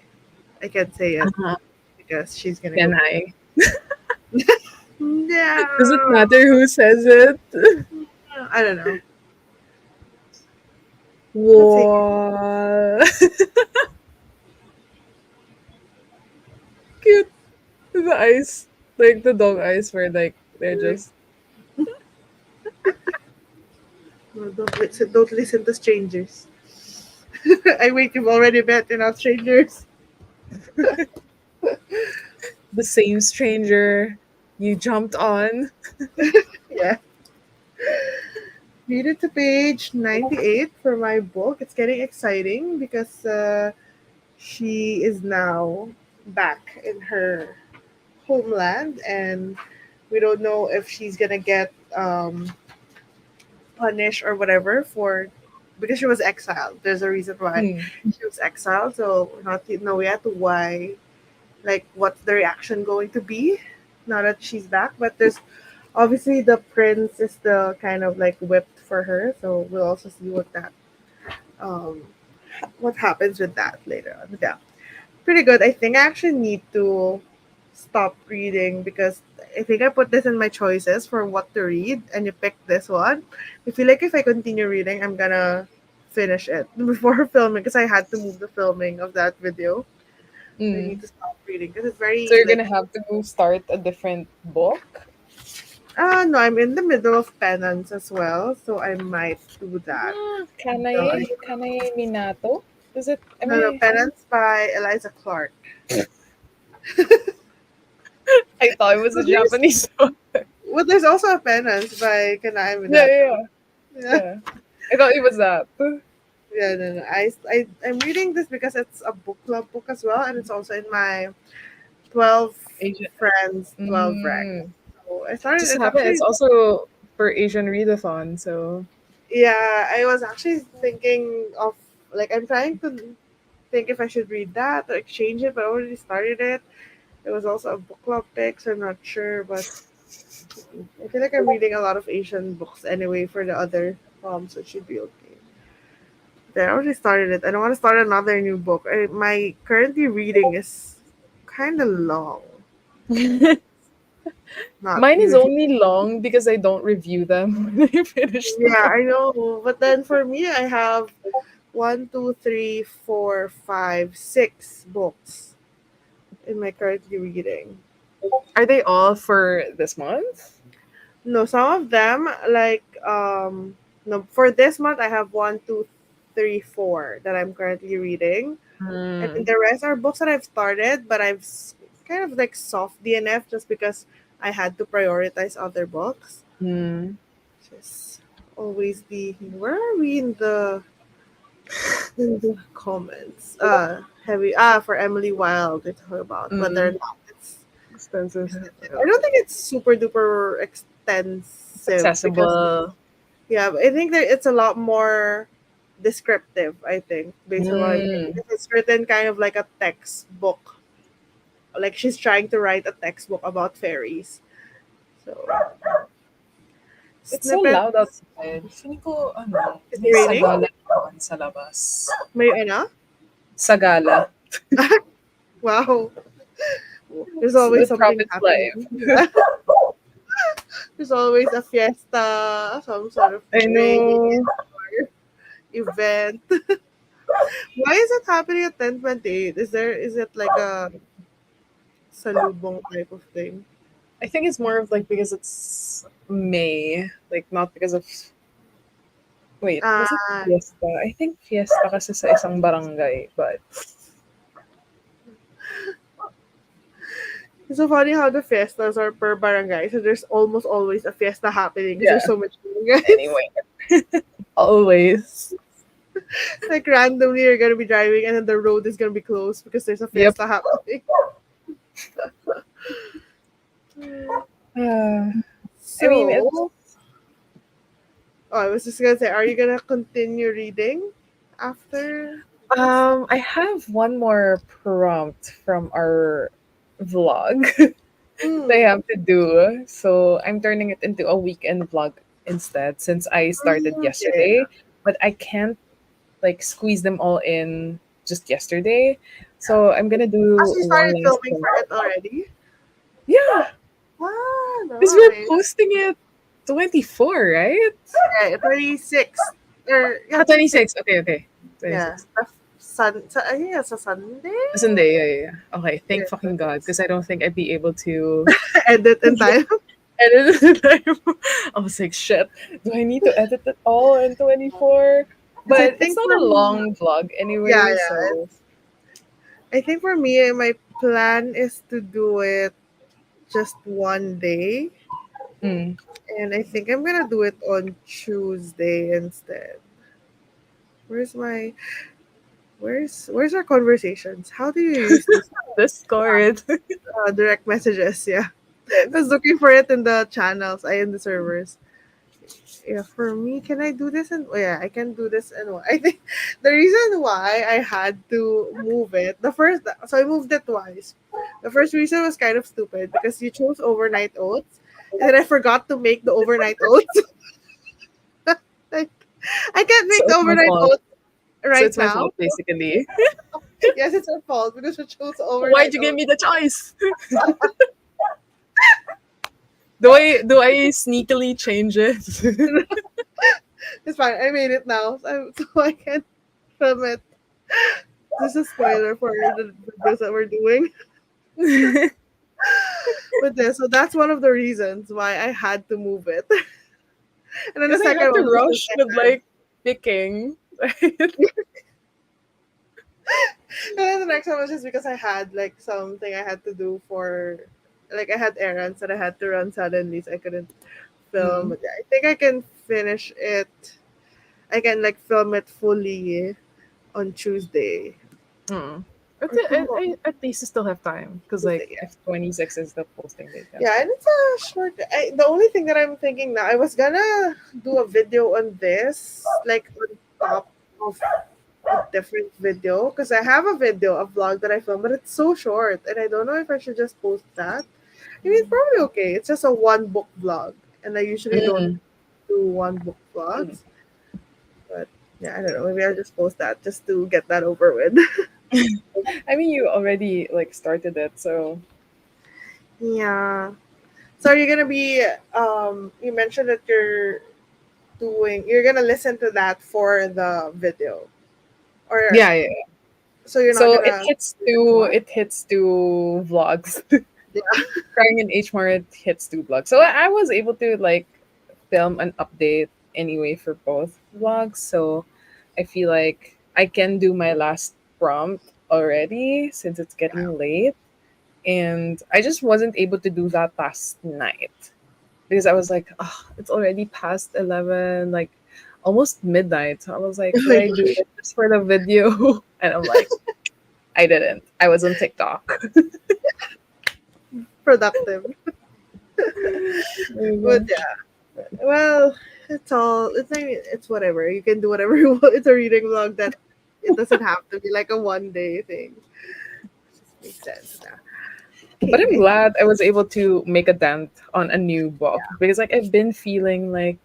I can't say it Uh-huh. because she's gonna go Can pee. I? Does it No, matter who says it? I don't know. Let's say What? Cute. The eyes. Like the dog eyes where like they're just no, don't listen to strangers. I wait, you've already met, you're not strangers. the same stranger you jumped on. Yeah. Made it to page 98 for my book. It's getting exciting because she is now back in her homeland, and we don't know if she's gonna get punished or whatever for because she was exiled. There's a reason why Hmm. she was exiled, so we're not know yet why, like what's the reaction going to be now that she's back. But there's obviously the prince is the kind of like whipped for her, so we'll also see um what happens with that later on. Yeah, pretty good. I think I actually need to stop reading because I think I put this in my choices for what to read, and you picked this one. I feel like if I continue reading, I'm gonna finish it before filming because I had to move the filming of that video. I need Mm. to stop reading because it's So very you're like. gonna have to start a different book. No, I'm in the middle of penance as well, so I might do that. So Kanae? Kanae Minato? Is it? Am no, I? penance by Eliza Clark. I thought it was Well, a Japanese one. there's also a penance by Kanae Yeah, yeah, Minato. yeah. Yeah. Yeah. I thought it was that. Yeah, no, no. I'm reading this because it's a book club book as well, and it's also in my 12 Asian. friends 12 rank. Mm. So I started. Just It's happen. It's actually, also for Asian readathon, so yeah. I was actually thinking of like I'm trying to think if I should read that or exchange it, but I already started it. It was also a book club pick, so I'm not sure, but I feel like I'm reading a lot of Asian books anyway for the other so it should be okay. I already started it. I don't want to start another new book. My currently reading is kind of long. Not mine is usual. only long because I don't review them when I finish them. Yeah, I know. But then for me, I have one, two, three, four, five, six books in my currently reading. Are they all for this month? No, some of them no, for this month I have one, two, three, four that I'm currently reading. And then Hmm. the rest are books that I've started, but kind of like soft DNF just because I had to prioritize other books. Hmm. Just always the where are we in the comments? Heavy for Emily Wilde they talk about whether or Mm. not it's Expensive. I don't think it's super duper extensive because Accessible. yeah, but I think that it's a lot more descriptive, I think, based on what I'm reading. Mm. Because it's written kind of like a textbook. Like she's trying to write a textbook about fairies. So It's so snippet loud outside. Feeling ko, ano, is may raining. sagala naman sa labas. May ano? Sagala. Wow. There's It's always the something prophet's happening. life. Yeah. There's always a fiesta, some sort of I parade know. or event. Why is it happening at 10:28? Is it like a salubong type of thing? I think it's more of like because it's May. Like, not because of. Wait, was it Ah, fiesta? I think fiesta kasi sa isang barangay. But, it's so funny how the fiestas are per barangay. So there's almost always a fiesta happening because there's yeah. so much barangays. Anyway. Always. Like randomly you're gonna be driving and then the road is gonna be closed because there's a Yep. fiesta happening. Uh, I mean, it's So, oh, I was just gonna say, are you gonna continue reading after this? I have one more prompt from our vlog that I Mm. have to do. So I'm turning it into a weekend vlog instead since I started Yeah. yesterday. But I can't like squeeze them all in just yesterday. So I'm gonna do Actually one started last filming one. for it already. Yeah, Ah, because we're nice. posting it 24, right? Yeah, 26. Or yeah, Ah, 26. 26. Okay, okay. Yeah. 26. I think it's a Sunday. Sunday, yeah, yeah, yeah. Okay, Yeah, thank fucking God, 26. because I don't think I'd be able to Edit in time. edit it. I was like, shit, do I need to edit it all in 24? Because I But it's think not for a long vlog yeah, anyway, yeah. so. I think for me, my plan is to do it just one day, Mm. and I think I'm gonna do it on Tuesday instead. Where's my where's our conversations? How do you use this Discord. direct messages? Yeah, I Yes. was looking for it in the channels, in the servers. Yeah, for me, can I do this? And oh, yeah, I can do this. And I think the reason why I had to move it, so I moved it twice. The first reason was kind of stupid because you chose overnight oats, and then I forgot to make the overnight oats. Like, I can't So make the it's my overnight fault. oats So right it's my now. fault, basically. Yes, it's your fault because you chose Why'd overnight you give oats. me the choice? Do I sneakily change it? It's fine. I made it now, so I can film it. This is a spoiler for the videos that we're doing. But yeah, so that's one of the reasons why I had to move it. And then the Because I second had to one was just rush with I had. like picking. Right? And then the next one was just because I had like something I had to do for, like I had errands that I had to run suddenly, so I couldn't film. Mm. But yeah, I think I can finish it I can like film it fully on Tuesday Mm. But or tomorrow. at least you still have time because like Tuesday, yeah. if 26 is the posting date, yeah. Yeah, and it's a short. The only thing that I'm thinking now, I was gonna do a video on this, like on top of a different video, because I have a video, a vlog that I filmed, but it's so short, and I don't know if I should just post that. I mean, it's probably okay. It's just a one book vlog, and I usually don't Mm. do one book Mm. vlogs, but yeah, I don't know. Maybe I'll just post that just to get that over with. I mean, you already like started it, so Yeah. So are you gonna be? You mentioned that you're gonna listen to that for the video, or yeah, yeah. so you're not So gonna it hits two vlogs. yeah. Crying in H Mart hits two vlogs. So I was able to like film an update anyway for both vlogs. So I feel like I can do my last prompt already since it's getting late. And I just wasn't able to do that last night because I was like, oh, it's already past 11, like almost midnight. So I was like, Oh should my I do gosh, it just for the video? And I'm like, I didn't. I was on TikTok. productive. But Mhm. yeah, well, it's all. It's I mean, it's whatever. You can do whatever you want. It's a reading vlog that it doesn't have to be like a 1 day thing. Just makes sense. Yeah. But Okay, I'm I think glad I was able to make a dent on a new book because like I've been feeling like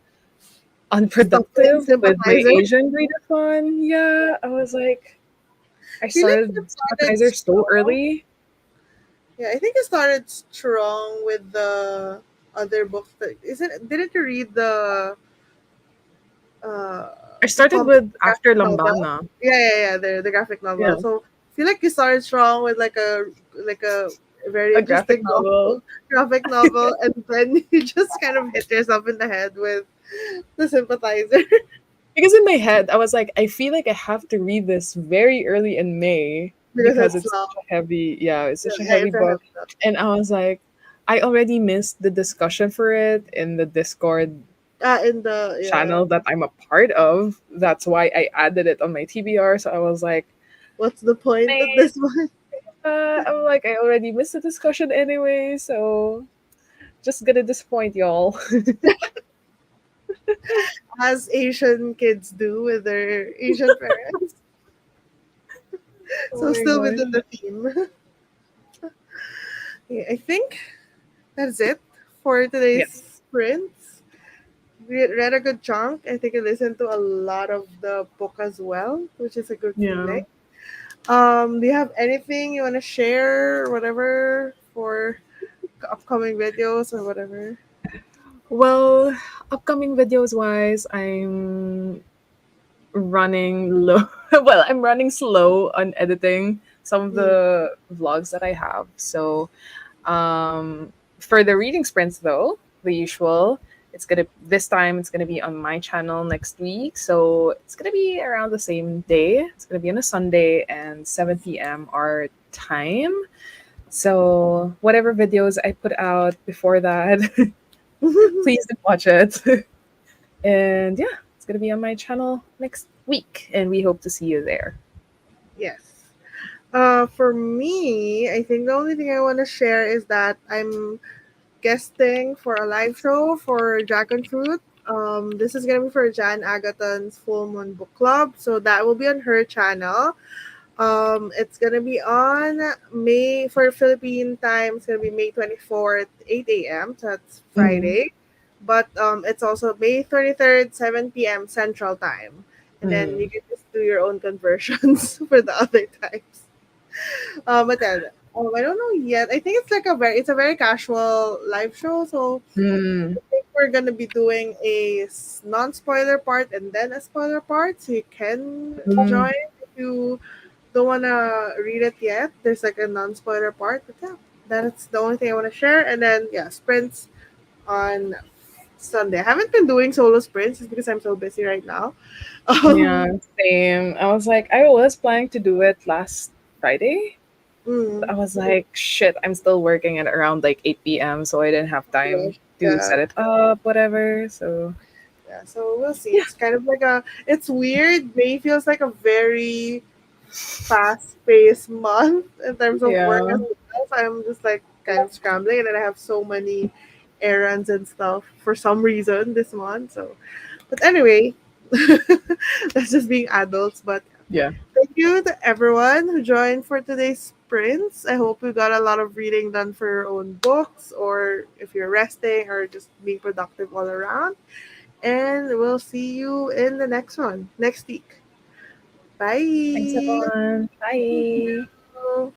stuff in unproductive with my sympathizer. Asian readathon. Yeah, I was like I I feel like you started started sympathizer so strong. early. Yeah, I think you started strong with the other books. That isn't. Didn't you read uh I started comic with graphic After novel? Lambana. Yeah. The graphic Yeah, novel. So I feel like you started strong with like a very a graphic interesting novel. novel, graphic novel, and then you just kind of hit yourself in the head with the sympathizer. Because in my head, I was like, I feel like I have to read this very early in May Because because it's it's long. such a heavy, yeah, it's such a Yeah, heavy it's a heavy book. novel. And I was like, I already missed the discussion for it in the Discord In the yeah. channel that I'm a part of. That's why I added it on my TBR. So I was like, What's the point man, at this point? I'm like, I already missed the discussion anyway. So just gonna disappoint y'all. As Asian kids do with their Asian parents. Oh So my still within gosh. the theme. Yeah, I think that's it for Yes. today's sprints. We read a good chunk. I think I listened to a lot of the book as well, which is a good Yeah. feeling. Do you have anything you want to share, or whatever, for upcoming videos or whatever? Well, upcoming videos wise, I'm running low. Well, I'm running slow on editing some of Mm, the vlogs that I have. So, for the reading sprints though, the usual, it's gonna this time it's gonna be on my channel next week. So it's gonna be around the same day. It's gonna be on a Sunday and 7 p.m. our time. So whatever videos I put out before that, please do watch it. And yeah, it's gonna be on my channel next week, and we hope to see you there. yes. For me, I think the only thing I want to share is that I'm guesting for a live show for Dragon Fruit. This is gonna be for Jan Agaton's Full Moon Book Club, so that will be on her channel. It's gonna be on May for Philippine time. It's gonna be May 24th, 8 a.m. So that's Mm, Friday. But it's also May 23rd, 7 p.m. Central Time. And then you mm, can just do your own conversions for the other times. But then I don't know yet. I think it's a very casual live show. So mm, I think we're gonna be doing a non-spoiler part and then a spoiler part, so you can mm. join if you don't wanna read it yet. There's like a non-spoiler part, but yeah, that's the only thing I want to share. And then yeah, sprints on Sunday. I haven't been doing solo sprints just because I'm so busy right now. Yeah, Um, same. I was like, I was planning to do it last Friday. But mm, I was like, shit, I'm still working at around like 8 p.m., so I didn't have time gosh, to yeah. set it up, whatever. So, Yeah, so we'll see. It's kind of like it's weird. May feels like a very fast paced month in terms of work Yeah. as well. So I'm just like kind of scrambling, and then I have so many errands and stuff for some reason this month. So, but anyway, that's just being adults. But Yeah. thank you to everyone who joined for today's sprints. I hope you got a lot of reading done for your own books, or if you're resting, or just being productive all around. And we'll see you in the next one next week. Thanks, Bye. everyone. Thank Bye. you.